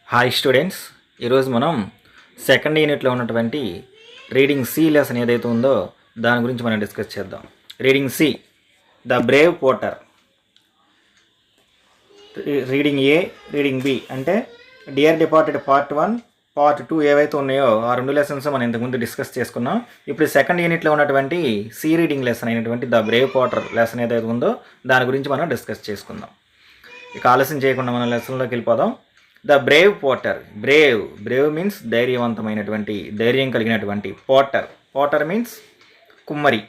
Hi students, ఈరోజు మనం second యూనిట్లో ఉన్నటువంటి రీడింగ్ సి లెసన్ ఏదైతే ఉందో దాని గురించి మనం డిస్కస్ చేద్దాం. Reading C, the brave potter. Reading A, reading B అంటే డియర్ డిపార్టెడ్ పార్ట్ 1, పార్ట్ 2 ఏవైతే ఉన్నాయో ఆ రెండు లెసన్స్ మనం ఇంతకుముందు డిస్కస్ చేసుకున్నాం. ఇప్పుడు సెకండ్ యూనిట్లో ఉన్నటువంటి సి రీడింగ్ లెసన్ అయినటువంటి ద బ్రేవ్ పోటర్ లెసన్ ఏదైతే ఉందో దాని గురించి మనం డిస్కస్ చేసుకుందాం. ఇక ఆలస్యం చేయకుండా మనం లెసన్లోకి వెళ్ళిపోదాం. The brave potter. Brave means ధైర్యవంతమైనటువంటి, ధైర్యం కలిగినటువంటి. పోటర్ మీన్స్ కుమ్మరి.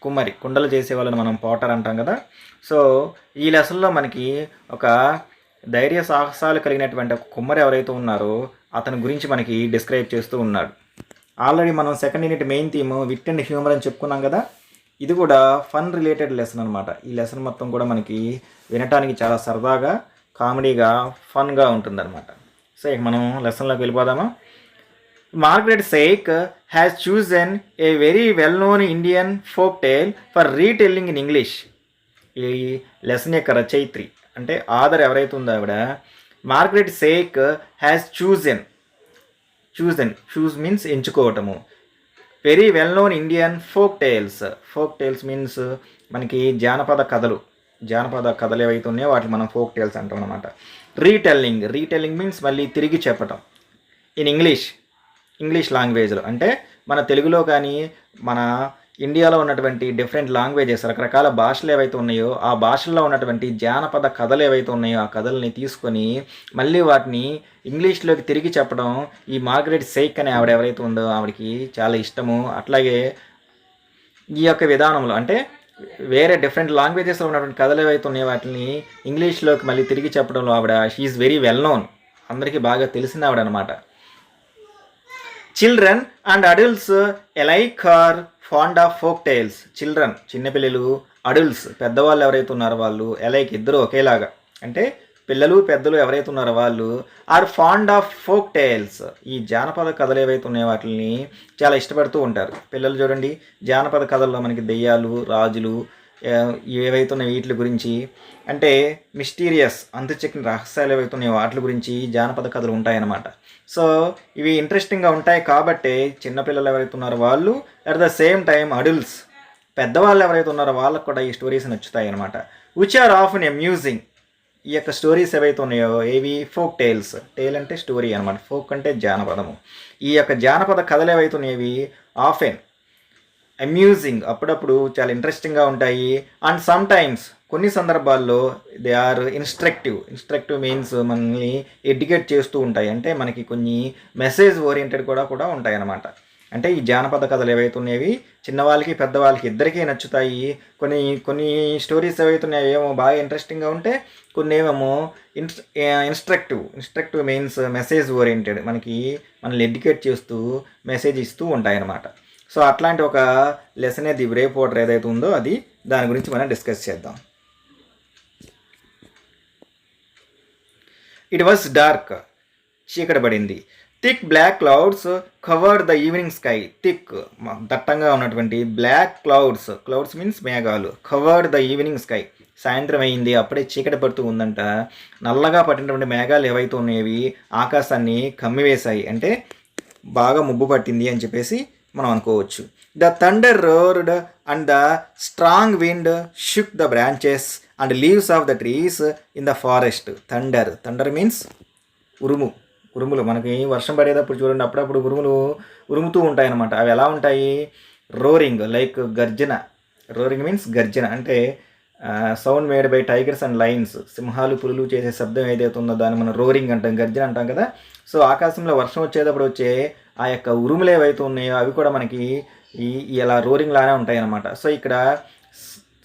కుమ్మరి, కుండలు చేసే వాళ్ళని మనం పోటర్ అంటాం కదా. సో ఈ లెసన్లో మనకి ఒక ధైర్య సాహసాలు కలిగినటువంటి ఒక కుమ్మరి ఎవరైతే ఉన్నారో అతని గురించి మనకి డిస్క్రైబ్ చేస్తూ ఉన్నాడు. ఆల్రెడీ మనం second unit main theme wit and humour అని చెప్పుకున్నాం కదా. ఇది కూడా ఫన్ రిలేటెడ్ లెసన్ అనమాట. ఈ లెసన్ మొత్తం కూడా మనకి వినటానికి చాలా సరదాగా, కామెడీగా, ఫన్గా ఉంటుందన్నమాట. సో ఇక మనం లెసన్లోకి వెళ్ళిపోదామా. Margaret Sake has chosen a very well known Indian folk tale for retelling in English. ఈ లెసన్ యొక్క రచయిత్రి అంటే ఆథర్ ఎవరైతే ఉందో ఆవిడ Margaret Sake has choose means ఎంచుకోవటము. Very well known Indian folk tales means మనకి జానపద కథలు ఏవైతే ఉన్నాయో వాటిని మనం ఫోక్ టేల్స్ అంటాం అనమాట. రీటెల్లింగ్ మీన్స్ మళ్ళీ తిరిగి చెప్పటం. ఇన్ ఇంగ్లీష్ లాంగ్వేజ్లో అంటే మన తెలుగులో కానీ మన ఇండియాలో ఉన్నటువంటి డిఫరెంట్ లాంగ్వేజెస్, రకరకాల భాషలు ఏవైతే ఉన్నాయో ఆ భాషల్లో ఉన్నటువంటి జానపద కథలు ఏవైతే ఉన్నాయో ఆ కథల్ని తీసుకొని మళ్ళీ వాటిని ఇంగ్లీష్లోకి తిరిగి చెప్పడం ఈ మార్గరెట్ సేక్ అనే ఆవిడ ఎవరైతే ఉందో ఆవిడకి చాలా ఇష్టము. అట్లాగే ఈ యొక్క విధానంలో అంటే వేరే డిఫరెంట్ లాంగ్వేజెస్లో ఉన్నటువంటి కథలు ఏవైతే ఉన్నాయో వాటిని ఇంగ్లీష్లోకి మళ్ళీ తిరిగి చెప్పడంలో ఆవిడ షీఈస్ వెరీ వెల్ నోన్, అందరికీ బాగా తెలిసిన ఆవిడ అనమాట. Children and adults alike are fond of folk tales. Children చిన్నపిల్లలు, అడల్ట్స్ పెద్దవాళ్ళు ఎవరైతే ఉన్నారో వాళ్ళు, ఎలైక్ ఇద్దరు ఒకేలాగా అంటే పిల్లలు పెద్దలు ఎవరైతే ఉన్నారో వాళ్ళు are fond of folk tales. ఈ జానపద కథలు ఏవైతే ఉన్నాయో వాటిని చాలా ఇష్టపడుతూ ఉంటారు. పిల్లలు చూడండి, జానపద కథల్లో మనకి దెయ్యాలు, రాజులు ఏవైతే ఉన్నాయో వీటి గురించి అంటే మిస్టీరియస్, అంతుచిక్కిన రహస్యాలు ఏవైతే ఉన్నాయో వాటి గురించి జానపద కథలు ఉంటాయన్నమాట. సో ఇవి ఇంట్రెస్టింగ్గా ఉంటాయి కాబట్టి చిన్నపిల్లలు ఎవరైతే ఉన్నారో వాళ్ళు, at the same time adults పెద్దవాళ్ళు ఎవరైతే ఉన్నారో వాళ్ళకు కూడా ఈ స్టోరీస్ నచ్చుతాయి అనమాట. Which are often amusing. ఈ యొక్క స్టోరీస్ ఏవైతే ఉన్నాయో ఏవి ఫోక్ టేల్స్. టేల్ అంటే స్టోరీ అనమాట, ఫోక్ అంటే జానపదము. ఈ యొక్క జానపద కథలు ఏవైతే ఉన్నాయో ఆఫెన్ అమ్యూజింగ్, అప్పుడప్పుడు చాలా ఇంట్రెస్టింగ్గా ఉంటాయి. అండ్ సమ్ టైమ్స్ కొన్ని సందర్భాల్లో దే ఆర్ ఇన్స్ట్రక్టివ్ మీన్స్ మనల్ని ఎడ్యుకేట్ చేస్తూ ఉంటాయి. అంటే మనకి కొన్ని మెసేజ్ ఓరియంటెడ్ కూడా ఉంటాయి అన్నమాట. అంటే ఈ జానపద కథలు ఏవైతే ఉన్నాయవి చిన్నవాళ్ళకి పెద్దవాళ్ళకి ఇద్దరికీ నచ్చుతాయి. కొన్ని స్టోరీస్ ఏవైతే ఉన్నాయో ఏమో బాగా ఇంట్రెస్టింగ్గా ఉంటే, కొన్ని ఏమేమో ఇన్స్ట్రక్టివ్ మీన్స్ మెసేజ్ ఓరియంటెడ్, మనల్ని ఎడ్యుకేట్ చేస్తూ మెసేజ్ ఇస్తూ ఉంటాయి అన్నమాట. సో అట్లాంటి ఒక లెసన్ ది బ్రేవ్ పోటర్ ఏదైతే ఉందో అది, దాని గురించి మనం డిస్కస్ చేద్దాం. ఇట్ వాస్ డార్క్, చీకటి పడింది. Thick black clouds covered the evening sky. Thick దట్టంగా ఉన్నటువంటి బ్లాక్ క్లౌడ్స్ మీన్స్ మేఘాలు, కవర్డ్ ద ఈవినింగ్ స్కై. సాయంత్రం అయింది, అప్పుడే చీకటి పడుతూ ఉందంట. నల్లగా పట్టినటువంటి మేఘాలు ఏవైతే ఉన్నాయవి ఆకాశాన్ని కమ్మివేశాయి, అంటే బాగా ముబ్బు పట్టింది అని చెప్పేసి మనం అనుకోవచ్చు. The thunder roared and the strong wind shook the branches and leaves of the trees in the forest. Thunder means ఉరుములు. మనకి వర్షం పడేటప్పుడు చూడండి, అప్పుడప్పుడు ఉరుముతూ ఉంటాయి అన్నమాట. అవి ఎలా ఉంటాయి? రోరింగ్, లైక్ గర్జన. రోరింగ్ మీన్స్ గర్జన అంటే sound made by tigers and Lions. సింహాలు, పులులు చేసే శబ్దం ఏదైతే ఉందో దాన్ని మనం రోరింగ్ అంటాం, గర్జన అంటాం కదా. సో ఆకాశంలో వర్షం వచ్చేటప్పుడు వచ్చే ఆ యొక్క ఉరుములు ఏవైతే ఉన్నాయో అవి కూడా మనకి ఇలా రోరింగ్ లానే ఉంటాయి అన్నమాట. సో ఇక్కడ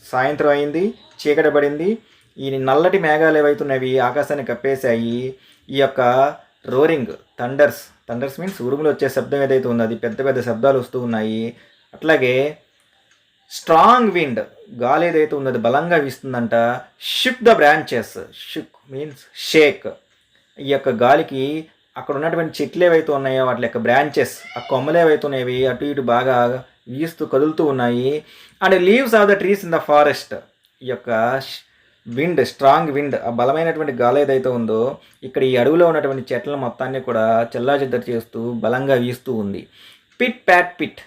సాయంత్రం అయింది, చీకటి పడింది, ఈ నల్లటి మేఘాలు ఏవైతే ఉన్నాయవి ఆకాశాన్ని కప్పేశాయి. ఈ యొక్క రోరింగ్, థండర్స్ మీన్స్ ఉరుములు వచ్చే శబ్దం ఏదైతే ఉందో అది పెద్ద పెద్ద శబ్దాలు వస్తూ ఉన్నాయి. అట్లాగే స్ట్రాంగ్ విండ్, గాలి ఏదైతే ఉందో అది బలంగా వీస్తుందంట. Shook the branches, shook means shake. ఈ యొక్క గాలికి అక్కడ ఉన్నటువంటి చెట్లు ఏవైతే ఉన్నాయో వాటి యొక్క బ్రాంచెస్, ఆ కొమ్మలు ఏవైతే ఉన్నాయవి అటు ఇటు బాగా వీస్తూ కదులుతూ ఉన్నాయి. And leaves of the trees in the forest. ఈ యొక్క విండ్, స్ట్రాంగ్ విండ్, ఆ బలమైనటువంటి గాలి ఏదైతే ఉందో ఇక్కడ ఈ అడవిలో ఉన్నటువంటి చెట్ల మొత్తాన్ని కూడా చెల్లాచెదరు చేస్తూ బలంగా వీస్తూ ఉంది. Pit pat pit,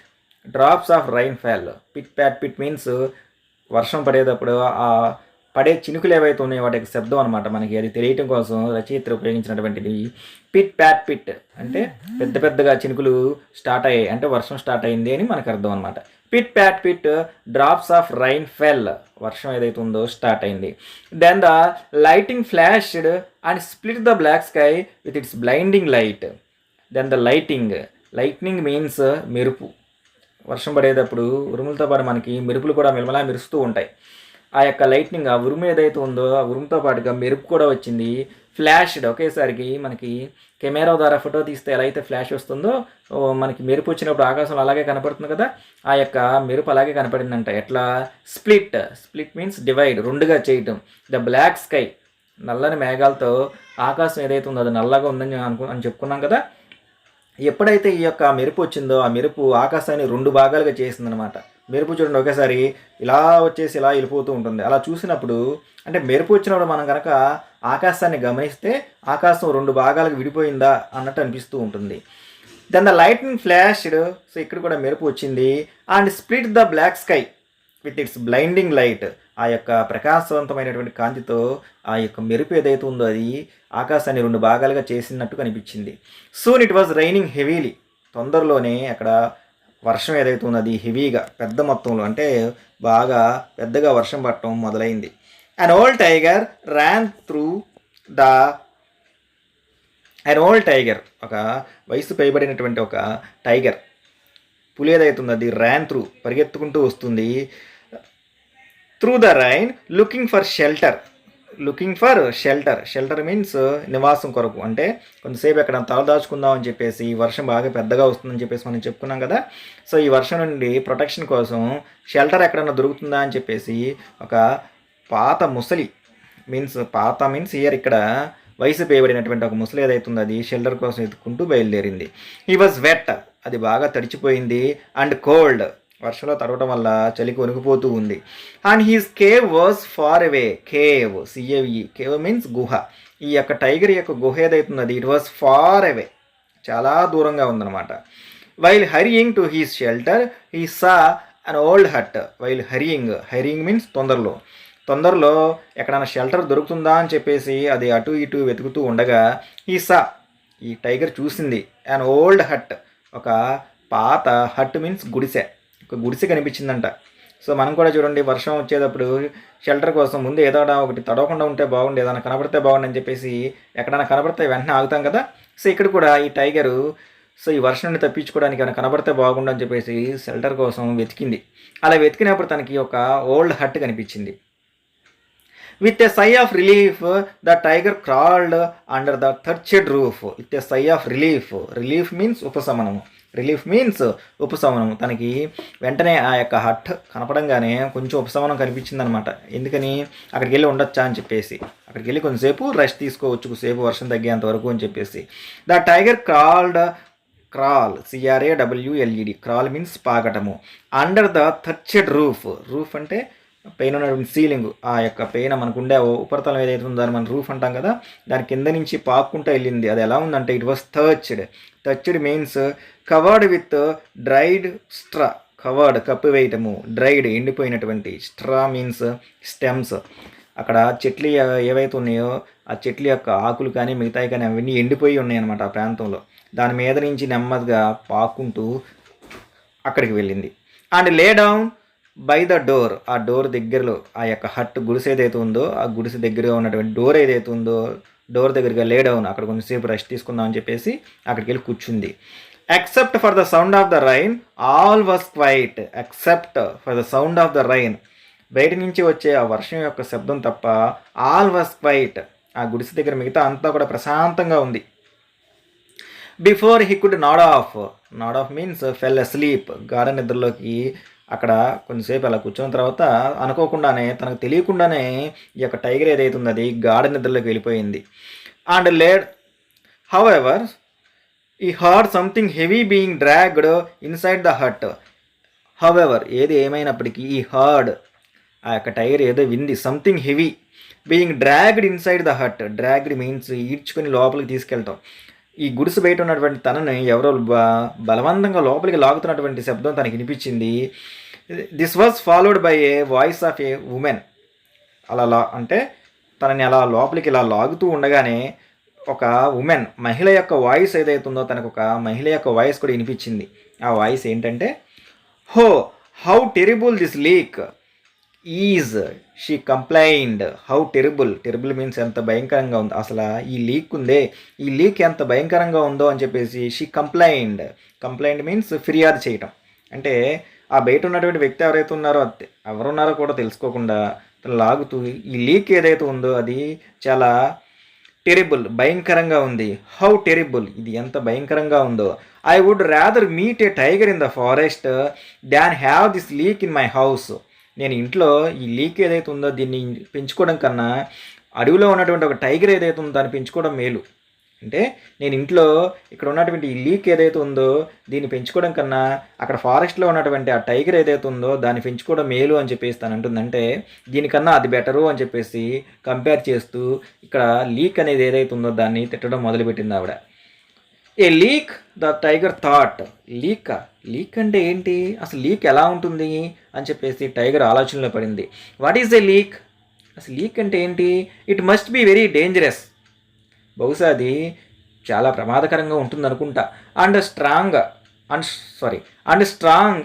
drops of rain fall. Pit pat pit means వర్షం పడేటప్పుడు ఆ పడే చినుకులు ఏవైతే ఉన్నాయో వాటికి శబ్దం అనమాట. మనకి అది తెలియటం కోసం రచయిత ఉపయోగించినటువంటిది. పిట్ ప్యాట్ పిట్ అంటే పెద్ద పెద్దగా చినుకులు స్టార్ట్ అయ్యాయి అంటే వర్షం స్టార్ట్ అయింది అని మనకు అర్థం అనమాట. Pit pat pit, drops of rain fell, వర్షం ఏదైతే ఉందో స్టార్ట్ అయింది. Then the lighting flashed and split the black sky with its blinding light. Then the lightning means మెరుపు. వర్షం పడేటప్పుడు ఉరుములతో పాటు మనకి మెరుపులు కూడా మిలమలా మెరుస్తూ ఉంటాయి. ఆ యొక్క లైట్నింగ్, ఆ ఉరుము ఏదైతే ఉందో ఆ ఉరుముతో పాటుగా మెరుపు కూడా వచ్చింది. ఫ్లాష్డ్, ఒకేసారికి మనకి కెమెరా ద్వారా ఫోటో తీస్తే ఎలా అయితే ఫ్లాష్ వస్తుందో మనకి మెరుపు వచ్చినప్పుడు ఆకాశంలో అలాగే కనపడుతుంది కదా, ఆ యొక్క మెరుపు అలాగే కనపడిందంట. ఎట్లా? స్ప్లిట్ మీన్స్ డివైడ్, రెండుగా చేయటం. ద బ్లాక్ స్కై, నల్లని మేఘాలతో ఆకాశం ఏదైతే ఉందో అది నల్లగా ఉందని అని చెప్పుకున్నాం కదా. ఎప్పుడైతే ఈ యొక్క మెరుపు వచ్చిందో ఆ మెరుపు ఆకాశాన్ని రెండు భాగాలుగా చేసిందనమాట. మెరుపు చూడండి ఒకేసారి ఇలా వచ్చేసి ఇలా వెళ్ళిపోతూ ఉంటుంది. అలా చూసినప్పుడు అంటే మెరుపు వచ్చినప్పుడు మనం కనుక ఆకాశాన్ని గమనిస్తే ఆకాశం రెండు భాగాలకు విడిపోయిందా అన్నట్టు అనిపిస్తూ ఉంటుంది. Then the lightning flashed, so ఇక్కడ కూడా మెరుపు వచ్చింది. And split the black sky with its blinding light, ఆ యొక్క ప్రకాశవంతమైనటువంటి కాంతితో ఆ యొక్క మెరుపు ఏదైతే ఉందో అది ఆకాశాన్ని రెండు భాగాలుగా చేసినట్టు కనిపించింది. Soon it was raining heavily, తొందరలోనే అక్కడ వర్షం ఏదైతే ఉందో అది హెవీగా పెద్ద మొత్తంలో అంటే బాగా పెద్దగా వర్షం పడటం మొదలైంది. An old tiger ran through the ఒక వయసు పైబడినటువంటి ఒక టైగర్, పులి ఏదైతే ఉందో అది ర్యాన్ త్రూ పరిగెత్తుకుంటూ వస్తుంది. Through the rain looking for shelter means నివాసం కొరకు. అంటే కొంతసేపు ఎక్కడ తలదాచుకుందాం అని చెప్పేసి వర్షం బాగా పెద్దగా వస్తుందని చెప్పేసి మనం చెప్పుకున్నాం కదా. సో ఈ వర్షం నుండి ప్రొటెక్షన్ కోసం షెల్టర్ ఎక్కడన్నా దొరుకుతుందా అని చెప్పేసి ఒక పాత ముసలి మీన్స్ ఇయర్ ఇక్కడ వయసు పేయబడినటువంటి ఒక ముసలి ఏదైతుందో అది షెల్టర్ కోసం ఎత్తుకుంటూ బయలుదేరింది. హీ వాజ్ వెట్, అది బాగా తడిచిపోయింది. అండ్ కోల్డ్, వర్షంలో తడవడం వల్ల చలికి వణికిపోతూ ఉంది. And his cave was far away. Cave means గుహ. ఈ యొక్క టైగర్ యొక్క గుహ ఏదైతున్నది ఇట్ వాజ్ ఫార్ అవే, చాలా దూరంగా ఉందన్నమాట. While hurrying to his shelter he saw an old hut. While hurrying means తొందరలో ఎక్కడైనా షెల్టర్ దొరుకుతుందా అని చెప్పేసి అది అటు ఇటు వెతుకుతూ ఉండగా ఈ టైగర్ చూసింది అన్ ఓల్డ్ హట్, ఒక పాత హట్ మీన్స్ ఒక గుడిసె కనిపించిందంట. సో మనం కూడా చూడండి వర్షం వచ్చేటప్పుడు షెల్టర్ కోసం ముందు ఏదో ఒకటి తడవకుండా ఉంటే బాగుండు, ఏదైనా కనబడితే బాగుండు అని చెప్పేసి ఎక్కడైనా కనబడితే వెంటనే ఆగుతాం కదా. సో ఇక్కడ కూడా ఈ టైగరు ఈ వర్షం నుండి తప్పించుకోవడానికి ఏమైనా కనబడితే బాగుండు అని చెప్పేసి షెల్టర్ కోసం వెతికింది. అలా వెతికినప్పుడు తనకి ఒక ఓల్డ్ హట్ కనిపించింది. With a sigh of relief, the tiger crawled under the thatched roof. With a sigh of relief. Relief means ఉపశమనం. తనకి వెంటనే ఆ యొక్క హట్ కనపడంగానే కొంచెం ఉపశమనం కనిపించిందనమాట. ఎందుకని అక్కడికి వెళ్ళి ఉండొచ్చా అని చెప్పేసి, అక్కడికి వెళ్ళి కొంచెంసేపు రెస్ట్ తీసుకోవచ్చు, కొద్దిసేపు వర్షం తగ్గేంత వరకు అని చెప్పేసి. The tiger crawl CRAWLED, crawl means పాకటము. అండర్ ద థర్చెడ్ రూఫ్ అంటే పైన ఉన్నటువంటి సీలింగ్, ఆ యొక్క పైన మనకు ఉండే ఉపరితలం ఏదైతే ఉందో దాన్ని మనం రూఫ్ అంటాం కదా, దాని కింద నుంచి పాక్కుంటూ వెళ్ళింది. అది ఎలా ఉందంటే it was thatched means covered with dried straw. కప్పు వేయటము, డ్రైడ్ ఎండిపోయినటువంటి, స్ట్రా మీన్స్ స్టెమ్స్. అక్కడ చెట్లు ఏవైతే ఉన్నాయో ఆ చెట్ల యొక్క ఆకులు కానీ మిగతాయి కానీ అవన్నీ ఎండిపోయి ఉన్నాయి అన్నమాట ఆ ప్రాంతంలో. దాని మీద నుంచి నెమ్మదిగా పాక్కుంటూ అక్కడికి వెళ్ళింది. And lay down by the door, ఆ డోర్ దగ్గరలో ఆ యొక్క హట్ గుడిసె ఏదైతే ఉందో ఆ గుడిసె దగ్గరగా ఉన్నటువంటి డోర్ ఏదైతే ఉందో డోర్ దగ్గరగా లే డౌన్, అక్కడ కొంచెంసేపు రెస్ట్ తీసుకుందాం అని చెప్పేసి అక్కడికి వెళ్ళి కూర్చుంది. Except for the sound of the rain all was quite. Except for the sound of the rain, బయట నుంచి వచ్చే ఆ వర్షం యొక్క శబ్దం తప్ప ఆల్ వాస్ క్వైట్, ఆ గుడిసె దగ్గర మిగతా అంతా కూడా ప్రశాంతంగా ఉంది. Before he could nod off means fell asleep, గాఢ నిద్రలోకి అక్కడ కొంచెంసేపు అలా కూర్చున్న తర్వాత అనుకోకుండానే తనకు తెలియకుండానే ఈ యొక్క టైగర్ ఏదైతే ఉందో అది గాఢ నిద్రలోకి వెళ్ళిపోయింది. And however he heard something heavy being dragged inside the hut. However ఏది ఏమైనప్పటికీ ఈ హర్డ్ ఆ యొక్క టైగర్ ఏదో వింది, something heavy being dragged inside the hut. Dragged means ఈడ్చుకొని లోపలికి తీసుకెళ్తాం. ఈ గుడిసె బయట ఉన్నటువంటి తనని ఎవరో బలవంతంగా లోపలికి లాగుతున్నటువంటి శబ్దం తనకి వినిపించింది. This was followed by A voice of A women. అలా అంటే తనని అలా లోపలికి ఇలా లాగుతూ ఉండగానే ఒక ఉమెన్, మహిళ యొక్క వాయిస్ ఏదైతే ఉందో తనకు ఒక మహిళ యొక్క వాయిస్ కూడా వినిపించింది. ఆ వాయిస్ ఏంటంటే, oh how terrible this leak is, she complained. How terrible, terrible means ఎంత భయంకరంగా ఉంది, అసలు ఈ లీక్ ఉందే, ఈ లీక్ ఎంత భయంకరంగా ఉందో అని చెప్పేసి షీ కంప్లైండ్. కంప్లైంట్ మీన్స్ ఫిర్యాదు చేయటం. అంటే ఆ బయట ఉన్నటువంటి వ్యక్తి ఎవరైతే ఉన్నారో, ఎవరున్నారో కూడా తెలుసుకోకుండా తను లాగుతూ ఈ లీక్ ఏదైతే ఉందో అది చాలా టెరిబుల్, భయంకరంగా ఉంది. హౌ టెరిబుల్, ఇది ఎంత భయంకరంగా ఉందో. I would rather meet a tiger in the forest than have this leak in my house. నేను ఇంట్లో ఈ లీక్ ఏదైతే ఉందో దీన్ని పెంచుకోవడం కన్నా అడవిలో ఉన్నటువంటి ఒక టైగర్ ఏదైతే ఉందో దాన్ని పెంచుకోవడం మేలు. అంటే నేను ఇంట్లో ఇక్కడ ఉన్నటువంటి ఈ లీక్ ఏదైతే ఉందో దీన్ని పెంచుకోవడం కన్నా అక్కడ ఫారెస్ట్లో ఉన్నటువంటి ఆ టైగర్ ఏదైతే ఉందో దాన్ని పెంచుకోవడం మేలు అని చెప్పేసి తను అంటుందంటే దీనికన్నా అది బెటరు అని చెప్పేసి కంపేర్ చేస్తూ ఇక్కడ లీక్ అనేది ఏదైతే ఉందో దాన్ని తిట్టడం మొదలుపెట్టింది ఆవిడ. A leak the tiger thought. Leak అంటే ఏంటి, అసలు లీక్ ఎలా ఉంటుంది అని చెప్పేసి టైగర్ ఆలోచనలో పడింది. వాట్ ఈజ్ ఎ లీక్, అసలు లీక్ అంటే ఏంటి. It must be very dangerous, బహుశా అది చాలా ప్రమాదకరంగా ఉంటుంది అనుకుంటా. అండ్ స్ట్రాంగ్,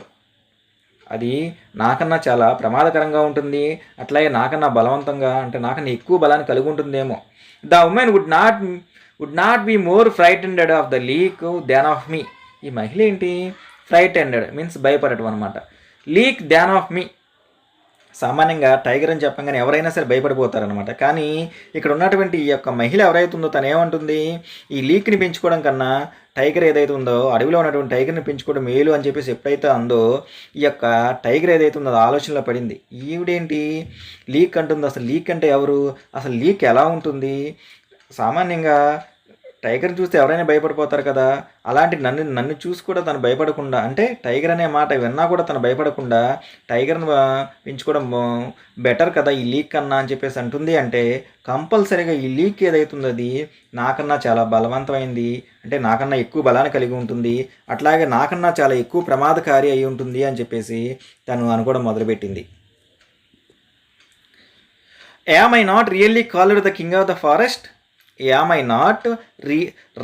అది నాకన్నా చాలా ప్రమాదకరంగా ఉంటుంది, అట్లాగే నాకన్నా బలవంతంగా, అంటే నాకన్నా ఎక్కువ బలాన్ని కలిగి ఉంటుందేమో. The woman would not be more frightened of the leak than of me. ఈ మహిళ ఏంటి, ఫ్రైటెండెడ్ మీన్స్ భయపడటం అనమాట. లీక్ దాన్ ఆఫ్ మీ, సామాన్యంగా టైగర్ అని చెప్పగానే ఎవరైనా సరే భయపడిపోతారనమాట. కానీ ఇక్కడ ఉన్నటువంటి ఈ యొక్క మహిళ ఎవరైతే ఉందో తను ఏమంటుంది, ఈ లీక్ని పెంచుకోవడం కన్నా టైగర్ ఏదైతే ఉందో అడవిలో ఉన్నటువంటి టైగర్ని పెంచుకోవడం మేలు అని చెప్పేసి ఎప్పుడైతే అందో ఈ యొక్క టైగర్ ఏదైతే ఉందో అది ఆలోచనలో పడింది. ఈవిడేంటి లీక్ అంటుంది, అసలు లీక్ అంటే ఎవరు, అసలు లీక్ ఎలా ఉంటుంది. సామాన్యంగా టైగర్ చూస్తే ఎవరైనా భయపడిపోతారు కదా, అలాంటి నన్ను చూసి కూడా తను భయపడకుండా, అంటే టైగర్ అనే మాట విన్నా కూడా తను భయపడకుండా టైగర్ని పెంచుకోవడం బెటర్ కదా ఈ లీక్ కన్నా అని చెప్పేసి అంటుంది. అంటే కంపల్సరీగా ఈ లీక్ ఏదైతుందో అది నాకన్నా చాలా బలవంతమైంది, అంటే నాకన్నా ఎక్కువ బలాన్ని కలిగి ఉంటుంది, అట్లాగే నాకన్నా చాలా ఎక్కువ ప్రమాదకారి అయి ఉంటుంది అని చెప్పేసి తను అనుకోవడం మొదలుపెట్టింది. Am I not really called the king of the forest. Am I not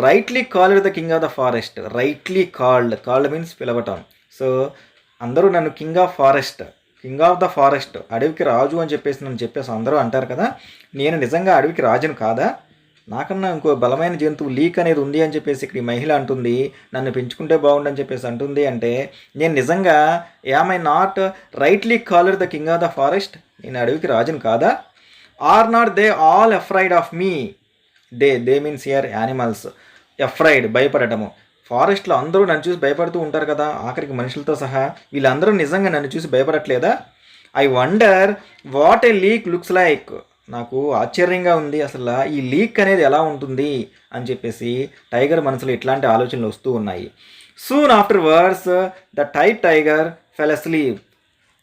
rightly called the king of the forest. Rightly called means పిలవటం. సో అందరూ నన్ను కింగ్ ఆఫ్ ద ఫారెస్ట్, అడవికి రాజు అని చెప్పేసి నన్ను చెప్పేసి అందరూ అంటారు కదా, నేను నిజంగా అడవికి రాజును కాదా, నాకన్నా ఇంకో బలమైన జంతువు లీక్ అనేది ఉంది అని చెప్పేసి ఇక్కడ ఈ మహిళ అంటుంది, నన్ను పెంచుకుంటే బాగుండని చెప్పేసి అంటుంది. అంటే నేను నిజంగా am I not rightly called the king of the forest, నేను అడవికి రాజును కాదా. Are not they all afraid of me. They means here animals. Afraid భయపడటము. ఫారెస్ట్లో అందరూ నన్ను చూసి భయపడుతూ ఉంటారు కదా, ఆఖరికి మనుషులతో సహా, వీళ్ళందరూ నిజంగా నన్ను చూసి భయపడట్లేదా. I wonder what a leak looks like. నాకు ఆశ్చర్యంగా ఉంది అసలు ఈ లీక్ అనేది ఎలా ఉంటుంది అని చెప్పేసి టైగర్ మనసులో ఇట్లాంటి ఆలోచనలు వస్తూ ఉన్నాయి. Soon afterwards the tiger fell asleep.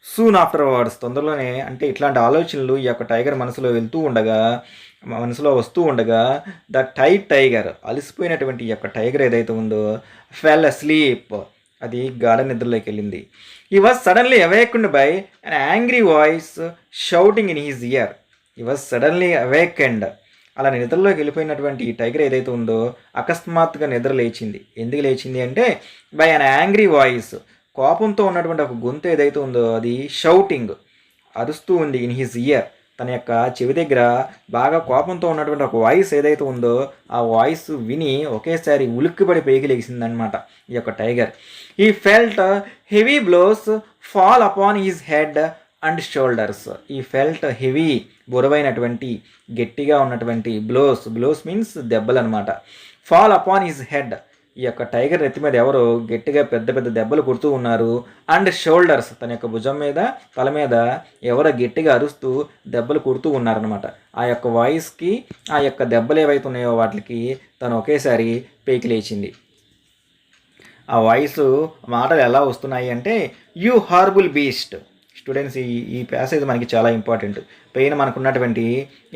Soon afterwards, తొందరలోనే, అంటే ఇట్లాంటి ఆలోచనలు ఈ యొక్క టైగర్ మనసులో వస్తూ ఉండగా ద టైగర్, అలసిపోయినటువంటి ఈ యొక్క టైగర్ ఏదైతే ఉందో ఫెల్ అస్లీప్, అది గాఢ నిద్రలోకి వెళ్ళింది. He was suddenly awaked by an angry voice shouting in his ear. He was suddenly awakened. అలా నిద్రలోకి వెళ్ళిపోయినటువంటి ఈ టైగర్ ఏదైతే ఉందో అకస్మాత్తుగా నిద్ర లేచింది. ఎందుకు లేచింది అంటే బై అన్ యాంగ్రీ వాయిస్, కోపంతో ఉన్నటువంటి ఒక గొంతు ఏదైతే ఉందో అది షౌటింగ్, అరుస్తూ ఉంది. ఇన్ హిజ్ ఇయర్, తన యొక్క చెవి దగ్గర బాగా కోపంతో ఉన్నటువంటి ఒక వాయిస్ ఏదైతే ఉందో ఆ వాయిస్ విని ఒకేసారి ఉలిక్కిపడి పైకి లేచిందనమాట ఈ యొక్క టైగర్. ఈ felt heavy blows fall upon his head and shoulders. ఈ ఫెల్ట్ హెవీ, బరువైనటువంటి, గట్టిగా ఉన్నటువంటి బ్లోస్ మీన్స్ దెబ్బలు అనమాట. ఫాల్ అపాన్ హిజ్ హెడ్, ఈ యొక్క టైగర్ నెత్తి మీద ఎవరో గట్టిగా పెద్ద పెద్ద దెబ్బలు కొడుతూ ఉన్నారు. అండ్ షోల్డర్స్, తన యొక్క భుజం మీద, తల మీద ఎవరో గట్టిగా అరుస్తూ దెబ్బలు కొడుతూ ఉన్నారనమాట. ఆ యొక్క వాయిస్కి ఆ యొక్క దెబ్బలు ఏవైతే ఉన్నాయో వాటికి తను ఒకేసారి పైకి లేచింది. ఆ వాయిస్ మాటలు ఎలా వస్తున్నాయి అంటే యూ హార్బుల్ బీస్ట్ స్టూడెంట్స్ ఈ ప్యాసేజ్ మనకి చాలా ఇంపార్టెంట్. పైన మనకున్నటువంటి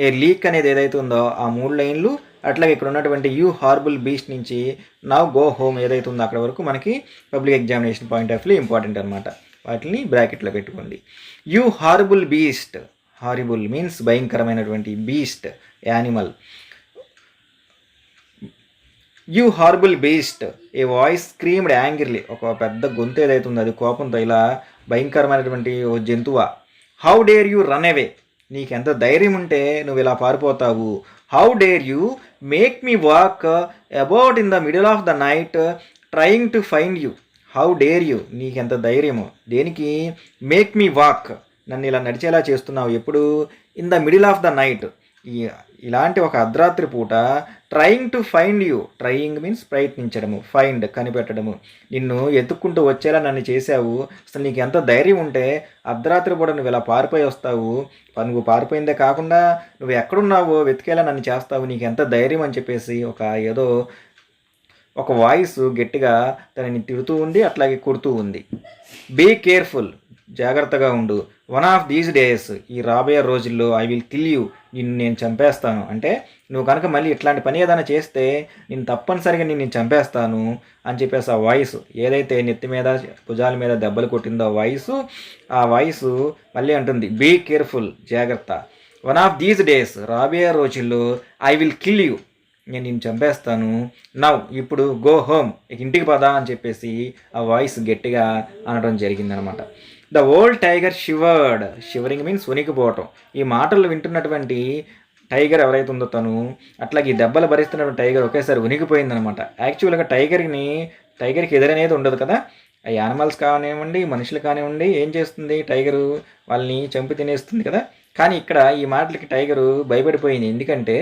ఏ లీక్ అనేది ఏదైతే ఉందో ఆ 3 లైన్లు, అట్లాగే ఇక్కడ ఉన్నటువంటి యూ హార్బుల్ బీస్ట్ నుంచి నవ్ గో హోమ్ ఏదైతే ఉందో అక్కడ వరకు మనకి public examination point of view important అనమాట. వాటిని బ్రాకెట్లో పెట్టుకోండి. You horrible beast, horrible means భయంకరమైనటువంటి, beast animal. You horrible beast, a voice screamed angrily, ఒక పెద్ద గొంతు ఏదైతే ఉందో అది కోపంతో ఇలా భయంకరమైనటువంటి ఓ జంతువా. How dare you run away, నీకెంత ధైర్యం ఉంటే నువ్వు ఇలా పారిపోతావు. How dare you make me walk about in the middle of the night trying to find you. How dare you, నీకెంత ధైర్యము, దేనికి, మేక్ మీ వాక్, నన్ను ఇలా నడిచేలా చేస్తున్నావు ఎప్పుడు, in the middle of the night, ఇలాంటి ఒక అర్ధరాత్రి పూట, trying to find you, trying means ప్రయత్నించడము, ఫైండ్ కనిపెట్టడము, నిన్ను ఎత్తుక్కుంటూ వచ్చేలా నన్ను చేశావు, అసలు నీకు ఎంత ధైర్యం ఉంటే అర్ధరాత్రి పూట నువ్వు ఇలా పారిపోయి వస్తావు, నువ్వు పారిపోయిందే కాకుండా నువ్వు ఎక్కడున్నావో వెతికేలా నన్ను చేస్తావు, నీకు ఎంత ధైర్యం అని చెప్పేసి ఏదో ఒక వాయిస్ గట్టిగా తనని తిడుతూ ఉంది, అట్లాగే కొడుతూ ఉంది. బీ కేర్ఫుల్, జాగ్రత్తగా ఉండు. వన్ ఆఫ్ దీస్ డేస్, ఈ రాబోయే రోజుల్లో, ఐ విల్ కిల్ యూ, నిన్ను నేను చంపేస్తాను, అంటే నువ్వు కనుక మళ్ళీ ఇట్లాంటి పని ఏదైనా చేస్తే నేను తప్పనిసరిగా నేను చంపేస్తాను అని చెప్పేసి ఆ వాయిస్ ఏదైతే నెత్తి మీద భుజాల మీద దెబ్బలు కొట్టిందో ఆ వాయిస్ మళ్ళీ అంటుంది బీ కేర్ఫుల్, జాగ్రత్త. వన్ ఆఫ్ దీస్ డేస్, రాబోయే రోజుల్లో, ఐ విల్ కిల్ యూ, నేను చంపేస్తాను. నవ్, ఇప్పుడు గో హోమ్, ఇంటికి పదా అని చెప్పేసి ఆ వాయిస్ గట్టిగా అనడం జరిగిందనమాట. The old tiger shivered, shivering means వణికిపోవటం. ఈ మాటలు వింటున్నటువంటి టైగర్ ఎవరైతే ఉందో తను, అట్లాగే ఈ దెబ్బలు భరిస్తున్నటువంటి టైగర్ ఒకేసారి వణికిపోయిందనమాట. యాక్చువల్గా టైగర్కి ఎదురనేది ఉండదు కదా, ఆ యానిమల్స్ కానివ్వండి, మనుషులు కానివ్వండి, ఏం చేస్తుంది టైగరు, వాళ్ళని చంపి తినేస్తుంది కదా. కానీ ఇక్కడ ఈ మాటలకి టైగరు భయపడిపోయింది. ఎందుకంటే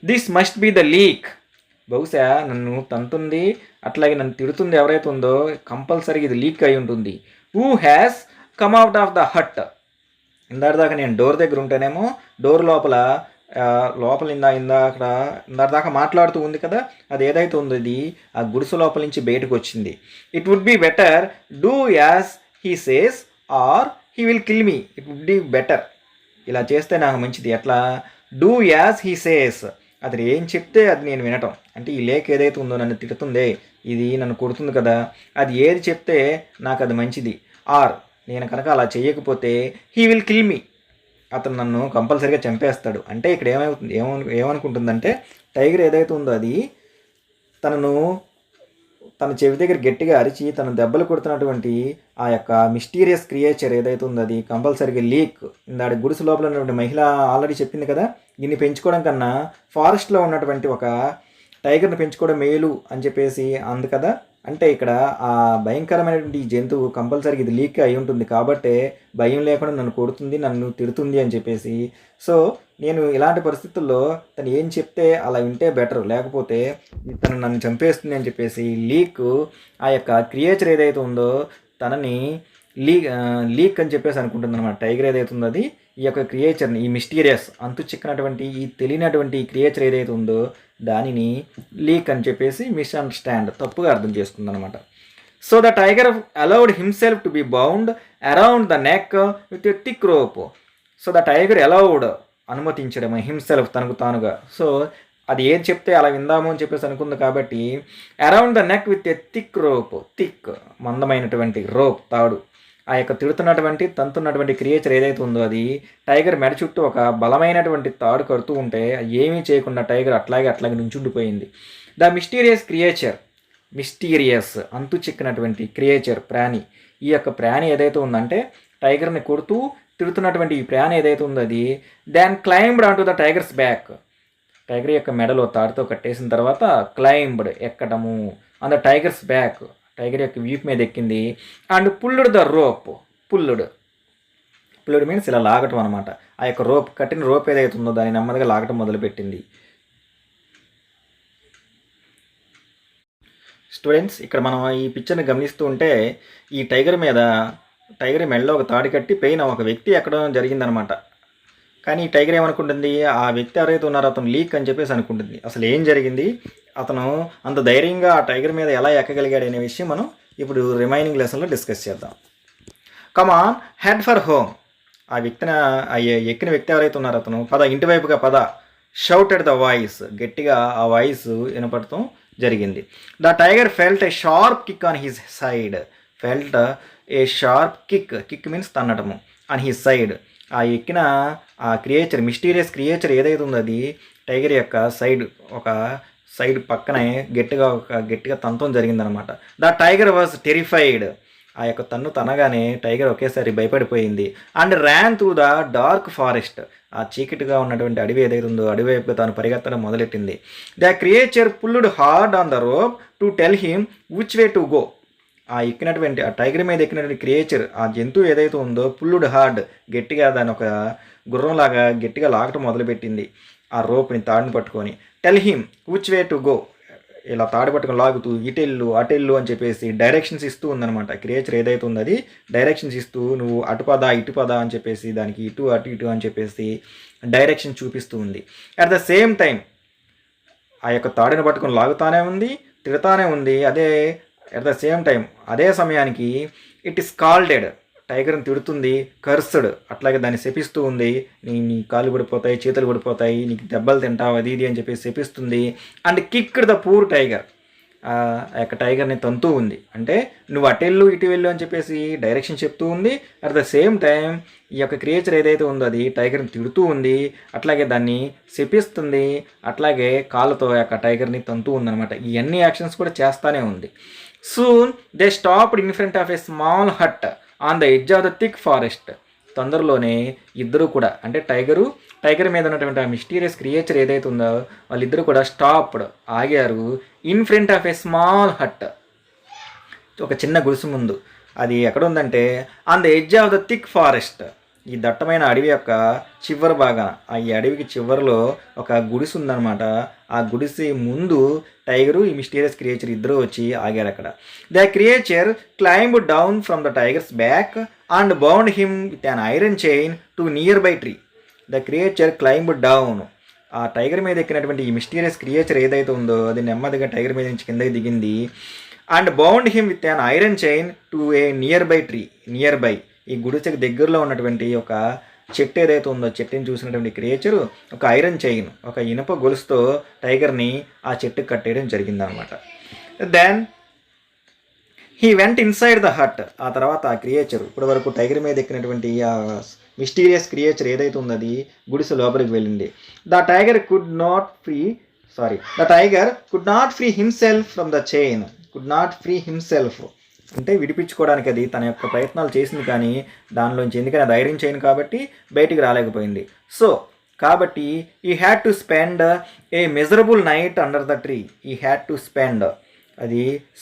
this must be the leak, బహుశా నన్ను తంతుంది, అట్లాగే నన్ను తిడుతుంది ఎవరైతే ఉందో కంపల్సరీగా ఇది లీక్ అయి ఉంటుంది. Who has come out of the hut, ఇందాక నేను డోర్ దగ్గర ఉంటేనేమో డోర్ లోపల ఇందాక మాట్లాడుతూ ఉంది కదా, అది ఏదైతే ఉందో ఇది ఆ గుడిసె లోపల నుంచి బయటకు వచ్చింది. It would be better do as he says or he will kill me. It would be better, ఇలా చేస్తే నాకు మంచిది. ఎట్లా, డూ యాజ్ హీ సేస్, అతను ఏం చెప్తే అది నేను వినటం. అంటే ఈ లేక్ ఏదైతే ఉందో నన్ను తిడుతుందే, ఇది నన్ను కొడుతుంది కదా, అది ఏది చెప్తే నాకు అది మంచిది. ఆర్ నేను కనుక అలా చేయకపోతే హీ విల్ కిల్ మీ, అతను నన్ను కంపల్సరీగా చంపేస్తాడు. అంటే ఇక్కడ ఏమనుకుంటుందంటే టైగర్ ఏదైతే ఉందో అది తన చెవి దగ్గర గట్టిగా అరిచి తన దెబ్బలు కొడుతున్నటువంటి ఆ యొక్క మిస్టీరియస్ క్రియేచర్ ఏదైతే ఉందో అది కంపల్సరీగా లీక్. ఇందాడి గుడిసె లోపల ఉన్నటువంటి మహిళ ఆల్రెడీ చెప్పింది కదా, దీన్ని పెంచుకోవడం కన్నా ఫారెస్ట్లో ఉన్నటువంటి ఒక టైగర్ని పెంచుకోవడం మేలు అని చెప్పేసి అంది కదా. అంటే ఇక్కడ ఆ భయంకరమైనటువంటి జంతువు కంపల్సరీగా ఇది లీక్ అయి ఉంటుంది కాబట్టే భయం లేకుండా నన్ను కొడుతుంది, నన్ను తిడుతుంది అని చెప్పేసి. సో నేను ఇలాంటి పరిస్థితుల్లో తను ఏం చెప్తే అలా వింటే బెటర్, లేకపోతే తను నన్ను చంపేస్తుంది అని చెప్పేసి ఆ యొక్క క్రియేచర్ ఏదైతే ఉందో తనని లీక్ అని చెప్పేసి అనుకుంటుంది అనమాట. టైగర్ ఏదైతే ఉందో అది ఈ యొక్క క్రియేచర్ని, ఈ మిస్టీరియస్ అంతు చిక్కనటువంటి ఈ తెలియనటువంటి ఈ క్రియేచర్ ఏదైతే ఉందో దానిని లీక్ అని చెప్పేసి మిస్అండర్స్టాండ్, తప్పుగా అర్థం చేసుకుంది అనమాట. So the tiger allowed himself to be bound around the neck with a thick rope. So the tiger allowed, అనుమతించడం, హిమ్సెల్ఫ్ తనకు తానుగా. సో అది ఏది చెప్తే అలా విందాము అని చెప్పేసి అనుకుంది కాబట్టి around the neck with a thick rope, thick మందమైనటువంటి రోప్, తాడు. ఆ యొక్క తిడుతున్నటువంటి తంతున్నటువంటి క్రియేచర్ ఏదైతే ఉందో అది టైగర్ మెడ చుట్టూ ఒక బలమైనటువంటి తాడు కడుతూ ఉంటే ఏమీ చేయకుండా టైగర్ అట్లాగే నుంచుండిపోయింది. ద మిస్టీరియస్ క్రియేచర్, మిస్టీరియస్ అంతు చిక్కినటువంటి క్రియేచర్, ప్రాణి. ఈ యొక్క ప్రాణి ఏదైతే ఉందంటే టైగర్ని కొడుతూ తిడుతున్నటువంటి ఈ ప్రాణి ఏదైతే ఉందో అది then climbed on to the tiger's back, tiger యొక్క మెడలో తాడుతో కట్టేసిన తర్వాత క్లైంబ్డ్, ఎక్కడము, on the tiger's back, tiger యొక్క వీప్ మీద ఎక్కింది. And pulled the rope, pulled means ఇలా లాగటం అనమాట. ఆ యొక్క రోప్, కట్టిన రోప్ ఏదైతే ఉందో దాన్ని నెమ్మదిగా లాగటం మొదలుపెట్టింది. స్టూడెంట్స్, ఇక్కడ మనం ఈ పిక్చర్ని గమనిస్తూ ఉంటే ఈ టైగర్ మెడలో ఒక తాడు కట్టి పైన ఒక వ్యక్తి ఎక్కడం జరిగిందనమాట. కానీ ఈ టైగర్ ఏమనుకుంటుంది, ఆ వ్యక్తి ఎవరైతే ఉన్నారో అతను లీక్ అని చెప్పేసి అనుకుంటుంది. అసలు ఏం జరిగింది, అతను అంత ధైర్యంగా ఆ టైగర్ మీద ఎలా ఎక్కగలిగాడు అనే విషయం మనం ఇప్పుడు రిమైనింగ్ లెసన్లో డిస్కస్ చేద్దాం. Come on, head for home. ఆ వ్యక్తిని ఎక్కిన వ్యక్తి ఎవరైతే ఉన్నారో అతను పద, ఇంటి వైపుగా పద. షౌటెడ్ ద వాయిస్, గట్టిగా ఆ వాయిస్ వినపడటం జరిగింది. The tiger felt a sharp kick on his side. Felt a sharp kick, kick means తన్నటము, ఆన్ హిస్ సైడ్. ఆ ఎక్కిన ఆ క్రియేచర్, మిస్టీరియస్ క్రియేచర్ ఏదైతే ఉందో అది టైగర్ యొక్క ఒక సైడ్ పక్కనే గట్టిగా తంతం జరిగిందనమాట. The tiger was terrified. ఆ యొక్క తన్ను తనగానే టైగర్ ఒకేసారి భయపడిపోయింది. And ran through the dark forest. ఆ చీకటిగా ఉన్నటువంటి అడవి ఏదైతే ఉందో అడవి వైపు తాను పరిగెత్తడం మొదలెట్టింది. The creature pulled hard on the rope to tell him which way to go. ఆ టైగర్ మీద ఎక్కినటువంటి క్రియేచర్, ఆ జంతువు ఏదైతే ఉందో పుల్లుడ్ హార్డ్, గట్టిగా దాని ఒక గుర్రంలాగా గట్టిగా లాగటం మొదలుపెట్టింది ఆ రోప్ని, తాడుని పట్టుకొని. Tell him which way to go, ఇలా తాడు పట్టుకొని లాగుతూ ఇటెళ్ళు అటెళ్ళు అని చెప్పేసి డైరెక్షన్స్ ఇస్తూ ఉందన్నమాట. క్రియేచర్ ఏదైతే ఉందో అది డైరెక్షన్స్ ఇస్తూ, నువ్వు అటు పద ఇటు పద అని చెప్పేసి దానికి ఇటు అటు ఇటు అని చెప్పేసి డైరెక్షన్ చూపిస్తూ ఉంది. అట్ ద సేమ్ టైం ఆ యొక్క తాడుని పట్టుకొని లాగుతానే ఉంది, తిడతానే ఉంది. అట్ ద సేమ్ టైం అదే సమయానికి ఇట్ ఇస్ కాల్డెడ్, టైగర్ని తిడుతుంది, కర్స్డ్, అట్లాగే దాన్ని శపిస్తూ ఉంది. నీ కాళ్ళు పడిపోతాయి, చేతులు పడిపోతాయి, నీకు దెబ్బలు తింటావు, అది ఇది అని చెప్పి శపిస్తుంది. And kicked the poor tiger, ఆ యొక్క టైగర్ని తంతూ ఉంది. అంటే నువ్వు అటెళ్ళు ఇటు వెళ్ళు అని చెప్పేసి డైరెక్షన్ చెప్తూ ఉంది. అట్ ద సేమ్ టైం ఈ యొక్క క్రియేచర్ ఏదైతే ఉందో అది టైగర్ని తిడుతూ ఉంది, అట్లాగే దాన్ని శపిస్తుంది, అట్లాగే కాళ్ళతో ఆ యొక్క టైగర్ని తంతూ ఉందన్నమాట. ఈ అన్ని యాక్షన్స్ కూడా చేస్తానే ఉంది. Soon they stopped in front of a small hut on the edge of the thick forest. తొందరలోనే ఇద్దరు కూడా, అంటే టైగర్ మీద ఉన్నటువంటి ఆ మిస్టీరియస్ క్రియేచర్ ఏదైతే ఉందో వాళ్ళిద్దరూ కూడా స్టాప్డ్, ఆగారు. In front of a small hut, ఒక చిన్న గుడిసె ముందు. అది ఎక్కడ ఉందంటే on the edge of the thick forest, ఈ దట్టమైన అడవి యొక్క చివరి భాగాన, ఈ అడవికి చివరిలో ఒక గుడిసె ఉందన్నమాట. ఆ గుడిసె ముందు టైగరు, ఈ మిస్టీరియస్ క్రియేచర్ ఇద్దరు వచ్చి ఆగారు అక్కడ. The creature climbed down from the tiger's back and bound him with an iron chain to near by tree. The creature climbed down, ఆ టైగర్ మీద ఎక్కినటువంటి ఈ మిస్టీరియస్ క్రియేచర్ ఏదైతే ఉందో అది నెమ్మదిగా టైగర్ మీద నుంచి కిందకి దిగింది. And bound him with an iron chain to A near by tree. Near by, ఈ గుడిసెకి దగ్గరలో ఉన్నటువంటి ఒక చెట్టు ఏదైతే ఉందో చెట్టుని చూసినటువంటి క్రియేచరు ఒక ఐరన్ చైన్, ఒక ఇనుప గొలుసుతో టైగర్ని ఆ చెట్టుకు కట్టేయడం జరిగిందనమాట. Then he went inside the hut. ఆ తర్వాత ఆ క్రియేచర్, ఇప్పటి వరకు టైగర్ మీద ఎక్కినటువంటి ఆ మిస్టీరియస్ క్రియేచర్ ఏదైతే ఉందో అది గుడిసె లోపలికి వెళ్ళింది. The tiger could not free himself from the chain. అంటే విడిపించుకోవడానికి అది తన యొక్క ప్రయత్నాలు చేసింది, కానీ దానిలోంచి ఎందుకని అది ఐరన్ చైన్ కాబట్టి బయటికి రాలేకపోయింది. సో కాబట్టి ఈ had to spend a measurable night under the tree. ఈ హ్యాడ్ టు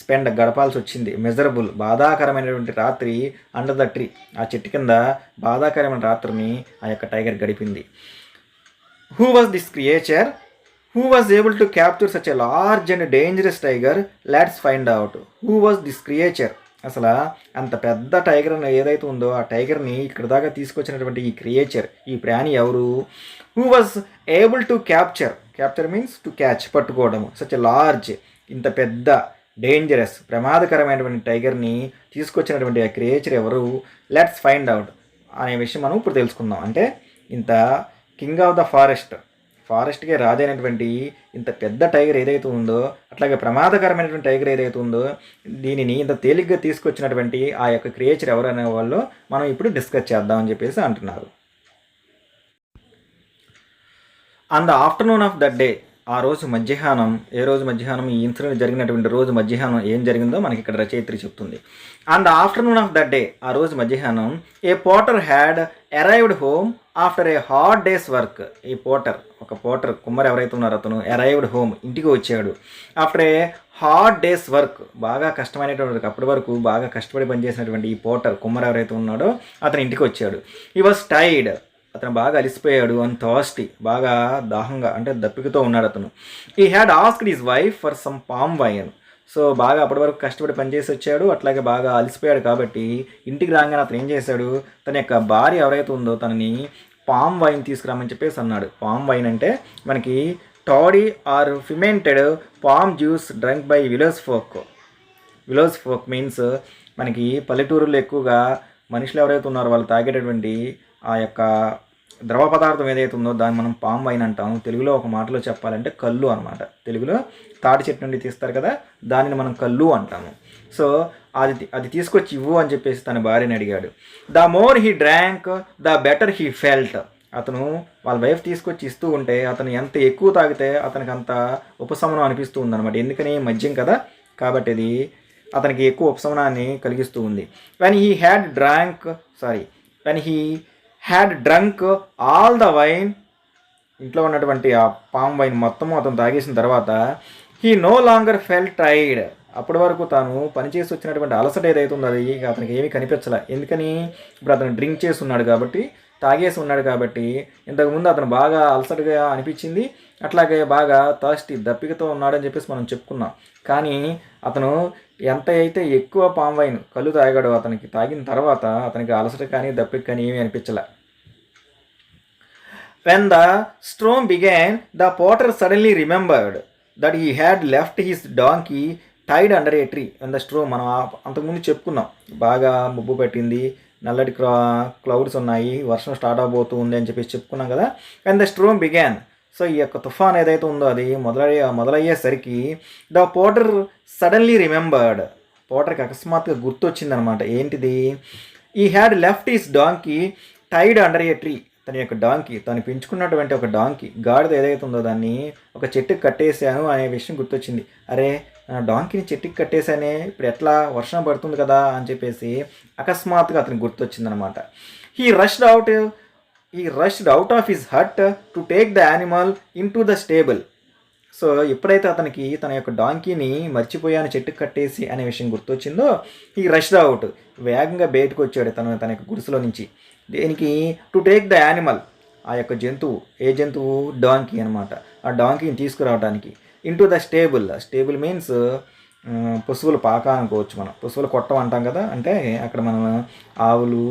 స్పెండ్ గడపాల్సి వచ్చింది. మెజరబుల్, బాధాకరమైనటువంటి రాత్రి అండర్ ద ట్రీ, ఆ చెట్టు కింద బాధాకరమైన రాత్రిని ఆ యొక్క టైగర్ గడిపింది. Who was this creature who was able to capture such a large and dangerous tiger? Let's find out. Who was this creature? అసలు అంత పెద్ద టైగర్ ఏదైతే ఉందో ఆ టైగర్ని ఇక్కడ దాకా తీసుకొచ్చినటువంటి ఈ క్రియేచర్, ఈ ప్రాణి ఎవరు? Who was able to capture means to catch, పట్టుకోవడం. సచ్ ఎ లార్జ్, ఇంత పెద్ద, డేంజరస్, ప్రమాదకరమైనటువంటి టైగర్ని తీసుకొచ్చినటువంటి ఆ క్రియేచర్ ఎవరు? లెట్స్ ఫైండ్ అవుట్ అనే విషయం మనం ఇప్పుడు తెలుసుకుందాం. అంటే ఇంత కింగ్ ఆఫ్ ద ఫారెస్ట్కే రాజైనటువంటి ఇంత పెద్ద టైగర్ ఏదైతే ఉందో, అట్లాగే ప్రమాదకరమైనటువంటి టైగర్ ఏదైతే ఉందో, దీనిని ఇంత తేలిగ్గా తీసుకొచ్చినటువంటి ఆ యొక్క క్రియేచర్ ఎవరు అనే వాళ్ళు మనం ఇప్పుడు డిస్కస్ చేద్దామని చెప్పేసి అంటున్నారు. On the afternoon of that day, ఆ రోజు మధ్యాహ్నం, ఏ రోజు మధ్యాహ్నం, ఈ ఇన్సిడెంట్ జరిగినటువంటి రోజు మధ్యాహ్నం ఏం జరిగిందో మనకి ఇక్కడ రచయిత్రి చెప్తుంది. On the afternoon of that day, ఆ రోజు మధ్యాహ్నం, a potter had arrived home after a hard day's work. ఈ ఒక పోటర్ కుమ్మరి ఎవరైతే ఉన్నారో అతను అరైవ్డ్ హోమ్, ఇంటికి వచ్చాడు. After a hard day's work, బాగా కష్టమైనటువంటి, అప్పటి వరకు బాగా కష్టపడి పనిచేసినటువంటి ఈ కుమ్మరి ఎవరైతే ఉన్నాడో అతను ఇంటికి వచ్చాడు. హీ వాజ్ టైర్డ్, అతను బాగా అలిసిపోయాడు. అండ్ థర్స్టీ, బాగా దాహంగా, అంటే దప్పికతో ఉన్నాడు అతను. ఈ had asked his wife for some palm wine. So బాగా అప్పటి వరకు కష్టపడి పనిచేసి వచ్చాడు, అట్లాగే బాగా అలసిపోయాడు కాబట్టి ఇంటికి రాగానే అతను ఏం చేశాడు, తన యొక్క భార్య ఎవరైతే ఉందో తనని పామ్ వైన్ తీసుకురామని చెప్పేసి అన్నాడు. పామ్ వైన్ అంటే మనకి toddy or fermented palm juice drunk by village folk means మనకి పల్లెటూరులో ఎక్కువగా మనుషులు ఎవరైతే ఉన్నారో వాళ్ళు తాగేటటువంటి ఆ యొక్క ద్రవ పదార్థం ఏదైతే ఉందో దాన్ని మనం పామ్ వైన్ అంటాము. తెలుగులో ఒక మాటలో చెప్పాలంటే కల్లు అనమాట. తెలుగులో తాటి చెట్టు నుండి తీస్తారు కదా, దానిని మనం కల్లు అంటాము. సో అది తీసుకొచ్చి ఇవ్వు అని చెప్పేసి తన భార్యని అడిగాడు. The more he drank the better he felt. అతను వాళ్ళ వైఫ్ తీసుకొచ్చి ఇస్తూ ఉంటే అతను ఎంత ఎక్కువ తాగితే అతనికి అంత ఉపశమనం అనిపిస్తూ ఉందన్నమాట. ఎందుకని మద్యం కదా, కాబట్టి అది అతనికి ఎక్కువ ఉపశమనాన్ని కలిగిస్తూ ఉంది. When he had drunk all the wine, ఇంట్లో ఉన్నటువంటి ఆ పామ్ వైన్ మొత్తము అతను తాగేసిన తర్వాత he no longer felt tired. అప్పటి వరకు తాను పనిచేసి వచ్చినటువంటి అలసట ఏదైతే ఉందో అది అతనికి ఏమీ కనిపించలే. ఎందుకని, ఇప్పుడు అతను డ్రింక్ చేసి ఉన్నాడు కాబట్టి, తాగేసి ఉన్నాడు కాబట్టి ఇంతకుముందు అతను బాగా అలసటగా అనిపించింది, అట్లాగే బాగా దప్పికతో ఉన్నాడని చెప్పేసి మనం చెప్పుకున్నాం. కానీ అతను ఎంత అయితే ఎక్కువ పామ్ వైన్ కళ్ళు తాగాడో అతనికి తాగిన తర్వాత అతనికి అలసట కానీ దప్పిక కానీ ఏమీ అనిపించలే. When the storm began, the porter suddenly remembered that he had left his donkey tied under a tree. When the storm, మనం అంతకుముందు చెప్పుకున్నాం, బాగా ముబ్బు పెట్టింది, నల్లటి క్లౌడ్స్ ఉన్నాయి, వర్షం స్టార్ట్ అవబోతూ ఉంది అని చెప్పేసి చెప్పుకున్నాం కదా. when the storm began, so ఈ యొక్క తుఫాన్ ఏదైతే ఉందో అది మొదలయ్యేసరికి ద పోటర్ సడన్లీ రిమెంబర్డ్, పోటర్కి అకస్మాత్తుగా గుర్తొచ్చిందనమాట. ఏంటిది, he had left his donkey tied under a tree. తన యొక్క డాంకీ, తను పెంచుకున్నటువంటి ఒక డాంకీ గాడిద ఏదైతే ఉందో దాన్ని ఒక చెట్టుకి కట్టేశాను అనే విషయం గుర్తొచ్చింది. అరే డాంకీని చెట్టుకి కట్టేశానే, ఇప్పుడు ఎట్లా, వర్షం పడుతుంది కదా అని చెప్పేసి అకస్మాత్తుగా అతనికి గుర్తొచ్చిందనమాట. He rushed out of his hut to take the animal into the stable. So ఎప్పుడైతే అతనికి తన యొక్క డాంకీని మర్చిపోయాను చెట్టుకు కట్టేసి అనే విషయం గుర్తొచ్చిందో, ఈ రష్డ్ అవుట్, వేగంగా బయటకు వచ్చాడు తన యొక్క గుడిసెలో నుంచి. దేనికి, టు టేక్ ద యానిమల్, ఆ యొక్క జంతువు, ఏ జంతువు, డాంకీ అనమాట. ఆ డాంకీని తీసుకురావడానికి. ఇంటూ ద స్టేబుల్ మీన్స్ పశువుల పాక అనుకోవచ్చు మనం. పశువుల కొట్టం అంటాం కదా, అంటే అక్కడ మనం ఆవులు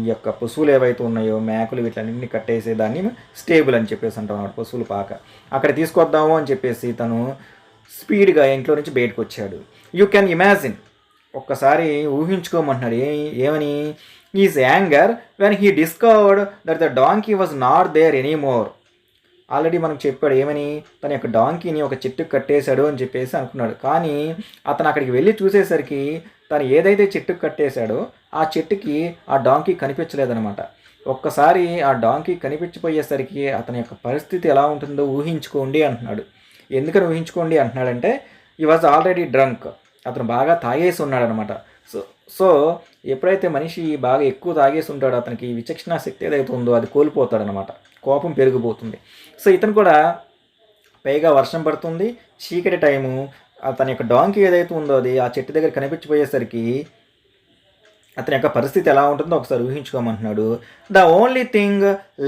యొక్క పశువులు ఏవైతే ఉన్నాయో, మేకలు, వీటన్నింటినీ కట్టేసే దాన్ని స్టేబుల్ అని చెప్పేసి అంటాం అన్నమాట, పశువుల పాక. అక్కడ తీసుకొద్దాము అని చెప్పేసి తను స్పీడ్గా ఇంట్లో నుంచి బయటకు వచ్చాడు. యూ కెన్ ఇమాజిన్, ఒక్కసారి ఊహించుకోమంటున్నాడు. ఏమని, his anger when he discovered that the donkey was not there anymore. Already మనకు చెప్పాడు ఏమని, తన యొక్క డాంకీని ఒక చెట్టుకు కట్టేశాడు అని చెప్పేసి అనుకున్నాడు. కానీ అతను అక్కడికి వెళ్ళి చూసేసరికి తను ఏదైతే చెట్టుకు కట్టేశాడో ఆ చెట్టుకి ఆ డాంకీ కనిపించలేదనమాట. ఒక్కసారి ఆ డాంకీ కనిపించిపోయేసరికి అతని యొక్క పరిస్థితి ఎలా ఉంటుందో ఊహించుకోండి అంటున్నాడు. ఎందుకని ఊహించుకోండి అంటున్నాడంటే, ఈ వాజ్ ఆల్రెడీ డ్రంక్, అతను బాగా తాగేసి ఉన్నాడనమాట. సో ఎప్పుడైతే మనిషి బాగా ఎక్కువ తాగేసి ఉంటాడో అతనికి విచక్షణ శక్తి ఏదైతే ఉందో అది కోల్పోతాడనమాట, కోపం పెరిగిపోతుంది. సో ఇతను కూడా, పైగా వర్షం పడుతుంది, చీకటి టైము, తన యొక్క డాంకీ ఏదైతే ఉందో అది ఆ చెట్టు దగ్గర కనిపించిపోయేసరికి అతని యొక్క పరిస్థితి ఎలా ఉంటుందో ఒకసారి ఊహించుకోమంటున్నాడు. The only thing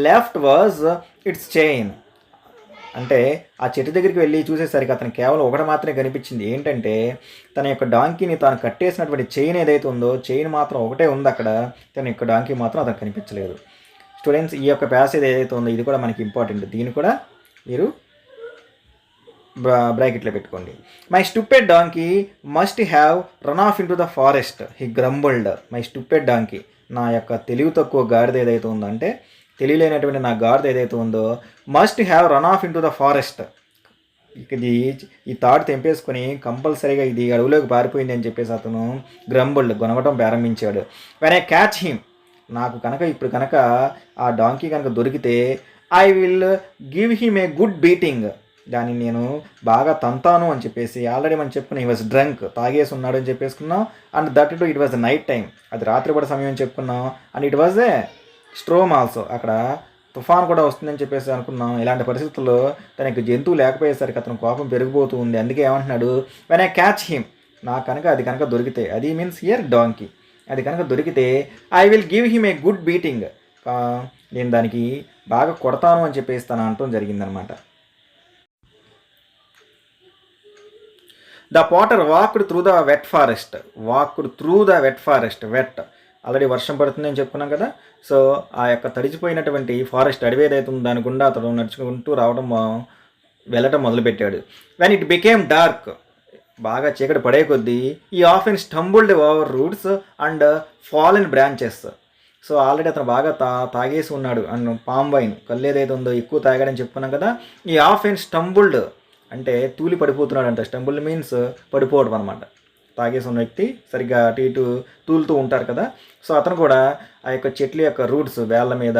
left was its chain. అంటే ఆ చెట్టు దగ్గరికి వెళ్ళి చూసేసరికి అతనికి కేవలం ఒకటి మాత్రమే కనిపించింది. ఏంటంటే తన యొక్క డాంకీని తాను కట్టేసినటువంటి చైన్ ఏదైతే ఉందో, చైన్ మాత్రం ఒకటే ఉంది అక్కడ, తన యొక్క డాంకీ మాత్రం అతను కనిపించలేదు. స్టూడెంట్స్, ఈ యొక్క ప్యాసేజ్ ఏదైతే ఉందో ఇది కూడా మనకి ఇంపార్టెంట్, దీన్ని కూడా మీరు బ్రాకెట్లో పెట్టుకోండి. My stupid donkey must have run of in to the forest he గ్రంబుల్డ్. My stupid donkey, నా యొక్క తెలివి తక్కువ గాడిద ఏదైతే ఉందో, అంటే తెలియలేనటువంటి నా గాడిద ఏదైతే ఉందో, must have run of in to the forest. ఇది ఈ తాడు తెంపేసుకొని కంపల్సరీగా ఇది అడవులోకి పారిపోయింది అని చెప్పేసి అతను గ్రంబుల్డ్, గొనగటం ప్రారంభించాడు. వెన్ ఐ క్యాచ్ హిమ్, నాకు కనుక ఇప్పుడు కనుక ఆ డాంకీ కనుక దొరికితే, I will give him a good beating, దాన్ని నేను బాగా తంతాను అని చెప్పేసి ఆల్రెడీ మనం చెప్పుకున్నాం. ఈ వాజ్ డ్రంక్, తాగేసి ఉన్నాడు అని చెప్పేసుకున్నాం. And that too it was night time, అది రాత్రిపూట సమయం చెప్పుకున్నాం. And it was a storm also, అక్కడ తుఫాన్ కూడా వస్తుందని చెప్పేసి అనుకున్నాం. ఇలాంటి పరిస్థితుల్లో తనకి జంతువు లేకపోయేసరికి అతను కోపం పెరిగిపోతూ ఉంది. అందుకే ఏమంటున్నాడు, వెన్ ఐ క్యాచ్ హిమ్, నాకు కనుక అది కనుక దొరికితే, అది మీన్స్ హియర్ డాంకీ, అది కనుక దొరికితే I will give him a good beating, నేను దానికి బాగా కొడతాను అని చెప్పేసి తను అంటూ జరిగిందనమాట. The potter walked through the wet forest, wet already వర్షం పడుతుంది అని చెప్పుకున్నాం కదా. సో ఆ యొక్క తడిచిపోయినటువంటి ఫారెస్ట్, అడవి ఏదైతే ఉందో దాని గుండా అతను నడుచుకుంటూ వెళ్ళటం మొదలుపెట్టాడు. వెన్ ఇట్ బికేమ్ డార్క్, బాగా చీకటి పడే కొద్దీ he often stumbled over roots and fallen branches. So already అతను బాగా తాగేసి ఉన్నాడు అండ్ పామ్ వైన్ కళ్ళు ఏదైతే ఉందో ఎక్కువ తాగాడని చెప్పుకున్నాం కదా. ఈ ఆఫెన్ స్టంబుల్డ్ అంటే తూలి పడిపోతున్నాడు అంట. స్టంబుల్డ్ మీన్స్ పడిపోవడం అనమాట. తాగేసి ఉన్న వ్యక్తి సరిగ్గా అటు ఇటు తూలుతూ ఉంటారు కదా. సో అతను కూడా ఆ యొక్క చెట్ల యొక్క రూట్స్ వేళ్ళ మీద,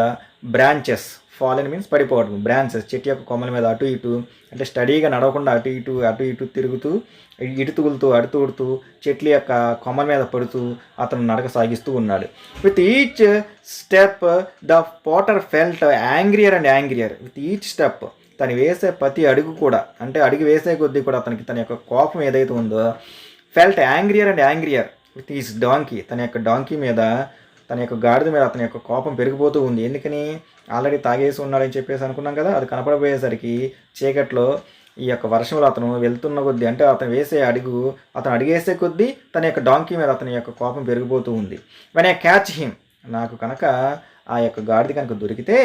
బ్రాంచెస్ ఫాలెన్ మీన్స్ పడిపోవడం, బ్రాంచెస్ చెట్టు యొక్క కొమ్మల మీద అటు ఇటు అంటే స్టడీగా నడవకుండా అటు ఇటు తిరుగుతూ ఇటు తూలుతూ అటు తూడుతూ చెట్ల యొక్క కొమ్మల మీద పడుతూ అతను నడక సాగిస్తూ ఉన్నాడు. With each step the potter felt angrier and angrier. With each step తను వేసే ప్రతి అడుగు కూడా అంటే అడుగు వేసే కొద్దీ కూడా అతనికి తన యొక్క కోపం ఏదైతే ఉందో felt angrier and angrier with his donkey. తన యొక్క డాంకీ మీద, తన యొక్క గాడిద మీద అతని యొక్క కోపం పెరిగిపోతూ ఉంది. ఎందుకని? ఆల్రెడీ తాగేసి ఉన్నాడని చెప్పేసి అనుకున్నాం కదా. అది కనపడబోయేసరికి చీకట్లో ఈ యొక్క వర్షంలో అతను వెళ్తున్న కొద్దీ అంటే అతను అడిగేసే కొద్దీ తన యొక్క డాంకీ మీద అతని యొక్క కోపం పెరిగిపోతూ ఉంది. వెన్ ఐ క్యాచ్ హిమ్, నాకు కనుక ఆ యొక్క గాడిద కనుక దొరికితే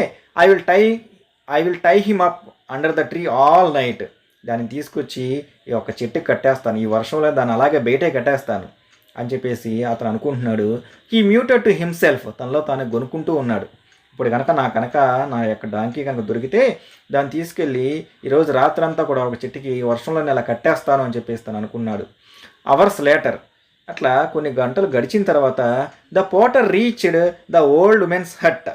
I will tie him up under the tree all night. దాన్ని తీసుకొచ్చి ఈ యొక్క చెట్టుకి కట్టేస్తాను, ఈ వర్షంలో దాన్ని అలాగే బయటే కట్టేస్తాను అని చెప్పేసి అతను అనుకుంటున్నాడు. హీ మ్యూటెడ్ టు హిమ్సెల్ఫ్, తనలో తాను గొనుక్కుంటూ ఉన్నాడు. ఇప్పుడు కనుక నా యొక్క డాంకీ కనుక దొరికితే దాన్ని తీసుకెళ్ళి ఈరోజు రాత్రంతా కూడా ఒక చెట్టుకి వర్షంలో ఇలా కట్టేస్తాను అని చెప్పేసి తను అనుకున్నాడు. అవర్స్ లేటర్, అట్లా కొన్ని గంటలు గడిచిన తర్వాత the potter reached the old woman's hut.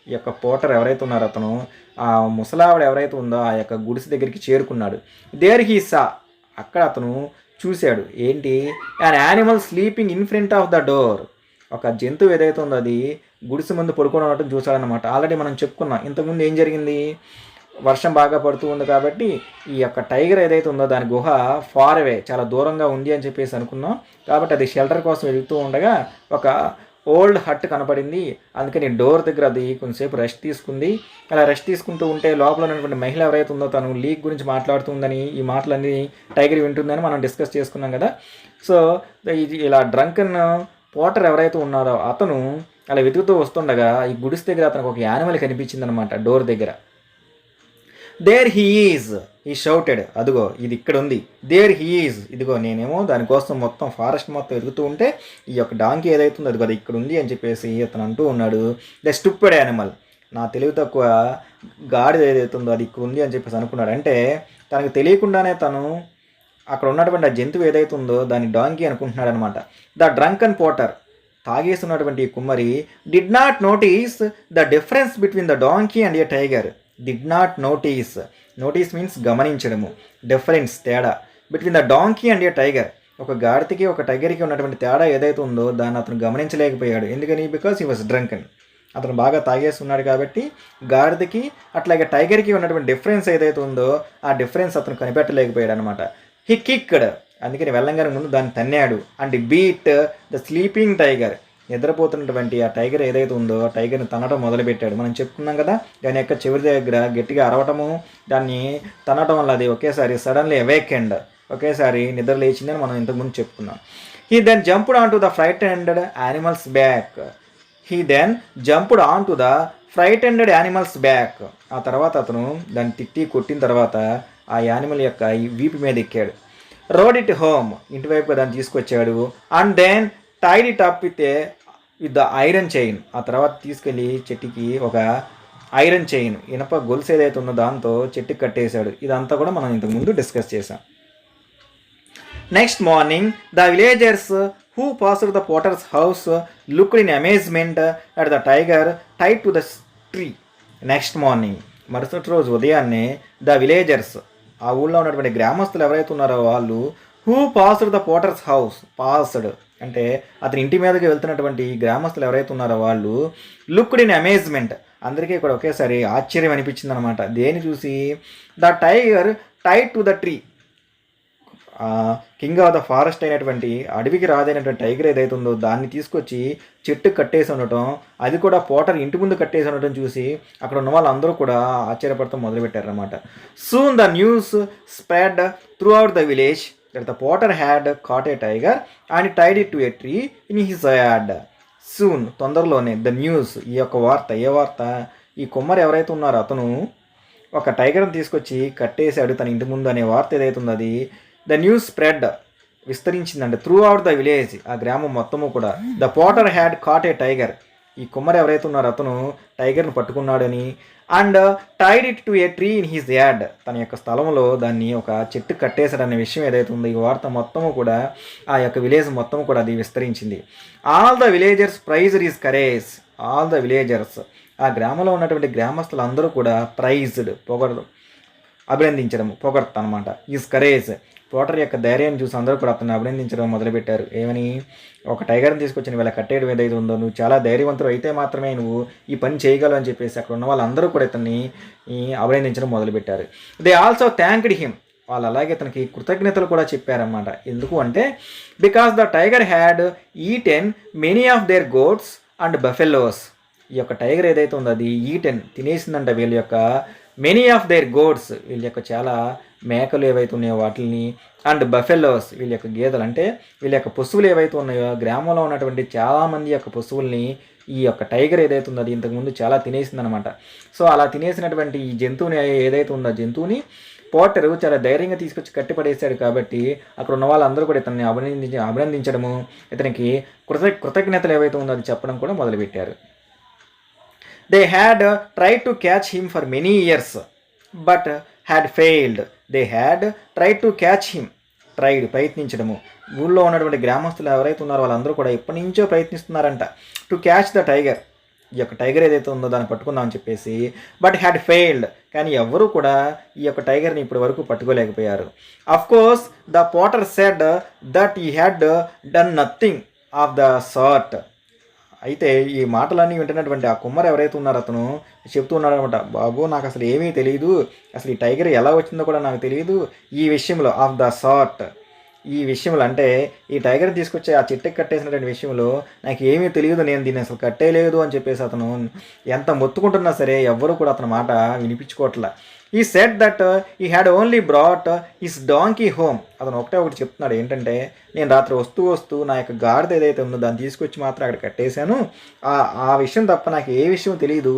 ఈ యొక్క పోటర్ ఎవరైతే ఉన్నారో అతను ఆ ముసలావిడ ఎవరైతే ఉందో ఆ యొక్క గుడిసె దగ్గరికి చేరుకున్నాడు. దేర్ హీ సా, అక్కడ అతను చూశాడు ఏంటి? An animal sleeping in front of the door. ఒక జంతువు ఏదైతే ఉందో అది గుడిసె ముందు పడుకోవడం అన్నట్టు చూశాడనమాట. ఆల్రెడీ మనం చెప్పుకున్నాం ఇంతకుముందు ఏం జరిగింది. వర్షం బాగా పడుతూ ఉంది కాబట్టి ఈ యొక్క టైగర్ ఏదైతే ఉందో దాని గుహ ఫార్ అవే చాలా దూరంగా ఉంది అని చెప్పేసి అనుకున్నాం. కాబట్టి అది షెల్టర్ కోసం వెళ్తూ ఉండగా ఒక ఓల్డ్ హట్ కనపడింది. అందుకని డోర్ దగ్గర అది కొంచెంసేపు రెస్ట్ తీసుకుంది. అలా రెస్ట్ తీసుకుంటూ ఉంటే లోపల ఉన్నటువంటి మహిళ ఎవరైతే ఉందో తను లీక్ గురించి మాట్లాడుతుందని, ఈ మాటలన్నీ టైగర్ వింటుందని మనం డిస్కస్ చేసుకున్నాం కదా. సో ఇది ఇలా డ్రంకన్ పోటర్ ఎవరైతే ఉన్నారో అతను అలా వెతుకుతూ వస్తుండగా ఈ గుడిస్ దగ్గర అతనికి ఒక యానిమల్ కనిపించింది అనమాట డోర్ దగ్గర. దేర్ హీ ఈజ్, ఈ షౌటెడ్, అదిగో ఇది ఇక్కడ ఉంది. దేర్ హీ ఈజ్, ఇదిగో నేనేమో దానికోసం మొత్తం ఫారెస్ట్ మొత్తం ఎదుగుతూ ఉంటే ఈ యొక్క డాంకీ ఏదైతుందో అదిగో అది ఇక్కడ ఉంది అని చెప్పేసి అతను అంటూ ఉన్నాడు. ద స్టూపిడ్ యానిమల్, నా తెలివి తక్కువ గాడిద ఏదైతుందో అది ఇక్కడ ఉంది అని చెప్పేసి అనుకున్నాడు. అంటే తనకు తెలియకుండానే తను అక్కడ ఉన్నటువంటి ఆ జంతువు ఏదైతే ఉందో దాన్ని డాంకీ అనుకుంటున్నాడు అనమాట. ద డ్రంకన్ పోటర్, తాగేస్తున్నటువంటి కుమ్మరి did not notice the difference between the donkey and a tiger. Did not notice means గమనించడము, డిఫరెన్స్ తేడా, between the donkey and a tiger. ఒక గాడిదకి ఒక టైగర్కి ఉన్నటువంటి తేడా ఏదైతే ఉందో దాన్ని అతను గమనించలేకపోయాడు. ఎందుకని? Because he was drunken. అతను బాగా తాగేసి ఉన్నాడు కాబట్టి గాడిదకి అట్లాగే టైగర్కి ఉన్నటువంటి డిఫరెన్స్ ఏదైతే ఉందో ఆ డిఫరెన్స్ అతను కనిపెట్టలేకపోయాడు అనమాట. హీ కిక్డ్, అందుకని వెళ్ళంగానే ముందు దాన్ని తన్నాడు. And beat the sleeping tiger, నిద్రపోతున్నటువంటి ఆ టైగర్ ఏదైతే ఉందో ఆ టైగర్ని తనడం మొదలుపెట్టాడు. మనం చెప్పుకున్నాం కదా దాని యొక్క చివరి దగ్గర గట్టిగా అరవటము, దాన్ని తనడం వల్ల అది ఒకేసారి సడన్లీ అవేకెండ్, ఒకేసారి నిద్ర లేచిందని మనం ఇంతకుముందు చెప్పుకున్నాం. He then jumped on to the frightened animal's back. ఆ తర్వాత అతను దాన్ని తిట్టి కొట్టిన తర్వాత ఆ యానిమల్ యొక్క వీపు మీద ఎక్కాడు. రోడ్ ఇట్ హోమ్, ఇంటివైపుగా దాన్ని తీసుకొచ్చాడు. And then tied it up with the iron chain. ఆ తర్వాత తీసుకెళ్ళి చెట్టుకి ఒక ఐరన్ చైన్, ఇనప గొలుసు ఏదైతే ఉందో దాంతో చెట్టుకి కట్టేశాడు. ఇదంతా కూడా మనం ఇంతకుముందు డిస్కస్ చేసాం. Next morning the villagers who passed the Potter's house looked in amazement at the tiger tied to the tree. Next morning, మరుసటి రోజు ఉదయాన్నే ద విలేజర్స్, ఆ ఊళ్ళో ఉన్నటువంటి గ్రామస్తులు ఎవరైతే ఉన్నారో వాళ్ళు who passed the Potter's house, passed అంటే అతని ఇంటి మీదకి వెళ్తున్నటువంటి గ్రామస్తులు ఎవరైతే ఉన్నారో వాళ్ళు లుక్డ్ ఇన్ అమేజ్మెంట్, అందరికీ కూడా ఒకేసారి ఆశ్చర్యం అనిపించింది అనమాట. దేని చూసి? The tiger tied to the tree, king of the forest అయినటువంటి అడవికి రాదైనటువంటి టైగర్ ఏదైతే ఉందో దాన్ని తీసుకొచ్చి చెట్టు కట్టేసి ఉండటం, అది కూడా పోటర్ ఇంటి ముందు కట్టేసి ఉండటం చూసి అక్కడ ఉన్న వాళ్ళందరూ కూడా ఆశ్చర్యపడతాం మొదలుపెట్టారనమాట. Soon the news spread throughout the village that the potter had caught a tiger and tied it to a tree in his yard. Soon, తొందరలోనే, ద న్యూస్, ఈ యొక్క వార్త, ఏ వార్త? ఈ కుమ్మరి ఎవరైతే ఉన్నారో అతను ఒక టైగర్ని తీసుకొచ్చి కట్టేశాడు తన ఇంటి ముందు అనే వార్త ఏదైతే ఉందో అది ద న్యూస్ స్ప్రెడ్, విస్తరించిందండి. త్రూ అవుట్ ద విలేజ్, ఆ గ్రామం మొత్తము కూడా. The potter had caught a tiger, ఈ కుమ్మరి ఎవరైతే ఉన్నారో అతను టైగర్ని పట్టుకున్నాడని, and tied it to a tree in his yard, తన యొక్క స్థలంలో దాన్ని ఒక చెట్టు కట్టేశాడనే విషయం ఏదైతే ఉందో ఈ వార్త మొత్తము కూడా ఆ యొక్క విలేజ్ మొత్తం కూడా అది విస్తరించింది. All the villagers praised his courage, all the villagers, ఆ గ్రామంలో ఉన్నటువంటి గ్రామస్తులందరూ కూడా ప్రైజ్డ్, అభినందించడం, పొగడ్త అనమాట. ఈజ్ కరేజ్, పోటర్ యొక్క ధైర్యాన్ని చూసి అందరూ కూడా అతన్ని అభినందించడం మొదలుపెట్టారు. ఏమని? ఒక టైగర్ని తీసుకొచ్చి వీళ్ళ కట్టేయడం ఏదైతే ఉందో, నువ్వు చాలా ధైర్యవంతుడు అయితే మాత్రమే నువ్వు ఈ పని చేయగలవు అని చెప్పేసి అక్కడ ఉన్న వాళ్ళందరూ కూడా ఇతన్ని అభినందించడం మొదలుపెట్టారు. దే ఆల్సో థ్యాంక్డ్ హిమ్, వాళ్ళు అలాగే అతనికి కృతజ్ఞతలు కూడా చెప్పారన్నమాట. ఎందుకు అంటే because the tiger had eaten many of their goats and buffaloes, ఈ యొక్క టైగర్ ఏదైతే ఉందో అది తినేసిందంట వీళ్ళ యొక్క మెనీ ఆఫ్ దేర్ గోడ్స్, వీళ్ళ యొక్క చాలా మేకలు ఏవైతే ఉన్నాయో వాటిని, అండ్ బఫెలోస్, వీళ్ళ యొక్క గేదెలు, అంటే వీళ్ళ యొక్క పశువులు ఏవైతే ఉన్నాయో గ్రామంలో ఉన్నటువంటి చాలామంది యొక్క పశువుల్ని ఈ యొక్క టైగర్ ఏదైతే ఉందో అది ఇంతకుముందు చాలా తినేసిందనమాట. సో అలా తినేసినటువంటి ఈ జంతువుని ఏదైతే ఉందో జంతువుని పోటర్ చాలా ధైర్యంగా తీసుకొచ్చి కట్టిపడేశాడు. కాబట్టి అక్కడ ఉన్న వాళ్ళందరూ కూడా ఇతన్ని అభినందించడము, ఇతనికి కృతజ్ఞతలు ఏవైతే ఉందో అది చెప్పడం కూడా మొదలుపెట్టారు. They had tried to catch him for many years, but had failed. They had tried to catch him. ప్రయత్నించడము. ఊళ్ళో ఉన్నటువంటి గ్రామస్తులు ఎవరైతే ఉన్నారో వాళ్ళందరూ కూడా ఎప్పటి నుంచో ప్రయత్నిస్తున్నారంట. టు క్యాచ్ ద టైగర్, ఈ యొక్క టైగర్ ఏదైతే ఉందో దాన్ని పట్టుకుందామని చెప్పేసి. బట్ హ్యాడ్ ఫెయిల్డ్, కానీ ఎవరు కూడా ఈ యొక్క టైగర్ని ఇప్పటి వరకు పట్టుకోలేకపోయారు. Of course the potter said that he had done nothing of the sort. అయితే ఈ మాటలన్నీ వింటున్నటువంటి ఆ కుమ్మరు ఎవరైతే ఉన్నారో అతను చెప్తూ ఉన్నాడు అనమాట, బాబు నాకు అసలు ఏమీ తెలియదు, అసలు ఈ టైగర్ ఎలా వచ్చిందో కూడా నాకు తెలియదు ఈ విషయంలో, ఆఫ్ ద సార్ట్, ఈ విషయంలో అంటే ఈ టైగర్ తీసుకొచ్చి ఆ చెట్టుకి కట్టేసినటువంటి విషయంలో నాకు ఏమీ తెలియదు, నేను దీన్ని అసలు కట్టేయలేదు అని చెప్పేసి అతను ఎంత మొత్తుకుంటున్నా సరే ఎవ్వరూ కూడా అతని మాట వినిపించుకోవట్లే. ఈ సెట్ దట్ ఈ had only brought his donkey home, అతను ఒకటి చెప్తున్నాడు ఏంటంటే, నేను రాత్రి వస్తూ నా యొక్క గాడిద ఏదైతే ఉందో దాన్ని తీసుకొచ్చి మాత్రం అక్కడ కట్టేశాను, ఆ విషయం తప్ప నాకు ఏ విషయం తెలియదు,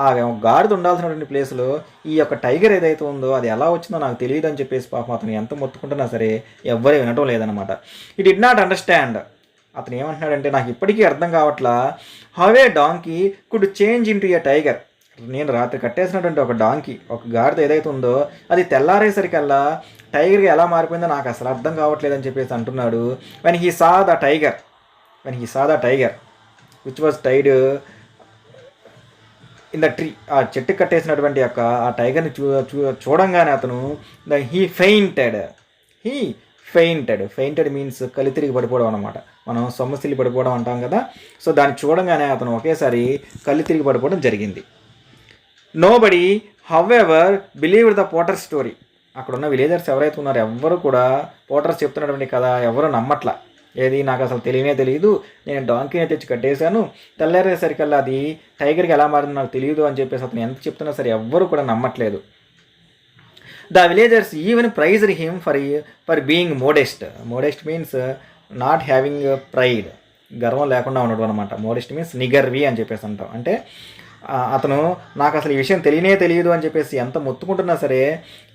ఆ గాడిద ఉండాల్సినటువంటి ప్లేస్లో ఈ యొక్క టైగర్ ఏదైతే ఉందో అది ఎలా వచ్చిందో నాకు తెలియదు అని చెప్పేసి పాపం అతను ఎంత మొత్తుకుంటున్నా సరే ఎవ్వరూ వినటం లేదనమాట. ఈ డిడ్ నాట్ అండర్స్టాండ్, అతను ఏమంటున్నాడంటే నాకు ఇప్పటికీ అర్థం కావట్లా, how A donkey could change into A tiger, నేను రాత్రి కట్టేసినటువంటి ఒక డాంకీ, ఒక గాడిద ఏదైతే ఉందో అది తెల్లారేసరికల్లా టైగర్గా ఎలా మారిపోయిందో నాకు అసలు అర్థం కావట్లేదని చెప్పేసి అంటున్నాడు. When he saw the tiger which was tied in the tree, ఆ చెట్టు కట్టేసినటువంటి యొక్క ఆ టైగర్ని చూడంగానే అతను హీ ఫెయింటెడ్ మీన్స్ కళ్ళు తిరిగి పడిపోవడం అనమాట. మనం సొమ్మసిల్లి పడిపోవడం అంటాం కదా. సో దాన్ని చూడంగానే అతను ఒకేసారి కళ్ళు తిరిగి పడిపోవడం జరిగింది. Nobody however believed the Potter story, అక్కడ ఉన్న విలేజర్స్ ఎవరైతే ఉన్నారో ఎవ్వరు కూడా పోటర్స్ చెప్తున్నటువంటి కథ ఎవరు నమ్మట్లా. ఏది నాకు అసలు తెలియదు, నేను డాంకీని తెచ్చి కట్టేశాను, తెల్లారేసరికల్లా అది టైగర్కి ఎలా మారిందో నాకు తెలియదు అని చెప్పేసి అతను ఎంత చెప్తున్నా సరే ఎవ్వరు కూడా నమ్మట్లేదు. The villagers even praised him for being modest means not having pride, గర్వం లేకుండా ఉండడం అనమాట. మోడెస్ట్ మీన్స్ నిగర్వి అని చెప్పేసి అంటాం. అంటే అతను నాకు అసలు ఈ విషయం తెలియదు అని చెప్పేసి ఎంత మొత్తుకుంటున్నా సరే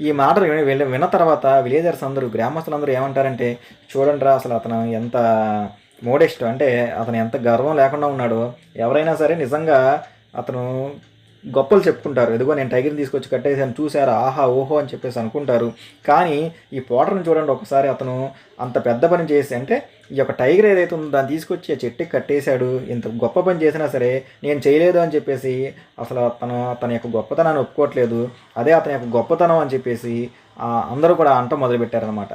ఈ మాటలు విన్న తర్వాత విలేజర్స్ అందరూ, గ్రామస్తులందరూ ఏమంటారంటే, చూడండిరా అసలు అతను ఎంత మోడెస్ట్, అంటే అతను ఎంత గర్వం లేకుండా ఉన్నాడో, ఎవరైనా సరే నిజంగా అతను గొప్పలు చెప్పుకుంటారు, ఎదుగో నేను టైగర్ని తీసుకొచ్చి కట్టేసాను చూసారా, ఆహా ఓహో అని చెప్పేసి అనుకుంటారు. కానీ ఈ పోటర్ని చూడండి, ఒకసారి అతను అంత పెద్ద పని చేసి, అంటే ఈ యొక్క టైగర్ ఏదైతే ఉందో దాన్ని తీసుకొచ్చి ఆ చెట్టుకి కట్టేశాడు, ఇంత గొప్ప పని చేసినా సరే నేను చేయలేదు అని చెప్పేసి అసలు తన యొక్క గొప్పతనాన్ని ఒప్పుకోవట్లేదు, అదే అతని యొక్క గొప్పతనం అని చెప్పేసి అందరూ కూడా అంట మొదలుపెట్టారనమాట.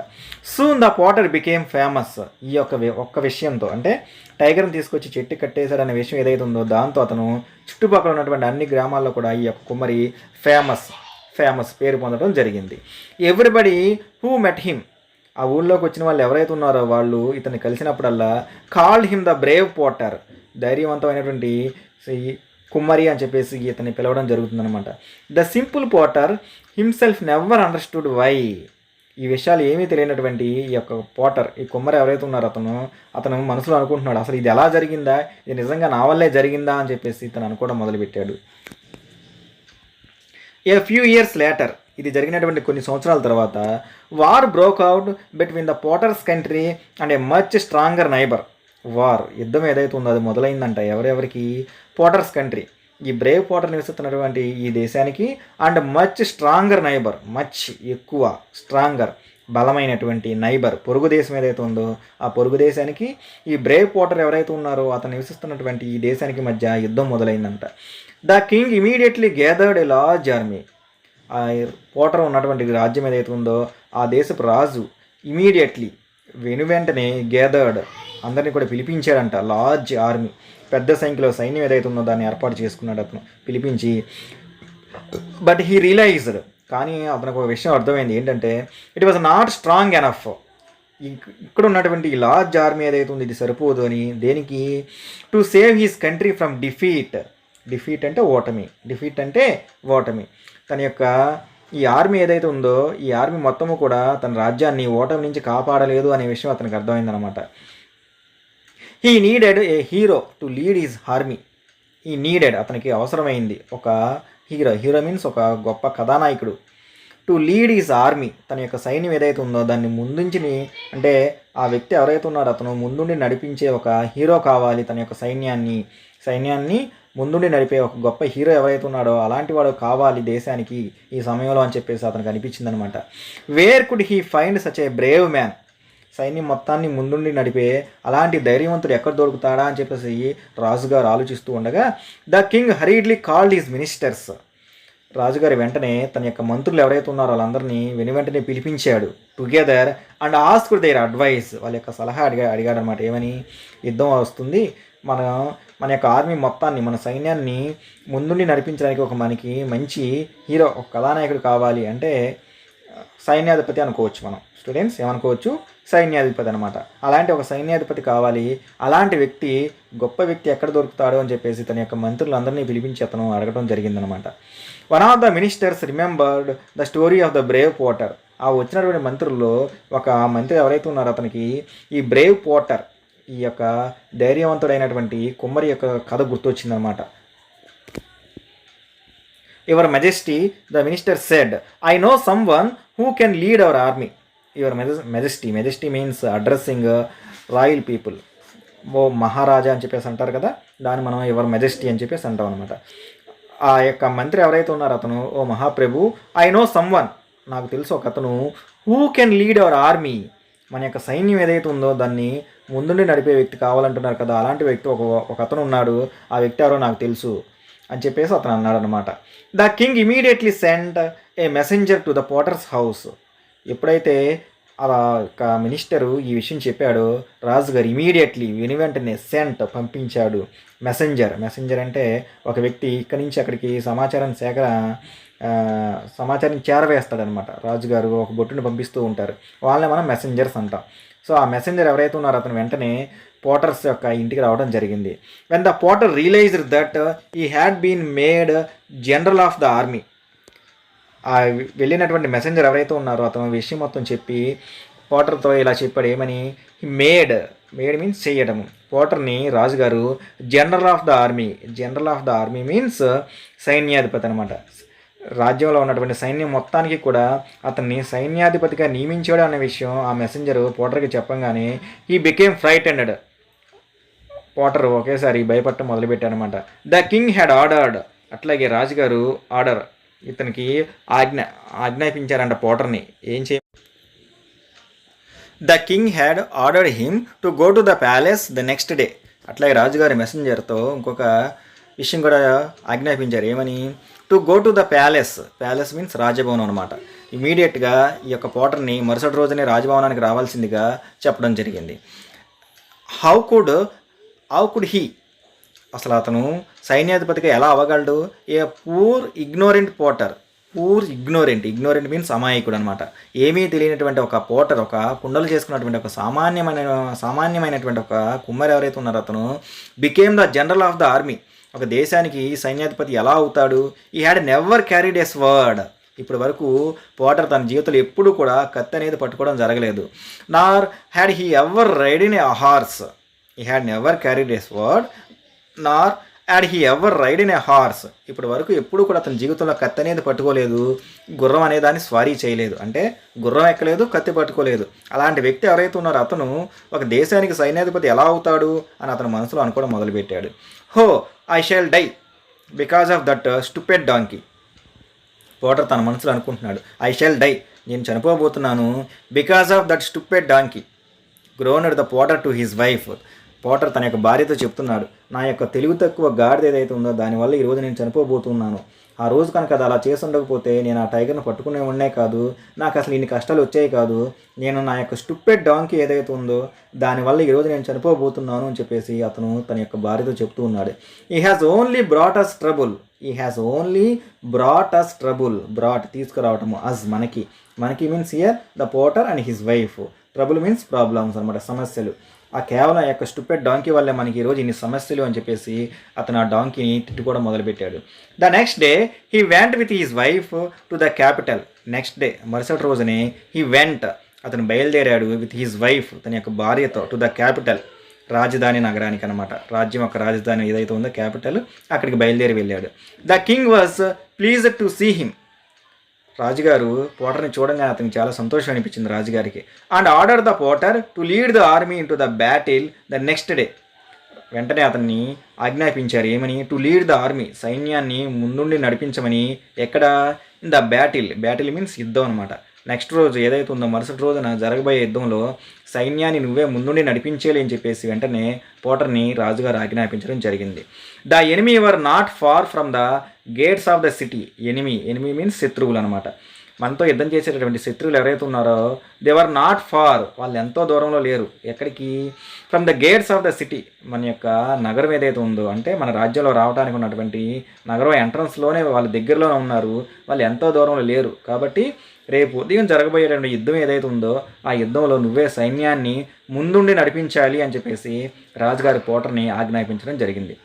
Soon the potter became famous, ఈ యొక్క ఒక్క విషయంతో, అంటే టైగర్ని తీసుకొచ్చి చెట్టు కట్టేశాడనే విషయం ఏదైతే ఉందో దాంతో అతను చుట్టుపక్కల ఉన్నటువంటి అన్ని గ్రామాల్లో కూడా ఈ యొక్క కుమ్మరి ఫేమస్ పేరు పొందడం జరిగింది. ఎవ్రీబడి హూ మెట్ హిమ్, ఆ ఊళ్ళోకి వచ్చిన వాళ్ళు ఎవరైతే ఉన్నారో వాళ్ళు ఇతన్ని కలిసినప్పుడల్లా called him the brave potter, ధైర్యవంతమైనటువంటి కుమ్మరి అని చెప్పేసి ఇతన్ని పిలవడం జరుగుతుందనమాట. The simple potter himself never understood why, ఈ విషయాలు ఏమీ తెలియనటువంటి ఈ యొక్క పోటర్, ఈ కుమ్మరి ఎవరైతే ఉన్నారో అతను మనసులో అనుకుంటున్నాడు, అసలు ఇది ఎలా జరిగిందా, ఇది నిజంగా నా వల్లే జరిగిందా అని చెప్పేసి ఇతను అనుకోవడం మొదలుపెట్టాడు. ఏ ఫ్యూ ఇయర్స్ లేటర్, ఇది జరిగినటువంటి కొన్ని సంవత్సరాల తర్వాత war broke out between the Potter's country and A much stronger neighbour. War, యుద్ధం ఏదైతే ఉందో అది మొదలైందంట ఎవరెవరికి? పోటర్స్ కంట్రీ, ఈ బ్రేవ్ పోటర్ నివసిస్తున్నటువంటి ఈ దేశానికి, and much stronger neighbour, much ఎక్కువ, స్ట్రాంగర్ బలమైనటువంటి నైబర్ పొరుగు దేశం ఏదైతే ఉందో ఆ పొరుగు దేశానికి ఈ బ్రేవ్ పోటర్ ఎవరైతే ఉన్నారో అతను నివసిస్తున్నటువంటి ఈ దేశానికి మధ్య యుద్ధం మొదలైందంట. The king immediately gathered a large army. ఆ పోటర్ ఉన్నటువంటి రాజ్యం ఏదైతే ఉందో ఆ దేశపు రాజు ఇమీడియట్లీ వెనువెంటనే గ్యాదర్డ్ అందరినీ కూడా పిలిపించాడంట. లార్జ్ ఆర్మీ, పెద్ద సంఖ్యలో సైన్యం ఏదైతే ఉందో దాన్ని ఏర్పాటు చేసుకున్నాడు అతను పిలిపించి. బట్ హీ రియలైజ్డ్, కానీ అతనికి ఒక విషయం అర్థమైంది ఏంటంటే it was not strong enough. ఇక్కడ ఉన్నటువంటి ఈ లార్జ్ ఆర్మీ ఏదైతే ఉంది ఇది సరిపోదు అని. దేనికి? To save his country from defeat. Defeat అంటే ఓటమి, డిఫీట్ అంటే ఓటమి. తన యొక్క ఈ ఆర్మీ ఏదైతే ఉందో ఈ ఆర్మీ మొత్తము కూడా తన రాజ్యాన్ని ఓటమి నుంచి కాపాడలేదు అనే విషయం అతనికి అర్థమైందనమాట. He needed a hero to lead his army. ఈ నీడెడ్, అతనికి అవసరమైంది ఒక హీరో. హీరో మీన్స్ ఒక గొప్ప కథానాయకుడు. టు లీడ్ హిజ్ ఆర్మీ, తన యొక్క సైన్యం ఏదైతే ఉందో దాన్ని ముందుంచి, అంటే ఆ వ్యక్తి ఎవరైతే ఉన్నారో అతను ముందుండి నడిపించే ఒక హీరో కావాలి. తన యొక్క సైన్యాన్ని ముందుండి నడిపే ఒక గొప్ప హీరో ఎవరైతే ఉన్నాడో అలాంటి వాడు కావాలి దేశానికి ఈ సమయంలో అని చెప్పేసి అతనికి అనిపించింది అనమాట. Where could he find such a brave man. సైన్యం మొత్తాన్ని ముందుండి నడిపే అలాంటి ధైర్యవంతుడు ఎక్కడ దొరుకుతాడా అని చెప్పేసి రాజుగారు ఆలోచిస్తూ ఉండగా the king హరీడ్లీ called his ministers. రాజుగారి వెంటనే తన యొక్క మంత్రులు ఎవరైతే ఉన్నారో వాళ్ళందరినీ వెంటనే పిలిపించాడు together and asked their advice. వాళ్ళ యొక్క సలహా అడిగాడనమాట. ఏమని? యుద్ధం వస్తుంది, మన యొక్క ఆర్మీ మొత్తాన్ని, మన సైన్యాన్ని ముందుండి నడిపించడానికి మనకి మంచి హీరో, ఒక కథానాయకుడు కావాలి. అంటే సైన్యాధిపతి అనుకోవచ్చు మనం స్టూడెంట్స్, ఏమనుకోవచ్చు? సైన్యాధిపతి అనమాట. అలాంటి ఒక సైన్యాధిపతి కావాలి. అలాంటి వ్యక్తి, గొప్ప వ్యక్తి ఎక్కడ దొరుకుతాడు అని చెప్పేసి తన యొక్క మంత్రులందరినీ పిలిపించి అతను అడగడం జరిగిందనమాట. One of the ministers remembered the story of the brave Potter. ఆ వచ్చినటువంటి మంత్రుల్లో ఒక మంత్రి ఎవరైతే ఉన్నారో అతనికి ఈ బ్రేవ్ పోటర్, ఈ యొక్క ధైర్యవంతుడైనటువంటి కుమ్మరి యొక్క కథ గుర్తొచ్చిందనమాట. Your majesty, the minister said, I know someone who can lead our army. Your majesty means addressing royal people. ఓ మహారాజా అని చెప్పేసి అంటారు కదా, దాన్ని మనం యువర్ మెజెస్టీ అని చెప్పేసి అంటాం అనమాట. ఆ యొక్క మంత్రి ఎవరైతే ఉన్నారో అతను, ఓ మహాప్రభు, ఐ నో సమ్ వన్, నాకు తెలుసు ఒక అతను, who can lead our army, మన యొక్క సైన్యం ఏదైతే ఉందో దాన్ని ముందుండి నడిపే వ్యక్తి కావాలంటున్నారు కదా, అలాంటి వ్యక్తి ఒక అతను ఉన్నాడు, ఆ వ్యక్తి ఎవరో నాకు తెలుసు అని చెప్పేసి అతను అన్నాడు అనమాట. The king immediately sent a messenger to the Potter's house. ఎప్పుడైతే ఆ యొక్క మినిస్టరు ఈ విషయం చెప్పాడో రాజుగారు ఇమీడియట్లీ వెంటనే సెంట్ పంపించాడు. మెసెంజర్ అంటే ఒక వ్యక్తి ఇక్కడి నుంచి అక్కడికి సమాచారం చేరవేస్తాడనమాట. రాజుగారు ఒక బొట్టుని పంపిస్తూ ఉంటారు, వాళ్ళని మనం మెసెంజర్స్ అంటాం. సో ఆ మెసెంజర్ ఎవరైతే ఉన్నారో అతను వెంటనే పోటర్స్ యొక్క ఇంటికి రావడం జరిగింది. When the potter realised that he had been made general of the army. ఆ వెళ్ళినటువంటి మెసెంజర్ ఎవరైతే ఉన్నారో అతను విషయం మొత్తం చెప్పి పోటర్తో ఇలా చెప్పాడు. ఏమని? మేడ్ మీన్స్ చేయడము. పోటర్ని రాజుగారు general of the army means సైన్యాధిపతి అనమాట. రాజ్యంలో ఉన్నటువంటి సైన్యం మొత్తానికి కూడా అతన్ని సైన్యాధిపతిగా నియమించాడు అనే విషయం ఆ మెసెంజరు పోటర్కి చెప్పంగానే హీ బికేమ్ ఫ్రైటెండ్. పోటర్ ఒకేసారి భయపడటం మొదలుపెట్టాడనమాట. ద కింగ్ హ్యాడ్ ఆర్డర్డ్, అట్లాగే రాజుగారు ఇతనికి ఆజ్ఞాపించారంట పోటర్ని ఏం చేయ. The king had ordered him to go to the palace the next day. అట్లాగే రాజుగారి మెసెంజర్తో ఇంకొక విషయం కూడా ఆజ్ఞాపించారు. ఏమని? To go to the palace means రాజభవనం అనమాట. ఇమీడియట్గా ఈ యొక్క పోటర్ని మరుసటి రోజునే రాజభవనానికి రావాల్సిందిగా చెప్పడం జరిగింది. హౌ కుడ్ హీ, అసలు అతను సైన్యాధిపతిగా ఎలా అవ్వగలడు? A poor ignorant potter. Ignorant means అమాయకుడు అనమాట. ఏమీ తెలియనటువంటి ఒక పోటర్, ఒక కుండలు చేసుకున్నటువంటి ఒక సామాన్యమైనటువంటి ఒక కుమ్మరి ఎవరైతే ఉన్నారో అతను became the general of the army. ఒక దేశానికి సైన్యాధిపతి ఎలా అవుతాడు? ఈ had never carried a sword. ఇప్పటి వరకు పోటర్ తన జీవితంలో ఎప్పుడూ కూడా కత్తి అనేది పట్టుకోవడం జరగలేదు. Nor had he ever ridden a horse. He had never carried a sword nor and he ever ride in a horse. ఇప్పటి వరకు ఎప్పుడు కూడా అతని జీవితంలో కత్తి అనేది పట్టుకోలేదు, గుర్రం అనే దాన్ని స్వారీ చేయలేదు, అంటే గుర్రం ఎక్కలేదు, కత్తి పట్టుకోలేదు. అలాంటి వ్యక్తి ఎవరైతే ఉన్నారో అతను ఒక దేశానికి సైన్యాధిపతి ఎలా అవుతాడు అని అతను మనసులో అనుకోవడం మొదలుపెట్టాడు. Oh, I shall die because of that stupid donkey. Potter తన మనసులో అనుకుంటున్నాడు, ఐ షాల్ డై, నేను చనిపోబోతున్నాను, because of that stupid donkey. Groaned the potter to his wife. Potter తన యొక్క భార్యతో చెప్తున్నాడు, నా యొక్క తెలివి తక్కువ గాడిద ఏదైతే ఉందో దానివల్ల ఈరోజు నేను చనిపోబోతున్నాను. ఆ రోజు కనుక అది అలా చేసి ఉండకపోతే నేను ఆ టైగర్ను పట్టుకునే ఉండే కాదు, నాకు అసలు ఇన్ని కష్టాలు వచ్చాయి కాదు, నేను నా యొక్క స్టూపిడ్ డాంకీ ఏదైతే ఉందో దానివల్ల ఈరోజు నేను చనిపోబోతున్నాను అని చెప్పేసి అతను తన యొక్క భార్యతో చెప్తూ ఉన్నాడు. He has only brought us trouble. He has only brought us trouble. Brought తీసుకురావటము, అస్ మనకి, మనకి means here the potter and his wife. Trouble means problems అనమాట, సమస్యలు. ఆ కేవలం ఆ యొక్క స్టూపిడ్ డాంకీ వల్లే మనకి ఈరోజు ఇన్ని సమస్యలు అని చెప్పేసి అతను ఆ డాంకీని తిట్టుకోవడం మొదలుపెట్టాడు. The next day he went with his wife to the capital. Next day మరుసటి రోజునే హీ వెంట్, అతను బయలుదేరాడు విత్ హిజ్ వైఫ్, తన యొక్క భార్యతో, టు ద క్యాపిటల్, రాజధాని నగరానికి అనమాట. రాజ్యం యొక్క రాజధాని ఏదైతే ఉందో క్యాపిటల్, అక్కడికి బయలుదేరి వెళ్ళాడు. The king was pleased to see him. రాజుగారు పోటర్ని చూడంగానే అతనికి చాలా సంతోషం అనిపించింది రాజుగారికి. And order the potter to lead the army into the battle the next day. వెంటనే అతన్ని ఆజ్ఞాపించారు, ఏమని? టు లీడ్ ద ఆర్మీ, సైన్యాన్ని ముందుండి నడిపించమని. ఎక్కడ? In the battle. Battle means యుద్ధం అనమాట. నెక్స్ట్ రోజు ఏదైతే ఉందో మరుసటి రోజున జరగబోయే యుద్ధంలో సైన్యాన్ని నువ్వే ముందుండి నడిపించేయాలి అని చెప్పేసి వెంటనే పోటర్ని రాజుగారు ఆజ్ఞాపించడం జరిగింది. The enemy were not far from the gates of the city. Enemy means శత్రువులు అనమాట. మనతో యుద్ధం చేసేటటువంటి శత్రువులు ఎవరైతే ఉన్నారో దే వర్ నాట్ ఫార్, వాళ్ళు ఎంతో దూరంలో లేరు. ఎక్కడికి? From the gates of the city. మన యొక్క నగరం ఏదైతే ఉందో, అంటే మన రాజ్యంలో రావడానికి ఉన్నటువంటి నగరం ఎంట్రన్స్లోనే వాళ్ళ దగ్గరలోనే ఉన్నారు, వాళ్ళు ఎంతో దూరంలో లేరు. కాబట్టి రేపు ఉదయం జరగబోయేటువంటి యుద్ధం ఏదైతే ఉందో ఆ యుద్ధంలో నువ్వే సైన్యాన్ని ముందుండి నడిపించాలి అని చెప్పేసి రాజుగారి పోటర్ని ఆజ్ఞాపించడం జరిగింది.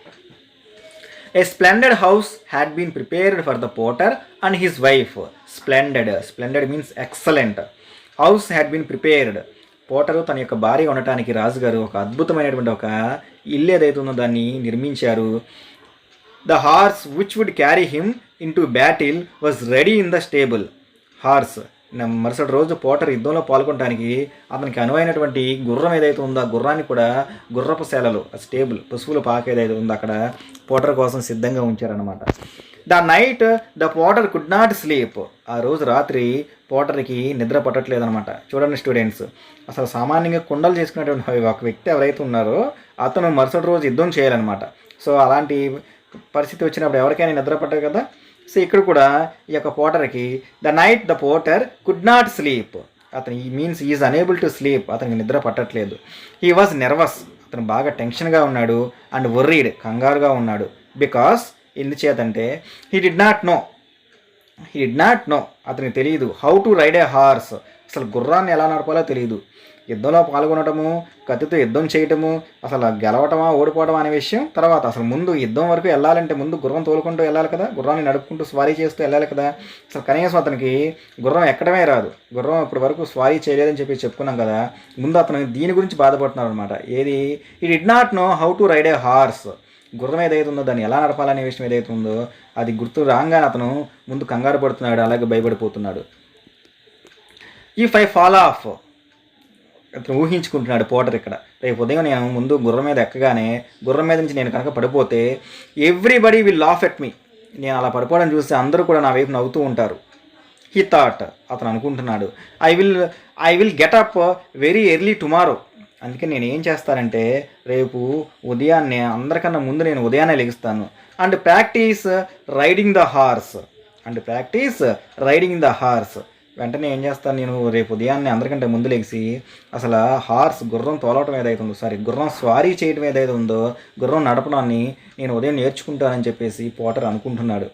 A splendid house had been prepared for the porter and his wife. Splendid means excellent. House had been prepared. పోటరు తన యొక్క భార్య ఉండటానికి రాజుగారు ఒక అద్భుతమైనటువంటి ఒక ఇల్లు ఏదైతే ఉందో దాన్ని నిర్మించారు. The horse which would carry him into battle was ready in the stable. Horse, మరుసటి రోజు పోటర్ యుద్ధంలో పాల్గొనడానికి అతనికి అనువైనటువంటి గుర్రం ఏదైతే ఉందో ఆ గుర్రాన్ని కూడా గుర్రపు శాలలు, స్టేబుల్, పశువుల పాక ఏదైతే ఉందో అక్కడ పోటర్ కోసం సిద్ధంగా ఉంచారనమాట. The night the potter could not sleep. ఆ రోజు రాత్రి పోటర్కి నిద్ర పట్టట్లేదనమాట. చూడండి స్టూడెంట్స్, అసలు సామాన్యంగా కుండలు చేసుకునేటువంటి ఒక వ్యక్తి ఎవరైతే ఉన్నారో అతను మరుసటి రోజు యుద్ధం చేయాలన్నమాట. సో అలాంటి పరిస్థితి వచ్చినప్పుడు ఎవరికైనా నిద్ర పట్టదు కదా. సో ఇక్కడ కూడా ఈ యొక్క పోటర్కి the night the potter could not sleep. అతను means is unable to sleep, అతనికి నిద్ర పట్టట్లేదు. హీ వాజ్ నెర్వస్, అతను బాగా టెన్షన్గా ఉన్నాడు. అండ్ వర్రీడ్, కంగారుగా ఉన్నాడు. బికాస్ ఎందుచేతంటే హీ డిడ్ నాట్ నో, అతనికి తెలియదు. How to ride a horse, అసలు గుర్రాన్ని ఎలా నడపాలో తెలియదు. యుద్ధంలో పాల్గొనటము, కత్తితో యుద్ధం చేయటము, అసలు గెలవటమా ఓడిపోవటమా అనే విషయం తర్వాత. అసలు ముందు యుద్ధం వరకు వెళ్ళాలంటే ముందు గుర్రం తోలుకుంటూ వెళ్ళాలి కదా, గుర్రాన్ని నడుపుకుంటూ స్వారీ చేస్తూ వెళ్ళాలి కదా. అసలు కనీసం అతనికి గుర్రం ఎక్కడమే రాదు, గుర్రం ఇప్పటి వరకు స్వారీ చేయలేదని చెప్పి చెప్పుకున్నాం కదా. ముందు అతను దీని గురించి బాధపడుతున్నాడు అనమాట. ఏది? He did not know how to ride a horse. గుర్రం ఏదైతే ఉందో దాన్ని ఎలా నడపాలనే విషయం ఏదైతే ఉందో అది గుర్తు రాగానే అతను ముందు కంగారు పడుతున్నాడు, అలాగే భయపడిపోతున్నాడు. ఇఫ్ ఐ ఫాల్ ఆఫ్, అతను ఊహించుకుంటున్నాడు పోటర్ ఇక్కడ. రేపు ఉదయం నేను ముందు గుర్రం మీద ఎక్కగానే గుర్రం మీద నుంచి నేను కనుక పడిపోతే everybody will laugh at me, నేను అలా పడిపోవడం చూస్తే అందరూ కూడా నా వైపు నవ్వుతూ ఉంటారు. హీ థాట్, అతను అనుకుంటున్నాడు. I will get up very early tomorrow. అందుకే నేను ఏం చేస్తానంటే రేపు ఉదయాన్నే అందరికన్నా ముందు నేను ఉదయాన్నే లెగుస్తాను. And practice riding the horse. వెంటనే ఏం చేస్తాను, నేను రేపు ఉదయాన్నే అందరికంటే ముందు లెగిసి అసలు హార్స్, గుర్రం తోలటం ఏదైతే ఉందో, గుర్రం స్వారీ చేయడం ఏదైతే ఉందో, గుర్రం నడపడాన్ని నేను ఉదయం నేర్చుకుంటానని చెప్పేసి పోటర్ అనుకుంటున్నాడు.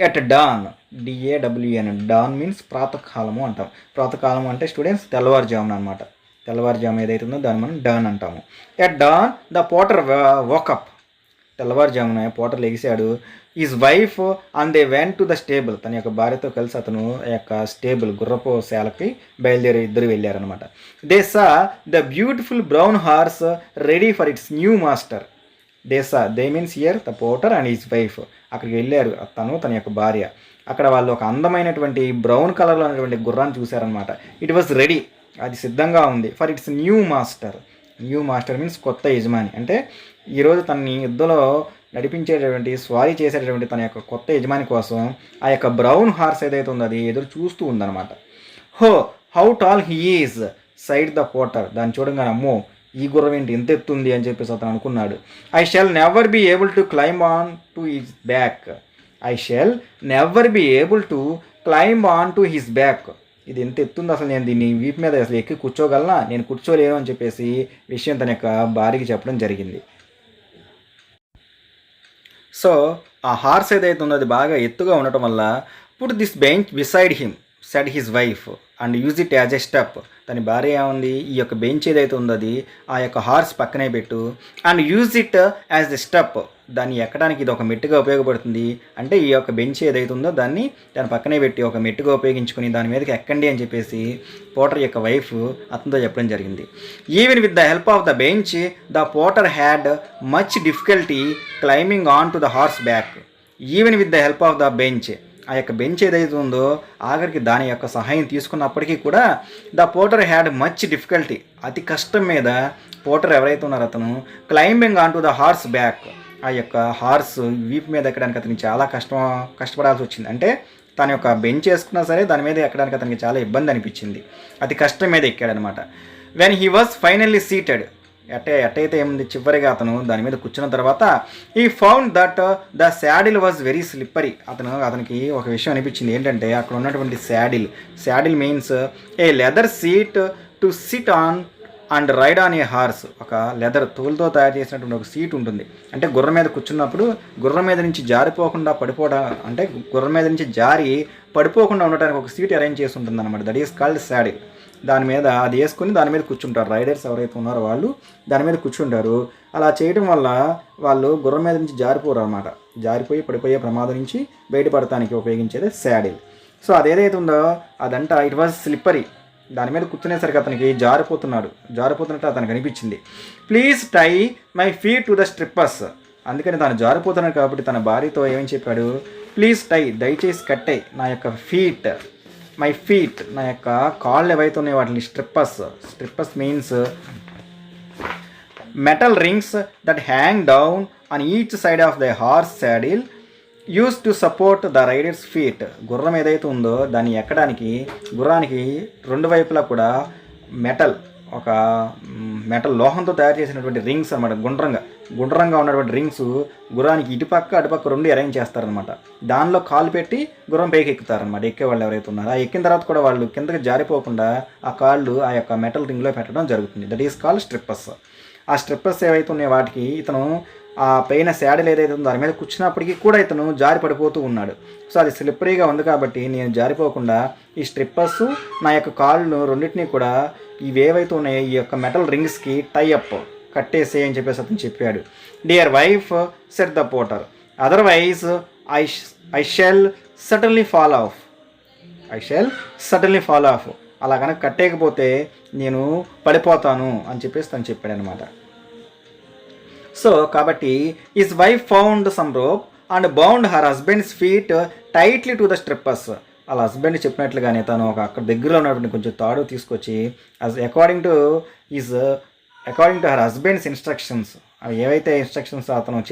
At dawn, DAWN, dawn means ప్రాతకాలము అంటాం. ప్రాతకాలం అంటే స్టూడెంట్స్ తెల్లవారుజామున అనమాట. తెల్లవారుజాము ఏదైతే ఉందో దాన్ని మనం డాన్ అంటాము. At dawn the potter woke up. తెల్లవారుజామున పోటర్ లెగిశాడు. His wife and they went to the stable. తన యొక్క భార్యతో కలిసి అతను యొక్క స్టేబుల్, గుర్రపు శాలకి బయలుదేరి ఇద్దరు వెళ్ళారనమాట. They saw the beautiful brown horse ready for its new master. They means here the potter and his wife. అక్కడికి వెళ్ళారు తన యొక్క భార్య. అక్కడ వాళ్ళు ఒక అందమైనటువంటి బ్రౌన్ కలర్లో ఉన్నటువంటి గుర్రాన్ని చూశారనమాట. ఇట్ వాజ్ రెడీ, అది సిద్ధంగా ఉంది. For its new master. New master means కొత్త యజమాని. అంటే ఈరోజు తనని యుద్ధంలో నడిపించేటటువంటి స్వారీ చేసేటటువంటి తన యొక్క కొత్త యజమాని కోసం ఆ యొక్క బ్రౌన్ హార్స్ ఏదైతే ఉందో అది ఎదురు చూస్తూ ఉందన్నమాట. How tall he is side the Potter. దాన్ని చూడంగానే అమ్మో ఈ గుర్రం ఏంటి ఎంత ఎత్తుంది అని చెప్పేసి అతను అనుకున్నాడు. I shall never be able to climb on to his back. I shall never be able to climb on to his back. ఇది ఎంత ఎత్తుంది, అసలు నేను దీన్ని వీపు మీద అసలు ఎక్కి కూర్చోగలనా, నేను కూర్చోలేను అని చెప్పేసి విషయం తన యొక్క భార్యకి చెప్పడం జరిగింది. సో ఆ హార్స్ ఏదైతే ఉందో అది బాగా ఎత్తుగా ఉండటం వల్ల put this bench beside him said his wife and use it as a step. తన భార్య ఏముంది, ఈ యొక్క బెంచ్ ఏదైతే ఉందో అది ఆ యొక్క హార్స్ పక్కనే పెట్టు and use it as a step. దాన్ని ఎక్కడానికి ఇది ఒక మెట్టుగా ఉపయోగపడుతుంది. అంటే ఈ యొక్క బెంచ్ ఏదైతే ఉందో దాన్ని దాని పక్కనే పెట్టి ఒక మెట్టుగా ఉపయోగించుకుని దాని మీదకి ఎక్కండి అని చెప్పేసి పోటర్ యొక్క వైఫ్ అతనితో చెప్పడం జరిగింది. Even with the help of the bench the potter had much difficulty climbing on to the horse back. Even with the help of the bench, ఆ యొక్క బెంచ్ ఏదైతే ఉందో ఆఖరికి దాని యొక్క సహాయం తీసుకున్నప్పటికీ కూడా the potter had much difficulty, అతి కష్టం మీద పోటర్ ఎవరైతే ఉన్నారో అతను climbing on to the horse back, ఆ యొక్క హార్స్ వీపు మీద ఎక్కడానికి అతనికి చాలా కష్టపడాల్సి వచ్చింది. అంటే తన యొక్క బెంచ్ వేసుకున్నా సరే దాని మీద ఎక్కడానికి అతనికి చాలా ఇబ్బంది అనిపించింది, అతి కష్టం మీద ఎక్కాడనమాట. When he was finally seated, ఎట్టయితే ఏముంది చివరిగా అతను దాని మీద కూర్చున్న తర్వాత he found that the saddle was very slippery. అతనికి ఒక విషయం అనిపించింది ఏంటంటే అక్కడ ఉన్నటువంటి saddle means a leather seat to sit on and ride on a horse. ఒక లెదర్ తోలుతో తయారు చేసినటువంటి ఒక సీట్ ఉంటుంది. అంటే గుర్రం మీద కూర్చున్నప్పుడు గుర్రం మీద నుంచి జారిపోకుండా అంటే గుర్రం మీద నుంచి జారి పడిపోకుండా ఉండటానికి ఒక సీట్ అరేంజ్ చేసి ఉంటుంది అనమాట. That is called saddle. దాని మీద అది వేసుకొని దాని మీద కూర్చుంటారు. రైడర్స్ ఎవరైతే ఉన్నారో వాళ్ళు దాని మీద కూర్చుంటారు. అలా చేయడం వల్ల వాళ్ళు గుర్రం మీద నుంచి జారిపోరు అనమాట. జారిపోయి పడిపోయే ప్రమాదం నుంచి బయటపడటానికి ఉపయోగించేది శాడిల్. సో అదేదైతే ఉందో అదంట ఇట్ వాజ్ స్లిప్పరీ. దాని మీద కూర్చునేసరికి అతనికి జారిపోతున్నట్టు అతనికి అనిపించింది. Please tie my feet to the stirrups. అందుకని తాను జారిపోతున్నాడు కాబట్టి తన భార్యతో ఏమని చెప్పాడు, ప్లీజ్ టై, దయచేసి కట్టే నా యొక్క ఫీట్, మై ఫీట్, నా యొక్క కాళ్ళు ఏవైతే ఉన్నాయో వాటిని strippers means metal rings that hang down on each side of the horse saddle use to support the riders feet. గుర్రం ఏదైతే ఉందో దాన్ని ఎక్కడానికి గుర్రానికి రెండు వైపులా కూడా ఒక మెటల్ లోహంతో తయారు చేసినటువంటి రింగ్స్ అనమాట. గుండ్రంగా ఉన్నటువంటి రింగ్స్ గుర్రానికి ఇటుపక్క అటుపక్క రెండు అరేంజ్ చేస్తారనమాట. దానిలో కాలు పెట్టి గుర్రం పైకి ఎక్కుతారనమాట ఎక్కేవాళ్ళు ఎవరైతే ఉన్నారో. ఆ ఎక్కిన తర్వాత కూడా వాళ్ళు కిందకి జారిపోకుండా ఆ కాళ్ళు ఆ యొక్క మెటల్ రింగ్లో పెట్టడం జరుగుతుంది. That is called strippers. ఆ స్ట్రిప్పర్స్ ఏవైతే ఉన్నాయో వాటికి ఇతను ఆ పైన శాడిల్ ఏదైతే ఉందో దాని మీద కూర్చున్నప్పటికీ కూడా ఇతను జారి పడిపోతూ ఉన్నాడు. సో అది స్లిప్పరీగా ఉంది కాబట్టి నేను జారిపోకుండా ఈ స్ట్రిప్పర్స్ నా యొక్క కాళ్ళు రెండింటినీ కూడా ఇవేవైతే ఉన్నాయో ఈ యొక్క మెటల్ రింగ్స్కి టైఅప్ కట్టేసే అని చెప్పేసి అతను చెప్పాడు. Dear wife set the Potter, otherwise I shall suddenly fall of. అలా కనుక కట్టేయకపోతే నేను పడిపోతాను అని చెప్పేసి తను చెప్పాడు అనమాట. సో కాబట్టి his wife found some rope and bound her husbands feet tightly to the strippers. వాళ్ళ హస్బెండ్ చెప్పినట్లుగానే తను అక్కడ దగ్గరలో ఉన్నటువంటి కొంచెం తాడు తీసుకొచ్చి according to her husbands instructions, అవి ఏవైతే ఇన్స్ట్రక్షన్స్ అతను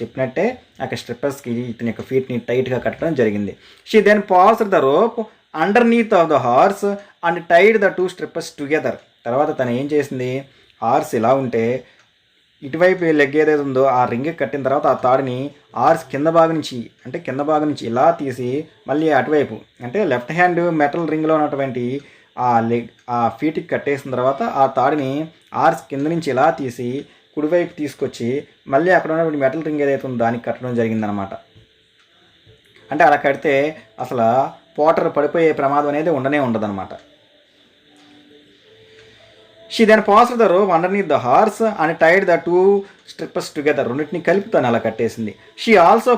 చెప్పినట్టే ఆ స్ట్రిప్పర్స్కి ఇతని యొక్క ఫీట్ని టైట్గా కట్టడం జరిగింది. She then passed the rope underneath of the horse and tied the two stirrups together. తర్వాత తను ఏం చేసింది, హార్స్ ఇలా ఉంటే ఇటువైపు లెగ్ ఏదైతే ఉందో ఆ రింగ్ కట్టిన తర్వాత ఆ తాడుని హార్స్ కింద భాగం నుంచి ఇలా తీసి మళ్ళీ అటువైపు అంటే లెఫ్ట్ హ్యాండ్ మెటల్ రింగ్లో ఉన్నటువంటి ఆ ఫీట్కి కట్టేసిన తర్వాత ఆ తాడుని హార్స్ కింద నుంచి ఇలా తీసి కుడివైపు తీసుకొచ్చి మళ్ళీ అక్కడ ఉన్నటువంటి మెటల్ రింగ్ ఏదైతే ఉందో దానికి కట్టడం జరిగిందనమాట. అంటే అలా కడితే అసలు పోటర్ పడిపోయే ప్రమాదం అనేది ఉండదన్నమాట. She then passed the rope underneath the horse and tied the two stirrups together. రెండింటిని కలిపి తను అలా కట్టేసింది. She also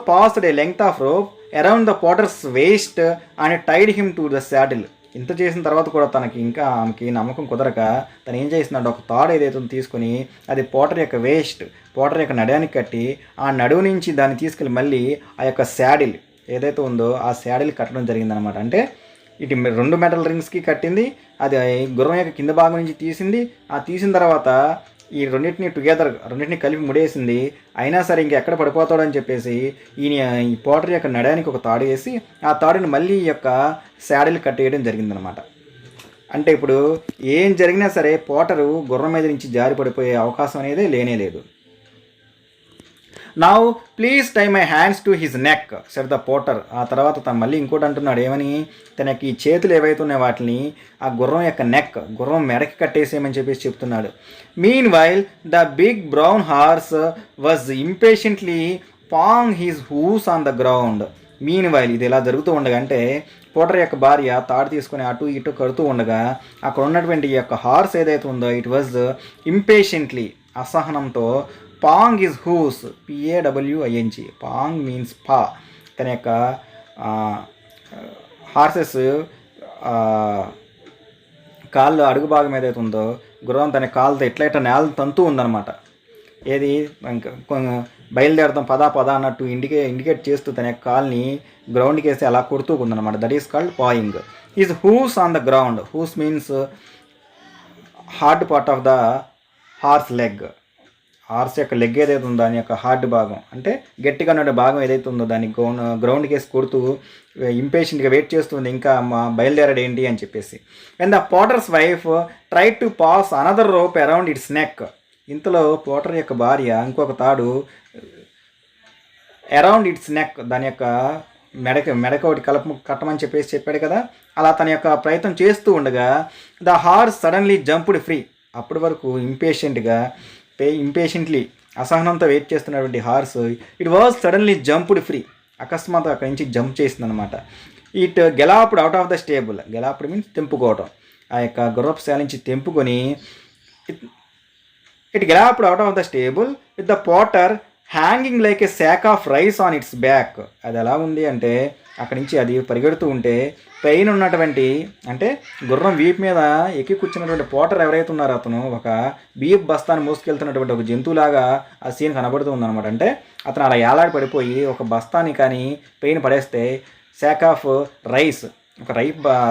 passed a length of rope around the potter's waist and tied him to the saddle. ఇంత చేసిన తర్వాత కూడా తనకి ఇంకా ఆమెకి నమ్మకం కుదరక తను ఏం చేసిందంటే ఒక తాడు ఏదైతే తీసుకొని అది పోటర్ యొక్క పోటర్ యొక్క నడానికి కట్టి ఆ నడువు నుంచి దాన్ని తీసుకెళ్ళి మళ్ళీ ఆ యొక్క శాడిల్ ఏదైతే ఉందో ఆ శాడిల్ కట్టడం జరిగిందనమాట. అంటే ఇటు 2 మెటల్ రింగ్స్కి కట్టింది, అది గుర్రం యొక్క కింద భాగం నుంచి తీసింది. ఆ తీసిన తర్వాత ఈ రెండింటిని కలిపి ముడేసింది. అయినా సరే ఇంకెక్కడ పడిపోతాడని చెప్పేసి ఈ పోటర్ యొక్క నడానికి ఒక తాడు వేసి ఆ తాడుని మళ్ళీ ఈ యొక్క శాడిల్ కట్టేయడం జరిగిందనమాట. అంటే ఇప్పుడు ఏం జరిగినా సరే పోటరు గుర్రం మీద నుంచి జారి పడిపోయే అవకాశం అనేది లేనేలేదు. Now please tie my hands to his neck said the potter. ఆ తర్వాత తను మళ్ళీ ఇంకోటి అంటున్నాడు, ఏమని, తనకి చేతులు ఏవైతే ఉన్నాయో వాటిని ఆ గుర్రం యొక్క గుర్రం మెడకి కట్టేసేయమని చెప్పేసి చెప్తున్నాడు. Meanwhile the big brown horse was impatiently pawing his hooves on the ground. Meanwhile ఇది ఇలా జరుగుతూ ఉండగా, అంటే పోటర్ యొక్క భార్య తాడు తీసుకొని అటు ఇటు కడుతూ ఉండగా అక్కడ ఉన్నటువంటి ఈ యొక్క హార్స్ ఏదైతే ఉందో ఇట్ వాజ్ ఇంపేషెంట్లీ అసహనంతో pawing his hooves, PAWING, pawing means paw. తన యొక్క హార్సెస్ కాళ్ళు అడుగు భాగం ఏదైతే ఉందో గుర్రం తన కాళ్ళతో ఎట్లయితే నేల తంతూ ఉందన్నమాట. ఏది బయలుదేరతాం పదా అన్నట్టు ఇండికేట్ చేస్తూ తన యొక్క కాల్ని గ్రౌండ్కి వేసి అలా కొడుతూ ఉందన్నమాట. That is called pawing. His hooves on the ground. Hooves means hard part of the horse leg. Horse యొక్క లెగ్ ఏదైతే ఉందో దాని యొక్క హార్డ్ భాగం, అంటే గట్టిగా ఉన్న భాగం ఏదైతే ఉందో దాన్ని గ్రౌండ్కి వేసి కొడుతూ ఇంపేషెంట్గా వెయిట్ చేస్తుంది, ఇంకా బయలుదేరాడు ఏంటి అని చెప్పేసి. And the potter's wife try to pass another rope around it's neck. ఇంతలో పోటర్ యొక్క భార్య ఇంకొక తాడు అరౌండ్ ఇట్స్ నెక్, దాని యొక్క మెడక ఒకటి కట్టమని చెప్పేసి చెప్పాడు కదా, అలా తన యొక్క ప్రయత్నం చేస్తూ ఉండగా the horse suddenly jumped free. అప్పటి వరకు ఇంపేషెంట్లీ అసహనంతో వెయిట్ చేస్తున్నటువంటి horse it was suddenly jumped free. అకస్మాత్ అక్కడి నుంచి జంప్ చేసిందనమాట. It galloped out of the stable. Galloped means తెంపుకోవటం. ఆ యొక్క గుర్రపు శాల నుంచి తెంపుకొని it galloped out of the stable with the potter hanging like a sack of rice on its back. అది ఎలా ఉంది అంటే అక్కడి నుంచి అది పరిగెడుతూ ఉంటే పైన ఉన్నటువంటి, అంటే గుర్రం వీపు మీద ఎక్కి కూర్చున్నటువంటి పోటర్ ఎవరైతే ఉన్నారో అతను ఒక బియ్యపు బస్తాన్ని మోసుకెళ్తున్నటువంటి ఒక జంతువులాగా ఆ సీన్ కనబడుతూ ఉందన్నమాట. అంటే అతను అలా ఏలాడి పడిపోయి ఒక బస్తాని కానీ పైన పడేస్తే శాక్ ఆఫ్ రైస్, ఒక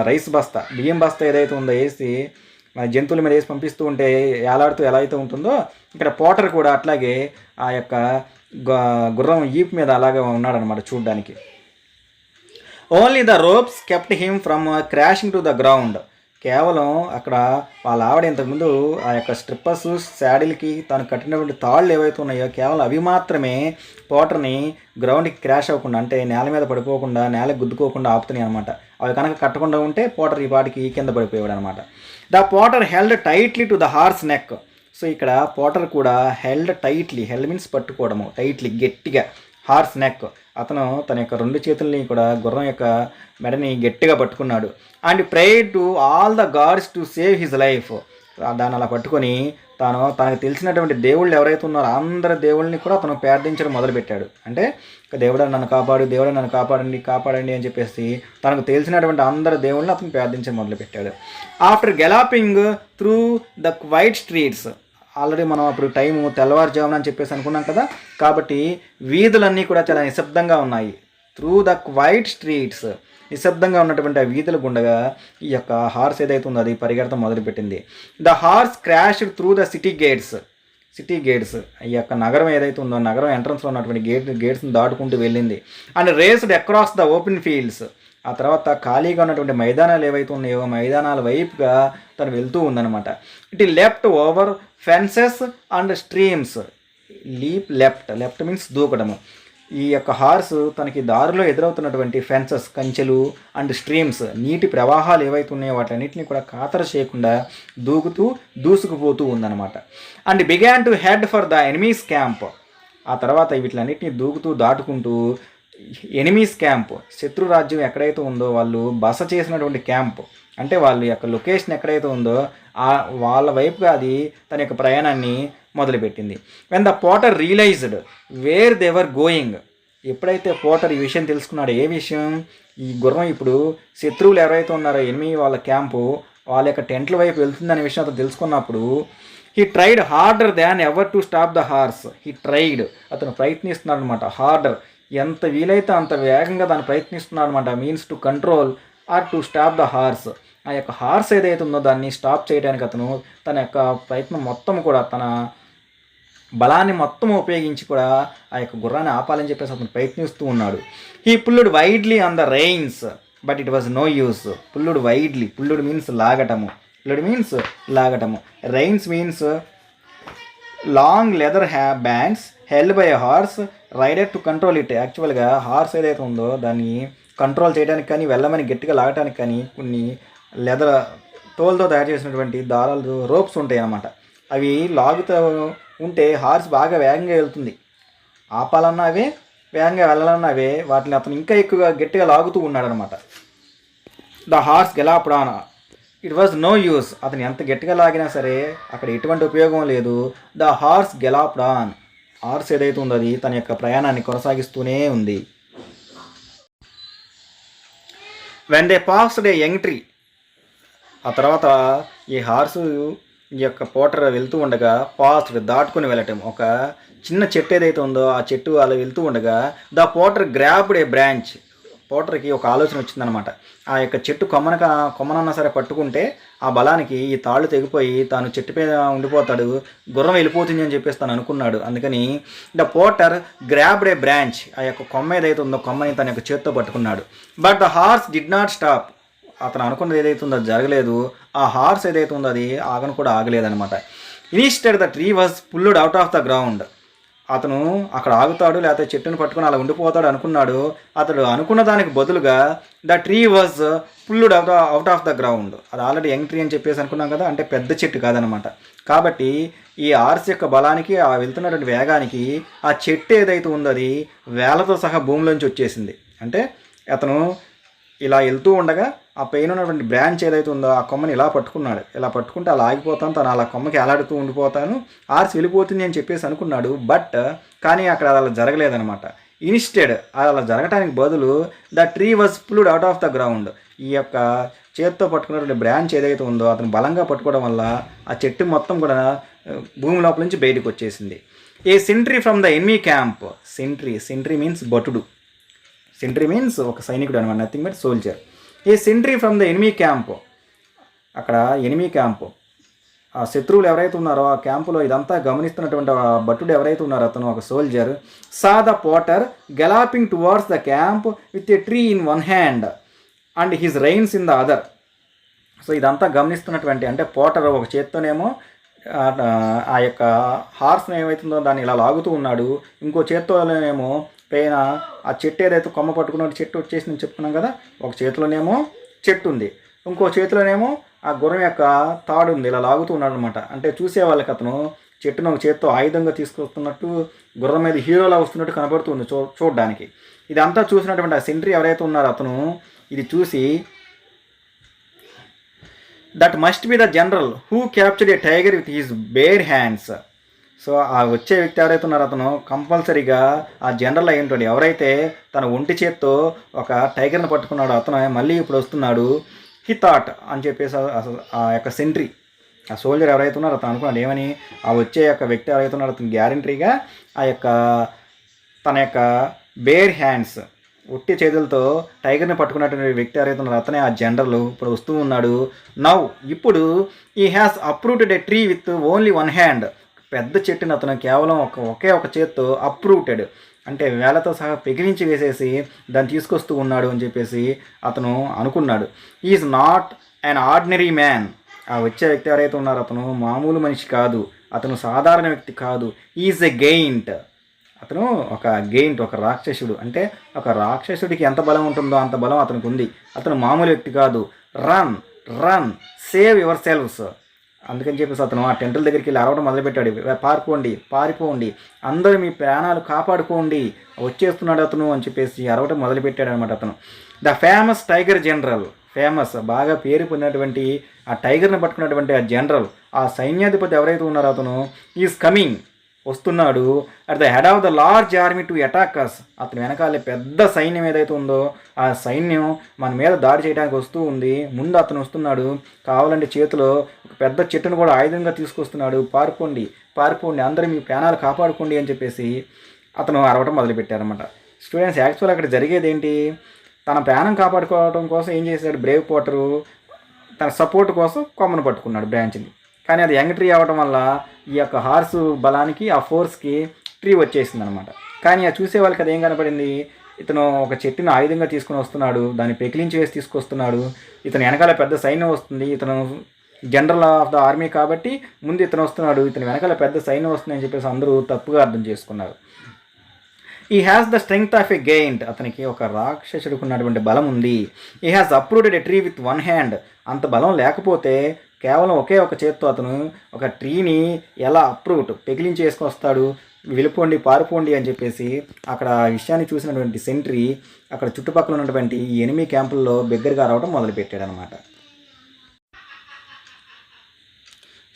రైస్ బస్తా, బియ్యం బస్తా ఏదైతే ఉందో వేసి జంతువుల మీద వేసి పంపిస్తూ ఉంటే ఏలాడుతూ ఎలా అయితే ఉంటుందో ఇక్కడ పోటర్ కూడా అట్లాగే ఆ యొక్క గుర్రం ఈపు మీద అలాగే ఉన్నాడనమాట చూడ్డానికి. Only the ropes kept him from crashing to the ground. కేవలం అక్కడ వాళ్ళ ఆవిడ ఇంతకుముందు ఆ యొక్క స్ట్రిప్పర్స్ శాడిల్కి తను కట్టినటువంటి తాళ్ళు ఏవైతే ఉన్నాయో కేవలం అవి మాత్రమే పోటర్ని గ్రౌండ్కి క్రాష్ అవ్వకుండా, అంటే నేల మీద పడిపోకుండా, నేలకు గుద్దుకోకుండా ఆపుతున్నాయి అనమాట. అవి కనుక కట్టకుండా ఉంటే పోటర్ ఈ పాటికి కింద పడిపోయాడు అనమాట. The Potter held tightly to the horse neck. So ఇక్కడ పోటర్ కూడా హెల్డ్ మీన్స్ పట్టుకోవడము, టైట్లీ గట్టిగా, హార్స్ నెక్. అతను తన యొక్క 2 చేతుల్ని కూడా గుర్రం యొక్క మెడని గట్టిగా పట్టుకున్నాడు. And pray to all the gods to save his life. దాన్ని అలా పట్టుకొని తనకు తెలిసినటువంటి దేవుళ్ళు ఎవరైతే ఉన్నారో అందరి దేవుళ్ళని కూడా అతను ప్రార్థించడం మొదలుపెట్టాడు. అంటే దేవుడా నన్ను కాపాడు, దేవుడా నన్ను కాపాడండి అని చెప్పేసి తనకు తెలిసినటువంటి అందరి దేవుళ్ళని అతను ప్రార్థించడం మొదలుపెట్టాడు. After galloping through the quiet streets. Already మనం అప్పుడు టైము తెల్లవారుజామున అని చెప్పేసి అనుకున్నాం కదా, కాబట్టి వీధులన్నీ కూడా చాలా నిశ్శబ్దంగా ఉన్నాయి. త్రూ ద క్వైట్ స్ట్రీట్స్, నిశ్శబ్దంగా ఉన్నటువంటి ఆ వీధుల గుండగా ఈ యొక్క హార్స్ ఏదైతే ఉందో అది పరిగెడతం మొదలుపెట్టింది. The horse crashed through the city gates, ఈ యొక్క నగరం ఏదైతే ఉందో నగరం ఎంట్రన్స్లో ఉన్నటువంటి గేట్స్ని దాటుకుంటూ వెళ్ళింది. And raised across the open fields. ఆ తర్వాత ఖాళీగా ఉన్నటువంటి మైదానాలు ఏవైతే ఉన్నాయో మైదానాల వైపుగా తను వెళ్తూ ఉందన్నమాట. It leapt over fences and streams. Leapt means దూకడము. ఈ యొక్క హార్స్ తనకి దారిలో ఎదురవుతున్నటువంటి ఫెన్సెస్, కంచెలు అండ్ స్ట్రీమ్స్, నీటి ప్రవాహాలు ఏవైతే ఉన్నాయో వాటన్నిటిని కూడా ఖాతరు చేయకుండా దూసుకుపోతూ ఉందన్నమాట. And began to head for the enemies camp. ఆ తర్వాత వీటిలన్నిటిని దాటుకుంటూ ఎనిమీస్ క్యాంప్, శత్రు రాజ్యం ఎక్కడైతే ఉందో వాళ్ళు బస చేసినటువంటి క్యాంప్, అంటే వాళ్ళ యొక్క లొకేషన్ ఎక్కడైతే ఉందో వాళ్ళ వైపుగా అది తన యొక్క ప్రయాణాన్ని మొదలుపెట్టింది. When the potter realised where they were going. ఎప్పుడైతే పోటర్ ఈ విషయం తెలుసుకున్నాడో, ఏ విషయం, ఈ గుర్రం ఇప్పుడు శత్రువులు ఎవరైతే ఉన్నారో ఎనిమి వాళ్ళ క్యాంపు వాళ్ళ యొక్క టెంట్ల వైపు వెళ్తుందనే విషయం అతను తెలుసుకున్నప్పుడు he tried harder than ever to stop the horse. అతను ప్రయత్నిస్తున్నాడు అనమాట. హార్డర్, ఎంత వీలైతే అంత వేగంగా దాన్ని ప్రయత్నిస్తున్నాడు అనమాట. Means to control or to stop the horse. ఆ యొక్క హార్స్ ఏదైతే ఉందో దాన్ని స్టాప్ చేయడానికి అతను తన యొక్క ప్రయత్నం మొత్తం కూడా, తన బలాన్ని మొత్తం ఉపయోగించి కూడా ఆ యొక్క గుర్రాన్ని ఆపాలని చెప్పేసి అతను ప్రయత్నిస్తూ ఉన్నాడు. He pulled wildly on the reins but it was no use. Pulled wildly, pulled means లాగటము, reins means long leather bands held by a horse rider to control it. యాక్చువల్గా హార్స్ ఏదైతే ఉందో దాన్ని కంట్రోల్ చేయడానికి కానీ, వెళ్ళమని గట్టిగా లాగడానికి కానీ కొన్ని లెదర్ తోలుతో తయారు చేసినటువంటి దారాలు, రోప్స్ ఉంటాయి అన్నమాట. అవి లాగుతూ ఉంటే హార్స్ బాగా వేగంగా వెళ్తుంది. ఆపాలన్నా అవే, వేగంగా వెళ్ళాలన్నా అవే. వాటిని అతను ఇంకా ఎక్కువగా గట్టిగా లాగుతూ ఉన్నాడు అనమాట. The horse galloped on. It was no use. అతను ఎంత గట్టిగా లాగినా సరే అక్కడ ఎటువంటి ఉపయోగం లేదు. The horse galloped on. Horse ఏదైతే ఉందో అది తన యొక్క ప్రయాణాన్ని కొనసాగిస్తూనే ఉంది. When they passed a young tree. ఆ తర్వాత ఈ హార్సు ఈ యొక్క పోటర్ వెళ్తూ ఉండగా, పాస్డ్ దాటుకుని వెళ్ళటం, ఒక చిన్న చెట్టు ఏదైతే ఉందో ఆ చెట్టు అలా వెళ్తూ ఉండగా the potter grabbed a branch. పోటర్కి ఒక ఆలోచన వచ్చిందనమాట. ఆ యొక్క చెట్టు కొమ్మనన్నా సరే పట్టుకుంటే ఆ బలానికి ఈ తాళ్ళు తెగిపోయి తాను చెట్టు మీద ఉండిపోతాడు, గుర్రం వెళ్ళిపోతుంది అని చెప్పేసి తను అనుకున్నాడు. అందుకని the potter grabbed a branch. ఆ యొక్క కొమ్మ ఏదైతే ఉందో కొమ్మని తన యొక్క చేత్తో పట్టుకున్నాడు. But the horse did not stop. అతను అనుకున్నది ఏదైతే ఉందో అది జరగలేదు. ఆ హార్స్ ఏదైతే ఉందో అది ఆగను కూడా ఆగలేదనమాట. Instead the tree was pulled out of the ground. అతను అక్కడ ఆగుతాడు లేకపోతే చెట్టును పట్టుకొని అలా ఉండిపోతాడు అనుకున్నాడు. అతడు అనుకున్న దానికి బదులుగా the tree was pulled out of the ground. అది ఆల్రెడీ యంగ్ ట్రీ అని చెప్పేసి అనుకున్నాం కదా, అంటే పెద్ద చెట్టు కాదనమాట. కాబట్టి ఈ హార్స్ యొక్క బలానికి, ఆ వెళ్తున్నటువంటి వేగానికి ఆ చెట్టు ఏదైతే ఉందో అది వేలతో సహా భూమిలోంచి వచ్చేసింది. అంటే అతను ఇలా వెళ్తూ ఉండగా ఆ పైన ఉన్నటువంటి బ్రాంచ్ ఏదైతే ఉందో ఆ కొమ్మని ఇలా పట్టుకున్నాడు. ఇలా పట్టుకుంటే అలా ఆగిపోతాను, తను అలా కొమ్మకి ఎలాడుతూ ఉండిపోతాను, హార్స్ వెళ్ళిపోతుంది అని చెప్పేసి అనుకున్నాడు. కానీ అక్కడ అలా జరగలేదనమాట. ఇన్స్టెడ్ అలా జరగటానికి బదులు the tree was pulled out of the ground. ఈ యొక్క చేత్తో పట్టుకున్నటువంటి బ్రాంచ్ ఏదైతే ఉందో అతను బలంగా పట్టుకోవడం వల్ల ఆ చెట్టు మొత్తం కూడా భూమి లోపల నుంచి బయటకు వచ్చేసింది. A sentry from the enemy camp. Sentry means భటుడు. సెంట్రీ మీన్స్ ఒక సైనికుడు అనమాట, nothing but soldier. A sentry from the enemy camp. అక్కడ ఎనిమీ క్యాంపు, ఆ శత్రువులు ఎవరైతే ఉన్నారో ఆ క్యాంపులో ఇదంతా గమనిస్తున్నటువంటి ఆ భటుడు ఎవరైతే ఉన్నారో అతను ఒక soldier. Saw the potter galloping towards the camp with a tree in one hand and his reins in the other. So ఇదంతా గమనిస్తున్నటువంటి, అంటే పోటర్ ఒక చేత్తోనేమో ఆ యొక్క హార్స్ని ఏమవుతుందో దాన్ని ఇలా లాగుతూ ఉన్నాడు, ఇంకో చేత్తోనేమో పైన ఆ చెట్టు ఏదైతే కొమ్మ పట్టుకున్న చెట్టు వచ్చేసి నేను చెప్పుకున్నాం కదా, ఒక చేతిలోనేమో చెట్టు ఉంది, ఇంకో చేతిలోనేమో ఆ గుర్రం యొక్క తాడు ఉంది, ఇలా లాగుతూ ఉన్నాడు అనమాట. అంటే చూసే వాళ్ళకి అతను చెట్టును ఒక చేత్తో ఆయుధంగా తీసుకొస్తున్నట్టు, గుర్రం మీద హీరోలా వస్తున్నట్టు కనబడుతుంది చూడడానికి. ఇదంతా చూసినటువంటి ఆ సెంట్రీ ఎవరైతే ఉన్నారో అతను ఇది చూసి that must be the general who captured a tiger with his bare hands. So ఆ వచ్చే వ్యక్తి ఎవరైతే ఉన్నారో అతను కంపల్సరీగా ఆ జనరల్ అయి ఉంటాడు. ఎవరైతే తన ఒంటి చేత్తో ఒక టైగర్ని పట్టుకున్నాడో అతను మళ్ళీ ఇప్పుడు వస్తున్నాడు. హీ థాట్ అని చెప్పేసి ఆ యొక్క సెంట్రీ, ఆ సోల్జర్ ఎవరైతే ఉన్నారో అతను అనుకున్నాడు ఏమని, ఆ వచ్చే యొక్క వ్యక్తి ఎవరైతే ఉన్నారో అతను గ్యారంటీగా ఆ యొక్క తన యొక్క బేర్ హ్యాండ్స్, ఒట్టి చేతులతో టైగర్ని పట్టుకున్నటువంటి వ్యక్తి ఎవరైతే ఉన్నారో అతనే ఆ జనరల్ ఇప్పుడు వస్తూ ఉన్నాడు. నౌ ఇప్పుడు ఈ has uprooted A tree with only one hand. పెద్ద చెట్టుని అతను కేవలం ఒకే ఒక చేత్తో అప్రూటెడ్ అంటే వేలతో సహా పెగిలించి వేసేసి దాన్ని తీసుకొస్తూ ఉన్నాడు అని చెప్పేసి అతను అనుకున్నాడు. Is not an ordinary man. ఆ వచ్చే వ్యక్తి ఎవరైతే ఉన్నారో అతను మామూలు మనిషి కాదు, అతను సాధారణ వ్యక్తి కాదు. Is a giant. అతను ఒక గెయింట్, ఒక రాక్షసుడు. అంటే ఒక రాక్షసుడికి ఎంత బలం ఉంటుందో అంత బలం అతనికి ఉంది. అతను మామూలు వ్యక్తి కాదు. Run save your selves. అందుకని చెప్పేసి అతను ఆ టెంటుల దగ్గరికి వెళ్ళి అరవడం మొదలుపెట్టాడు. పారిపోండి, అందరూ మీ ప్రాణాలు కాపాడుకోండి, వచ్చేస్తున్నాడు అతను అని చెప్పేసి అరవడం మొదలుపెట్టాడు అనమాట. అతను ద ఫేమస్ టైగర్ జనరల్, బాగా పేరు పొందినటువంటి ఆ టైగర్ని పట్టుకున్నటువంటి ఆ జనరల్, ఆ సైన్యాధిపతి ఎవరైతే ఉన్నారో అతను ఈజ్ కమింగ్, వస్తున్నాడు. At the head of the large army to attack us. అతని వెనకాలే పెద్ద సైన్యం ఏదైతే ఉందో ఆ సైన్యం మన మీద దాడి చేయడానికి వస్తూ ఉంది. ముందు అతను వస్తున్నాడు, కావాలంటే చేతిలో ఒక పెద్ద చెట్టును కూడా ఆయుధంగా తీసుకొస్తున్నాడు. పారిపోండి పారిపోండి, అందరూ మీ ప్రాణాలు కాపాడుకోండి అని చెప్పేసి అతను అరవటం మొదలుపెట్టారనమాట. స్టూడెంట్స్, యాక్చువల్ అక్కడ జరిగేది ఏంటి, తన ప్రాణం కాపాడుకోవడం కోసం ఏం చేశాడు, బ్రేవ్ పోటరు తన సపోర్ట్ కోసం కొమ్మను పట్టుకున్నాడు బ్రాంచ్ని. కానీ అది యంగ్ ట్రీ అవ్వడం వల్ల ఈ యొక్క హార్స్ బలానికి ఆ ఫోర్స్కి ట్రీ వచ్చేసింది అనమాట. కానీ అది చూసే వాళ్ళకి అది ఏం కనపడింది, ఇతను ఒక చెట్టుని ఆయుధంగా తీసుకుని వస్తున్నాడు, దాన్ని పెకిలించి వేసి తీసుకొస్తున్నాడు, ఇతను వెనకాల పెద్ద సైన్యం వస్తుంది, ఇతను జనరల్ ఆఫ్ ద ఆర్మీ కాబట్టి ముందు ఇతను వస్తున్నాడు, ఇతను వెనకాల పెద్ద సైన్యం వస్తుంది అని చెప్పేసి అందరూ తప్పుగా అర్థం చేసుకున్నారు. ఈ has the strength of a giant. అతనికి ఒక రాక్షసుడికి ఉన్నటువంటి బలం ఉంది. ఈ has approved a tree with one hand. అంత బలం లేకపోతే కేవలం ఒకే ఒక చేత్తో అతను ఒక ట్రీని ఎలా అప్రూవ్డ్ పెకిలించి వేసుకొని వస్తాడు, వెళ్ళిపోండి పారిపోండి అని చెప్పేసి అక్కడ ఆ విషయాన్ని చూసినటువంటి సెంట్రీ అక్కడ చుట్టుపక్కల ఉన్నటువంటి ఈ ఎనిమీ క్యాంపుల్లో బిగ్గరగా రావడం మొదలుపెట్టాడు అనమాట.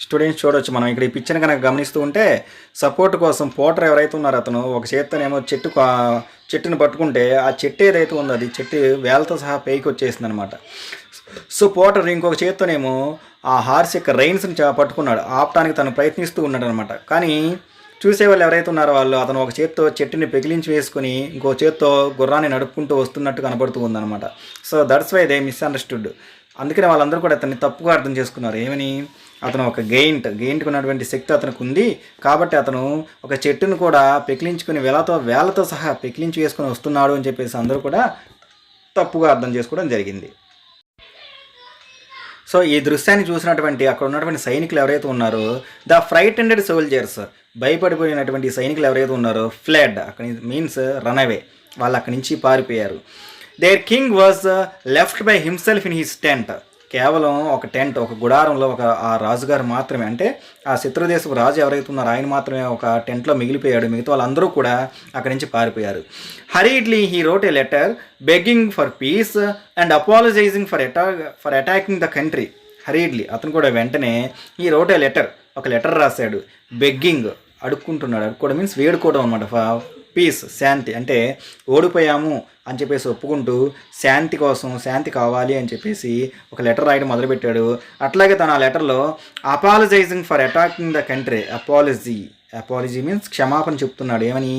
స్టూడెంట్స్ చూడవచ్చు, మనం ఇక్కడ ఈ పిక్చర్ కనుక గమనిస్తూ ఉంటే సపోర్ట్ కోసం పోటర్ ఎవరైతే ఉన్నారో అతను ఒక చేత్తోనేమో చెట్టును పట్టుకుంటే ఆ చెట్టు ఏదైతే ఉందో అది చెట్టు వేలతో సహా పైకి వచ్చేసింది అనమాట. సో పోటర్ ఇంకొక చేత్తోనేమో ఆ హార్స్ యొక్క రైన్స్ని పట్టుకున్నాడు, ఆపడానికి తను ప్రయత్నిస్తూ ఉన్నాడు అనమాట. కానీ చూసేవాళ్ళు ఎవరైతే ఉన్నారో వాళ్ళు అతను ఒక చేత్తో చెట్టుని పెకిలించి వేసుకుని ఇంకో చేత్తో గుర్రాన్ని నడుపుకుంటూ వస్తున్నట్టు కనబడుతూ ఉందన్నమాట. So that's why they misunderstood. అందుకనే వాళ్ళందరూ కూడా అతన్ని తప్పుగా అర్థం చేసుకున్నారు. ఏమని, అతను ఒక గెయింట్కి ఉన్నటువంటి శక్తి అతనికి ఉంది కాబట్టి అతను ఒక చెట్టును కూడా పెకిలించుకుని వేలతో సహా పెకిలించి వేసుకొని వస్తున్నాడు అని చెప్పేసి అందరూ కూడా తప్పుగా అర్థం చేసుకోవడం జరిగింది. సో ఈ దృశ్యాన్ని చూసినటువంటి అక్కడ ఉన్నటువంటి సైనికులు ఎవరైతే ఉన్నారో ద ఫ్రైటెండెడ్ సోల్జర్స్, భయపడిపోయినటువంటి సైనికులు ఎవరైతే ఉన్నారో ఫ్లెడ్, అక్కడ మీన్స్ రన్ అవే, వాళ్ళు అక్కడి నుంచి పారిపోయారు. Their king was left by himself in his tent. కేవలం ఒక టెంట్, ఒక గుడారంలో ఆ రాజుగారు మాత్రమే, అంటే ఆ శత్రుదేశపు రాజు ఎవరైతే ఉన్నారో ఆయన మాత్రమే ఒక టెంట్లో మిగిలిపోయాడు. మిగతా వాళ్ళందరూ కూడా అక్కడి నుంచి పారిపోయారు. హరీడ్లీ he wrote a letter begging for piece and apologising for attacking the country. హరీడ్లీ అతను కూడా వెంటనే ఈ రోట్ ఏ లెటర్, ఒక లెటర్ రాశాడు. బెగ్గింగ్ అడుక్కుంటున్నాడు, అడుక్కోవడం మీన్స్ వేడుకోవడం అనమాట. పీస్ శాంతి, అంటే ఓడిపోయాము అని చెప్పేసి ఒప్పుకుంటూ శాంతి కోసం, శాంతి కావాలి అని చెప్పేసి ఒక లెటర్ రాయడం మొదలుపెట్టాడు. అట్లాగే తను ఆ లెటర్లో apologising for attacking the country, apology means క్షమాపణ చెప్తున్నాడు. ఏమని,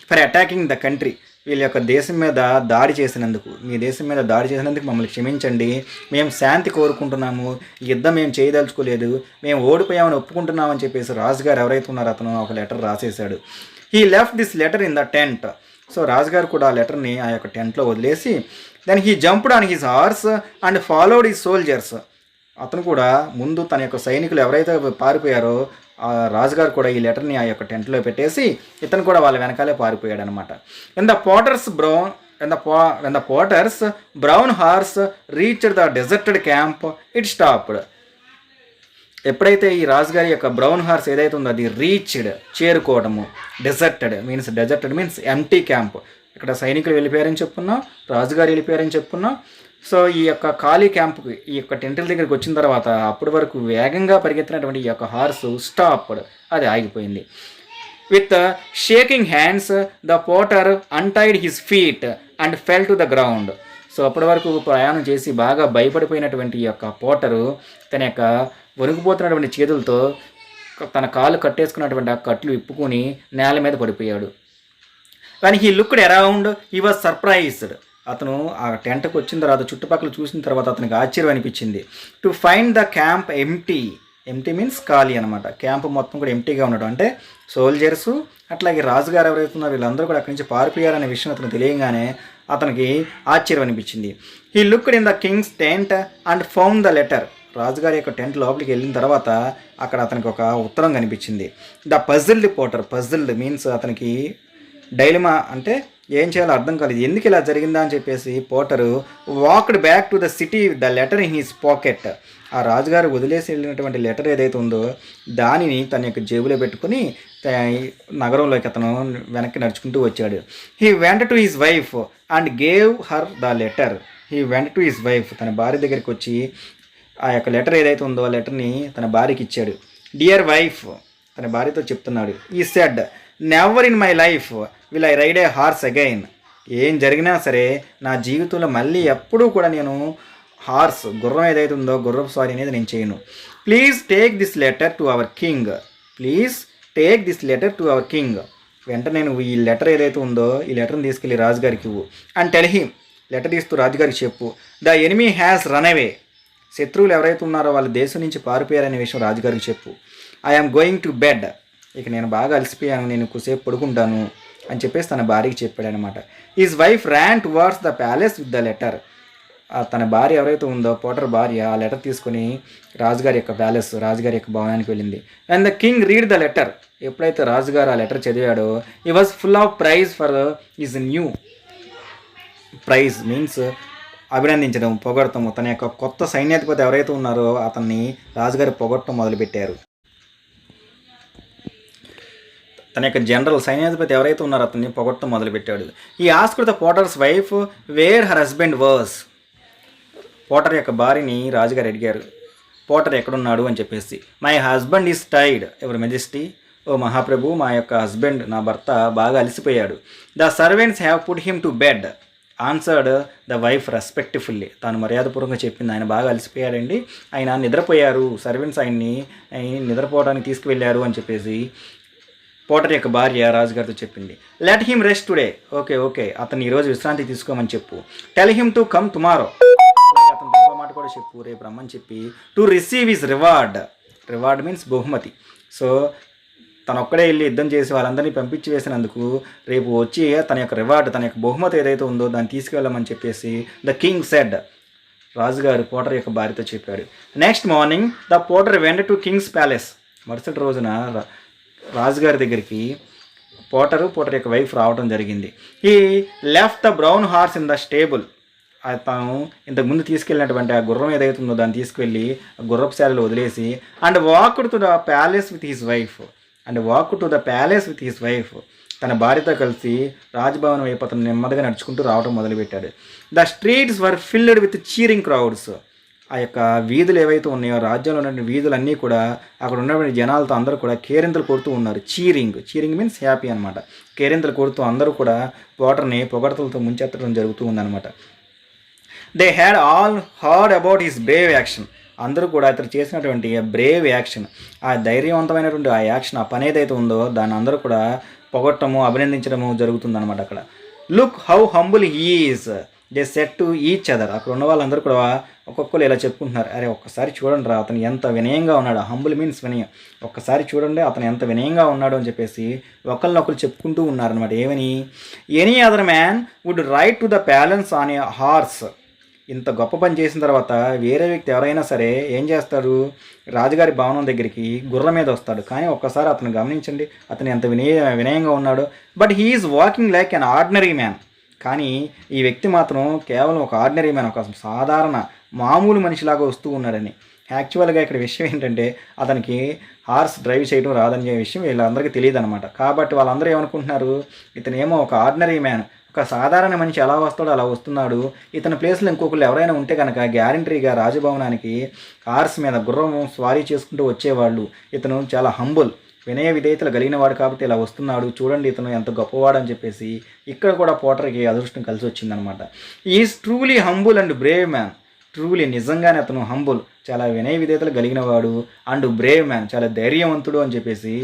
ఫర్ అటాకింగ్ ద కంట్రీ, వీళ్ళ యొక్క దేశం మీద దాడి చేసినందుకు, మీ దేశం మీద దాడి చేసినందుకు మమ్మల్ని క్షమించండి, మేము శాంతి కోరుకుంటున్నాము, యుద్ధం మేము చేయదలుచుకోలేదు, మేము ఓడిపోయామని ఒప్పుకుంటున్నామని చెప్పేసి రాజుగారు ఎవరైతే ఉన్నారో అతను ఒక లెటర్ రాసేశాడు. He left this letter in the tent. So రాజుగారు కూడా ఆ లెటర్ని ఆ యొక్క టెంట్లో వదిలేసి then he jumped on his horse and followed his soldiers. అతను కూడా ముందు తన యొక్క సైనికులు ఎవరైతే పారిపోయారో ఆ రాజుగారు కూడా ఈ లెటర్ని ఆ యొక్క టెంట్లో పెట్టేసి ఇతను కూడా వాళ్ళ వెనకాలే పారిపోయాడు అనమాట. When the potter's brown horse reached the deserted camp it stopped. ఎప్పుడైతే ఈ రాజుగారి యొక్క బ్రౌన్ హార్స్ ఏదైతే ఉందో అది రీచ్డ్, చేరుకోవడము, డెజర్టెడ్ మీన్స్ ఎంటీ క్యాంప్, ఇక్కడ సైనికులు వెళ్ళిపోయారని చెప్పుకున్నాం, రాజుగారు వెళ్ళిపోయారని చెప్పుకున్నాం. సో ఈ యొక్క ఖాళీ క్యాంపుకి, ఈ యొక్క టెంటుల దగ్గరికి వచ్చిన తర్వాత అప్పటి వరకు వేగంగా పరిగెత్తినటువంటి ఈ యొక్క హార్స్ స్టాప్డ్, అది ఆగిపోయింది. With shaking hands the Potter untied his feet and full to the ground. So అప్పటి వరకు ప్రయాణం చేసి బాగా భయపడిపోయినటువంటి ఈ యొక్క పోటరు తన యొక్క వణికిపోతున్నటువంటి చేతులతో తన కాలు కట్టేసుకున్నటువంటి ఆ కట్లు విప్పుకొని నేల మీద పడిపోయాడు. కానీ he looked around, he was surprised. అతను ఆ టెంట్కి వచ్చిన తర్వాత చుట్టుపక్కల చూసిన తర్వాత అతనికి ఆశ్చర్యం అనిపించింది. To find the camp empty means ఖాళీ అనమాట. క్యాంప్ మొత్తం కూడా ఎంటీగా ఉండడం, అంటే సోల్జర్సు అట్లాగే రాజుగారు ఎవరైతే ఉన్నారో వీళ్ళందరూ కూడా అక్కడి నుంచి పారిపోయారనే విషయం అతను తెలియగానే అతనికి ఆశ్చర్యం అనిపించింది. He looked in the Kings tent and found the letter. రాజుగారి యొక్క టెంట్ లోపలికి వెళ్ళిన తర్వాత అక్కడ అతనికి ఒక ఉత్తరం కనిపించింది. The puzzled Potter, puzzled means అతనికి డైలమా, అంటే ఏం చేయాలో అర్థం కాలేదు, ఎందుకు ఇలా జరిగిందా అని చెప్పేసి potter walked back to the city with the letter in his pocket. ఆ రాజుగారు వదిలేసి వెళ్ళినటువంటి లెటర్ ఏదైతే ఉందో దానిని తన యొక్క జేబులో పెట్టుకుని నగరంలోకి అతను వెనక్కి నడుచుకుంటూ వచ్చాడు. He went to his wife and gave her the letter. He went to his wife, తన భార్య దగ్గరికి వచ్చి ఆ యొక్క లెటర్ ఏదైతే ఉందో ఆ లెటర్ని తన భార్యకి ఇచ్చాడు. డియర్ వైఫ్, తన భార్యతో చెప్తున్నాడు. He said, never in my life will I ride a horse again. ఏం జరిగినా సరే నా జీవితంలో మళ్ళీ ఎప్పుడూ కూడా నేను హార్స్, గుర్రం ఏదైతే ఉందో గుర్రపు స్వారీ అనేది నేను చేయను. Please take this letter to our king. Please take this letter to our king. వెంటనే నువ్వు ఈ లెటర్ ఏదైతే ఉందో ఈ లెటర్ని తీసుకెళ్ళి రాజుగారికి ఇవ్వు. అండ్ టెల్ హిమ్, లెటర్ ఇస్తూ రాజుగారికి చెప్పు, the enemy has run away. శత్రువులు ఎవరైతే ఉన్నారో వాళ్ళ దేశం నుంచి పారిపోయారనే విషయం రాజుగారికి చెప్పు. I'm going to bed. ఇక నేను బాగా అలసిపోయాను, నేను కొద్దిసేపు పడుకుంటాను అని చెప్పేసి తన భార్యకి చెప్పాడు అనమాట. His wife ran towards the palace with the letter. తన భార్య ఎవరైతే ఉందో పోటర్ భార్య ఆ లెటర్ తీసుకొని రాజుగారి యొక్క ప్యాలెస్, రాజుగారి యొక్క భవనానికి వెళ్ళింది. And the king read the letter. ఎప్పుడైతే రాజుగారు ఆ లెటర్ చదివాడో he was full of praise for his new. Praise means అభినందించడం, పొగడటము. తన యొక్క కొత్త సైన్యాధిపతి ఎవరైతే ఉన్నారో అతన్ని రాజుగారి పొగడటం మొదలుపెట్టారు. తన యొక్క జనరల్ సైన్యాధిపతి ఎవరైతే ఉన్నారో అతన్ని పొగడటం మొదలుపెట్టాడు. He asked the potter's wife where her husband was. Potter యొక్క భార్యని రాజుగారు అడిగారు, పోటర్ ఎక్కడున్నాడు అని చెప్పేసి. మై హస్బెండ్ ఈజ్ టైడ్ యువర్ మెజెస్టీ. ఓ మహాప్రభు, మా యొక్క హస్బెండ్, నా భర్త బాగా అలసిపోయాడు. The servants have put him to bed answered the wife respectfully. తాను మర్యాదపూర్వకంగా చెప్పింది, ఆయన బాగా అలసిపోయాడండి, ఆయన నిద్రపోయారు, సర్వెంట్స్ ఆయన్ని నిద్రపోవడానికి తీసుకువెళ్ళారు అని చెప్పేసి పోటర్ యొక్క భార్య రాజుగారితో చెప్పింది. Let him rest today. Okay okay, అతను ఈరోజు విశ్రాంతి తీసుకోమని చెప్పు. Tell him to come tomorrow. అతను ఇంకో మాట కూడా చెప్పు, రేపు రమ్మని చెప్పి. To receive his reward. Reward means బహుమతి. సో తను ఒక్కడే వెళ్ళి యుద్ధం చేసి వాళ్ళందరినీ పంపించి వేసినందుకు రేపు వచ్చి తన యొక్క రివార్డ్, తన యొక్క బహుమతి ఏదైతే ఉందో దాన్ని తీసుకువెళ్ళమని చెప్పేసి ద కింగ్ సెడ్. రాజుగారు పోటర్ యొక్క భార్యతో చెప్పాడు. Next morning the Potter went to Kings palace. మరుసటి రోజున రాజుగారి దగ్గరికి పోటర్ యొక్క వైఫ్ రావడం జరిగింది. ఈ left the brown horse in the stable. తాను ఇంతకుముందు తీసుకెళ్ళినటువంటి ఆ గుర్రం ఏదైతే ఉందో దాన్ని తీసుకువెళ్ళి గుర్రపు శాలలో వదిలేసి and walked to the palace with his wife. తన భార్యతో కలిసి రాజ్భవన్ వైపు అతను నెమ్మదిగా నడుచుకుంటూ రావడం మొదలుపెట్టాడు. The streets were filled with cheering crowds. ఆ యొక్క వీధులు ఏవైతే ఉన్నాయో రాజ్యంలో ఉన్నటువంటి వీధులన్నీ కూడా అక్కడ ఉన్నటువంటి జనాలతో అందరూ కూడా కేరింతలు కొడుతూ ఉన్నారు. చీరింగ్ మీన్స్ హ్యాపీ అనమాట. కేరింతలు కొడుతూ అందరూ కూడా పోటర్ని పొగడతలతో ముంచెత్తడం జరుగుతూ ఉందన్నమాట. They had all heard about his Brave action. అందరూ కూడా ఇతను చేసినటువంటి బ్రేవ్ యాక్షన్, ఆ ధైర్యవంతమైనటువంటి ఆ యాక్షన్, ఆ పని ఏదైతే ఉందో దాన్ని అందరూ కూడా పొగట్టము, అభినందించడము జరుగుతుందన్నమాట. అక్కడ look how humble he is they said to each other. అక్కడ ఉన్న వాళ్ళందరూ కూడా ఒక్కొక్కరు ఇలా చెప్పుకుంటున్నారు, అరే ఒక్కసారి చూడండి రా అతను ఎంత వినయంగా ఉన్నాడు. హంబుల్ మీన్స్ వినయం. ఒక్కసారి చూడండి అతను ఎంత వినయంగా ఉన్నాడు అని చెప్పేసి ఒకరినొకరు చెప్పుకుంటూ ఉన్నారనమాట. ఏమని? Any other man would ride to the palace on a horse. ఇంత గొప్ప పని చేసిన తర్వాత వేరే వ్యక్తి ఎవరైనా సరే ఏం చేస్తాడు? రాజుగారి భవనం దగ్గరికి గుర్రం మీద వస్తాడు. కానీ ఒక్కసారి అతను గమనించండి, అతను ఎంత వినయంగా ఉన్నాడు. But he is walking like an ordinary man. కానీ ఈ వ్యక్తి మాత్రం కేవలం ఒక ఆర్డినరీ మ్యాన్, ఒక సాధారణ మామూలు మనిషిలాగా వస్తూ ఉన్నాడని. యాక్చువల్గా ఇక్కడ విషయం ఏంటంటే అతనికి హార్స్ డ్రైవ్ చేయడం రాదనే విషయం వీళ్ళందరికీ తెలియదు అనమాట. కాబట్టి వాళ్ళందరూ ఏమనుకుంటున్నారు, ఇతనేమో ఒక ఆర్డినరీ మ్యాన్, ఒక సాధారణ మనిషి ఎలా వస్తాడో అలా వస్తున్నాడు. ఇతని ప్లేస్లో ఇంకొకరు ఎవరైనా ఉంటే కనుక గ్యారంటీగా రాజభవనానికి హార్స్ మీద గుర్రం స్వారీ చేసుకుంటూ వచ్చేవాళ్ళు. ఇతను చాలా హంబుల్, వినయ విధేయతలు కలిగిన వాడు కాబట్టి ఇలా వస్తున్నాడు, చూడండి ఇతను ఎంత గొప్పవాడు అని చెప్పేసి ఇక్కడ కూడా పోటర్కి అదృష్టం కలిసి వచ్చిందనమాట. Is truly humble and Brave man. Truly నిజంగానే అతను హంబుల్, చాలా వినయ విధేయతలు కలిగిన వాడు, అండ్ బ్రేవ్ మ్యాన్ చాలా ధైర్యవంతుడు అని చెప్పేసి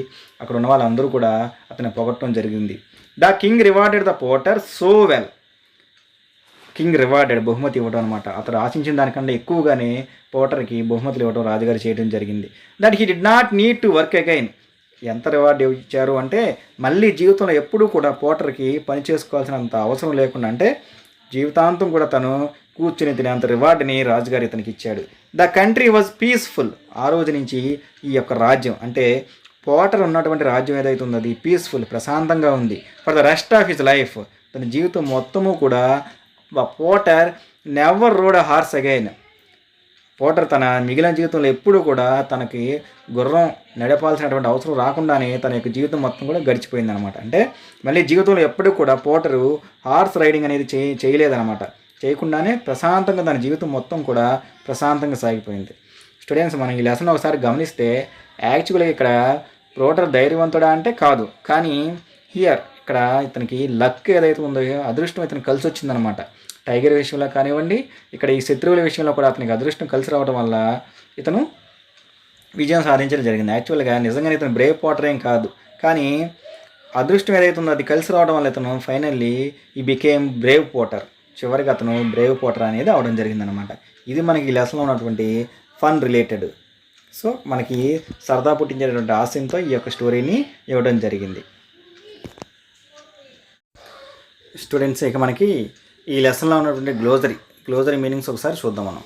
అక్కడ ఉన్న వాళ్ళందరూ కూడా అతన్ని పొగట్టడం జరిగింది. The king rewarded the Potter so well. King rewarded బహుమతి ఇవ్వడం అనమాట. అతడు ఆశించిన దానికన్నా ఎక్కువగానే పోటర్కి బహుమతులు ఇవ్వడం రాజుగారు చేయడం జరిగింది. That he did not need to work again. ఎంత రివార్డ్ ఇచ్చారు అంటే మళ్ళీ జీవితంలో ఎప్పుడూ కూడా పోటర్కి పని చేసుకోవాల్సినంత అవసరం లేకుండా, అంటే జీవితాంతం కూడా తను కూర్చుని తినేంత రివార్డ్ని రాజుగారు ఇతనికి ఇచ్చాడు. The country was peaceful. ఆ రోజు నుంచి ఈ యొక్క రాజ్యం అంటే పోటర్ ఉన్నటువంటి రాజ్యం ఏదైతే ఉందో అది పీస్ఫుల్, ప్రశాంతంగా ఉంది. For the rest of his life. తన జీవితం మొత్తము కూడా Potter never road a horse again. Potter తన మిగిలిన జీవితంలో ఎప్పుడూ కూడా తనకి గుర్రం నడపాల్సినటువంటి అవసరం రాకుండానే తన యొక్క జీవితం మొత్తం కూడా గడిచిపోయిందనమాట. అంటే మళ్ళీ జీవితంలో ఎప్పుడూ కూడా పోటరు హార్స్ రైడింగ్ అనేది చేయలేదనమాట. చేయకుండానే ప్రశాంతంగా తన జీవితం మొత్తం కూడా ప్రశాంతంగా సాగిపోయింది. స్టూడెంట్స్, మనం ఈ లెసన్ ఒకసారి గమనిస్తే యాక్చువల్గా ఇక్కడ పోర్టర్ ధైర్యవంతుడా అంటే కాదు, కానీ హియర్ ఇక్కడ ఇతనికి లక్ ఏదైతే ఉందో అదృష్టం ఇతనికి కలిసి వచ్చిందనమాట. టైగర్ విషయంలో కానివ్వండి, ఇక్కడ ఈ శత్రువుల విషయంలో కూడా అతనికి అదృష్టం కలిసి రావడం వల్ల ఇతను విజయం సాధించడం జరిగింది. యాక్చువల్గా నిజంగానే ఇతను బ్రేవ్ పోర్టర్ ఏం కాదు, కానీ అదృష్టం ఏదైతే ఉందో అది కలిసి రావడం వల్ల ఇతను finally he became Brave Porter. చివరికి అతను బ్రేవ్ పోర్టర్ అనేది అవడం జరిగిందనమాట. ఇది మనకి ఈ లెసన్లో ఉన్నటువంటి ఫన్ రిలేటెడ్. సో మనకి సరదా పుట్టించేటువంటి ఆశయంతో ఈ యొక్క స్టోరీని ఇవ్వడం జరిగింది. స్టూడెంట్స్, ఇక మనకి ఈ లెసన్లో ఉన్నటువంటి గ్లోజరీ మీనింగ్స్ ఒకసారి చూద్దాం మనం.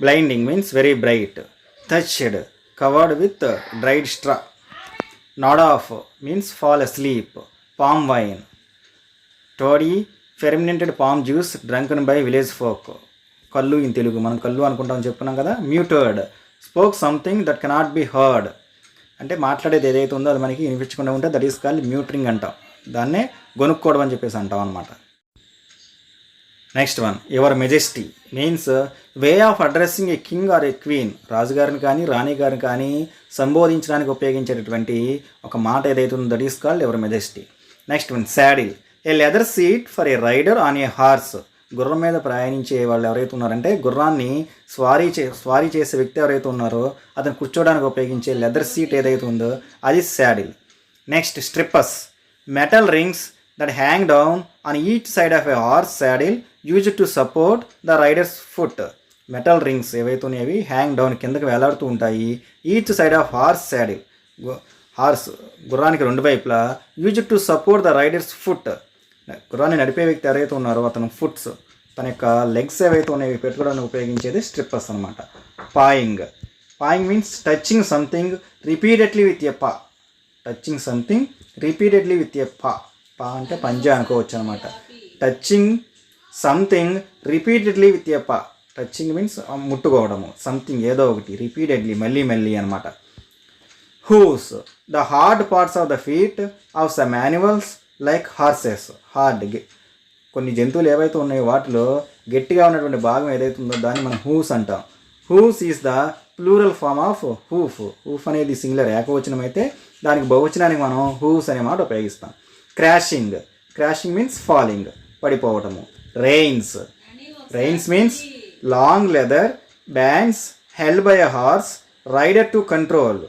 Blinding means very bright. Thatched, covered with dried straw. Nod off means fall asleep. Palm wine. Toddy, fermented palm juice drunken by village folk. కళ్ళు ఇన్ తెలుగు మనం కళ్ళు అనుకుంటామని చెప్పుకున్నాం కదా. Muttered, spoke something that cannot be heard. అంటే మాట్లాడేది ఏదైతే ఉందో అది మనకి వినిపించకుండా ఉంటే దట్ ఈస్ కాల్డ్ మ్యూటరింగ్ అంటాం. దాన్నే గొనుక్కోవడం అని చెప్పేసి అంటాం అనమాట. Next one, your majesty means way of addressing a king or a queen. రాజుగారిని కానీ రాణి గారిని కానీ సంబోధించడానికి ఉపయోగించేటటువంటి ఒక మాట ఏదైతే ఉందో that is called your majesty. Next one, saddle, a leather seat for a rider on a horse. గుర్రం మీద ప్రయాణించే వాళ్ళు ఎవరైతే ఉన్నారంటే గుర్రాన్ని స్వారీ చేసే వ్యక్తి ఎవరైతే ఉన్నారో అతను కూర్చోడానికి ఉపయోగించే లెదర్ సీట్ ఏదైతే ఉందో అది saddle. Next, stirrups, metal rings that hang down on each side of a horse saddle used to support the rider's foot. Metal rings ఏవైతే ఉన్నాయవి హ్యాంగ్ డౌన్ కిందకి వేలాడుతూ ఉంటాయి. Each side of horse saddle, horse గుర్రానికి రెండు వైపులా, used to support the rider's foot. గుర్రాన్ని నడిపే వ్యక్తి ఎవరైతే ఉన్నారో అతను ఫుట్స్, తన యొక్క లెగ్స్ ఏవైతే ఉన్నాయో పెట్టుకోవడానికి ఉపయోగించేది స్ట్రిప్పర్స్ అనమాట. Pawing means touching something repeatedly with a paw. Touching something repeatedly with a paw. Paw అంటే పంజా అనుకోవచ్చు అనమాట. Touching something repeatedly with a paw. Touching means ముట్టుకోవడము, something ఏదో ఒకటి, రిపీటెడ్లీ మళ్ళీ అనమాట. Hooves, the hard parts of the feet of some animals like horses. Hard, కొన్ని జంతువులు ఏవైతే ఉన్నాయో వాటిలో గట్టిగా ఉన్నటువంటి భాగం ఏదైతే ఉందో దాన్ని మనం హూస్ అంటాం. Hooves is the plural form of hoof. Hoof అనేది సింగులర్ ఏకవచనం అయితే దానికి బహువచనానికి మనం హూస్ అనే మాట ఉపయోగిస్తాం. క్రాషింగ్ మీన్స్ ఫాలింగ్, పడిపోవటము. Reins means long leather bands held by a horse rider to control.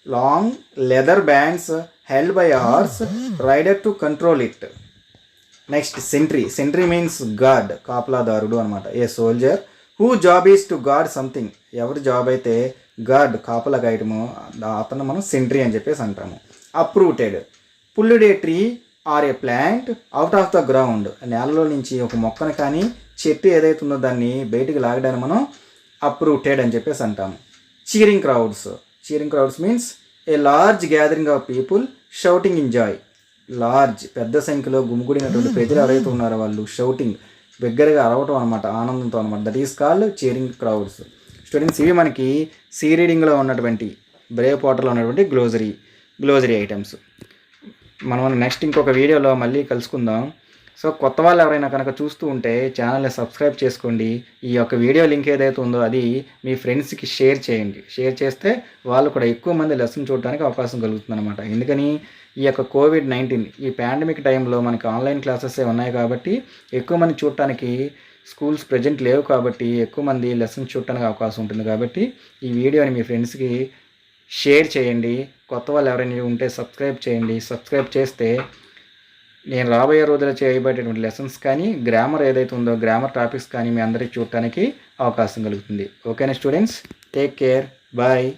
Long leather bands held by a horse rider to control it. Next, sentry means guard, కాపలాదారుడు అనమాట. A soldier who job is to guard something. ఎవరి job అయితే guard కాపలా గాయటము అతను మనం sentry అని చెప్పేసి అంటాము. Uprooted, pulled a tree or a plant out of the ground. నేలలో నుంచి ఒక మొక్కను కానీ చెట్టు ఏదైతే ఉందో దాన్ని బయటికి లాగడానికి మనం అప్రూటెడ్ అని చెప్పేసి అంటాము. Cheering crowds means a large gathering of people shouting in Joy. Large, పెద్ద సంఖ్యలో గుమిగూడినటువంటి ప్రజలు ఎవరైతే ఉన్నారో వాళ్ళు షౌటింగ్, బిగ్గరగా అరవటం అనమాట, ఆనందంతో అనమాట. That is called cheering crowds. Students, ఇవి మనకి సీ రీడింగ్లో ఉన్నటువంటి బ్రేవ్ పోర్టర్లో ఉన్నటువంటి గ్లోజరీ ఐటమ్స్. మనం నెక్స్ట్ ఇంకొక వీడియోలో మళ్ళీ కలుసుకుందాం. సో కొత్త వాళ్ళు ఎవరైనా కనుక చూస్తూ ఉంటే ఛానల్ని సబ్స్క్రైబ్ చేసుకోండి. ఈ యొక్క వీడియో లింక్ ఏదైతే ఉందో అది మీ ఫ్రెండ్స్కి షేర్ చేయండి. షేర్ చేస్తే వాళ్ళు కూడా ఎక్కువ మంది లెసన్ చూడడానికి అవకాశం కలుగుతుంది అనమాట. ఎందుకని ఈ యొక్క కోవిడ్-19 ఈ పాండమిక్ టైంలో మనకి ఆన్లైన్ క్లాసెస్ ఉన్నాయి కాబట్టి ఎక్కువ మంది చూడటానికి స్కూల్స్ ప్రజెంట్ లేవు కాబట్టి ఎక్కువ మంది లెసన్స్ చూడటానికి అవకాశం ఉంటుంది. కాబట్టి ఈ వీడియోని మీ ఫ్రెండ్స్కి షేర్ చేయండి. కొత్త వాళ్ళు ఎవరైనా ఉంటే సబ్స్క్రైబ్ చేయండి. సబ్స్క్రైబ్ చేస్తే నేను రాబోయే రోజుల్లో చేయబడేటువంటి లెసన్స్ కానీ గ్రామర్ ఏదైతే ఉందో గ్రామర్ టాపిక్స్ కానీ మీ అందరికీ చూడటానికి అవకాశం కలుగుతుంది. ఓకేనా స్టూడెంట్స్, టేక్ కేర్, బాయ్.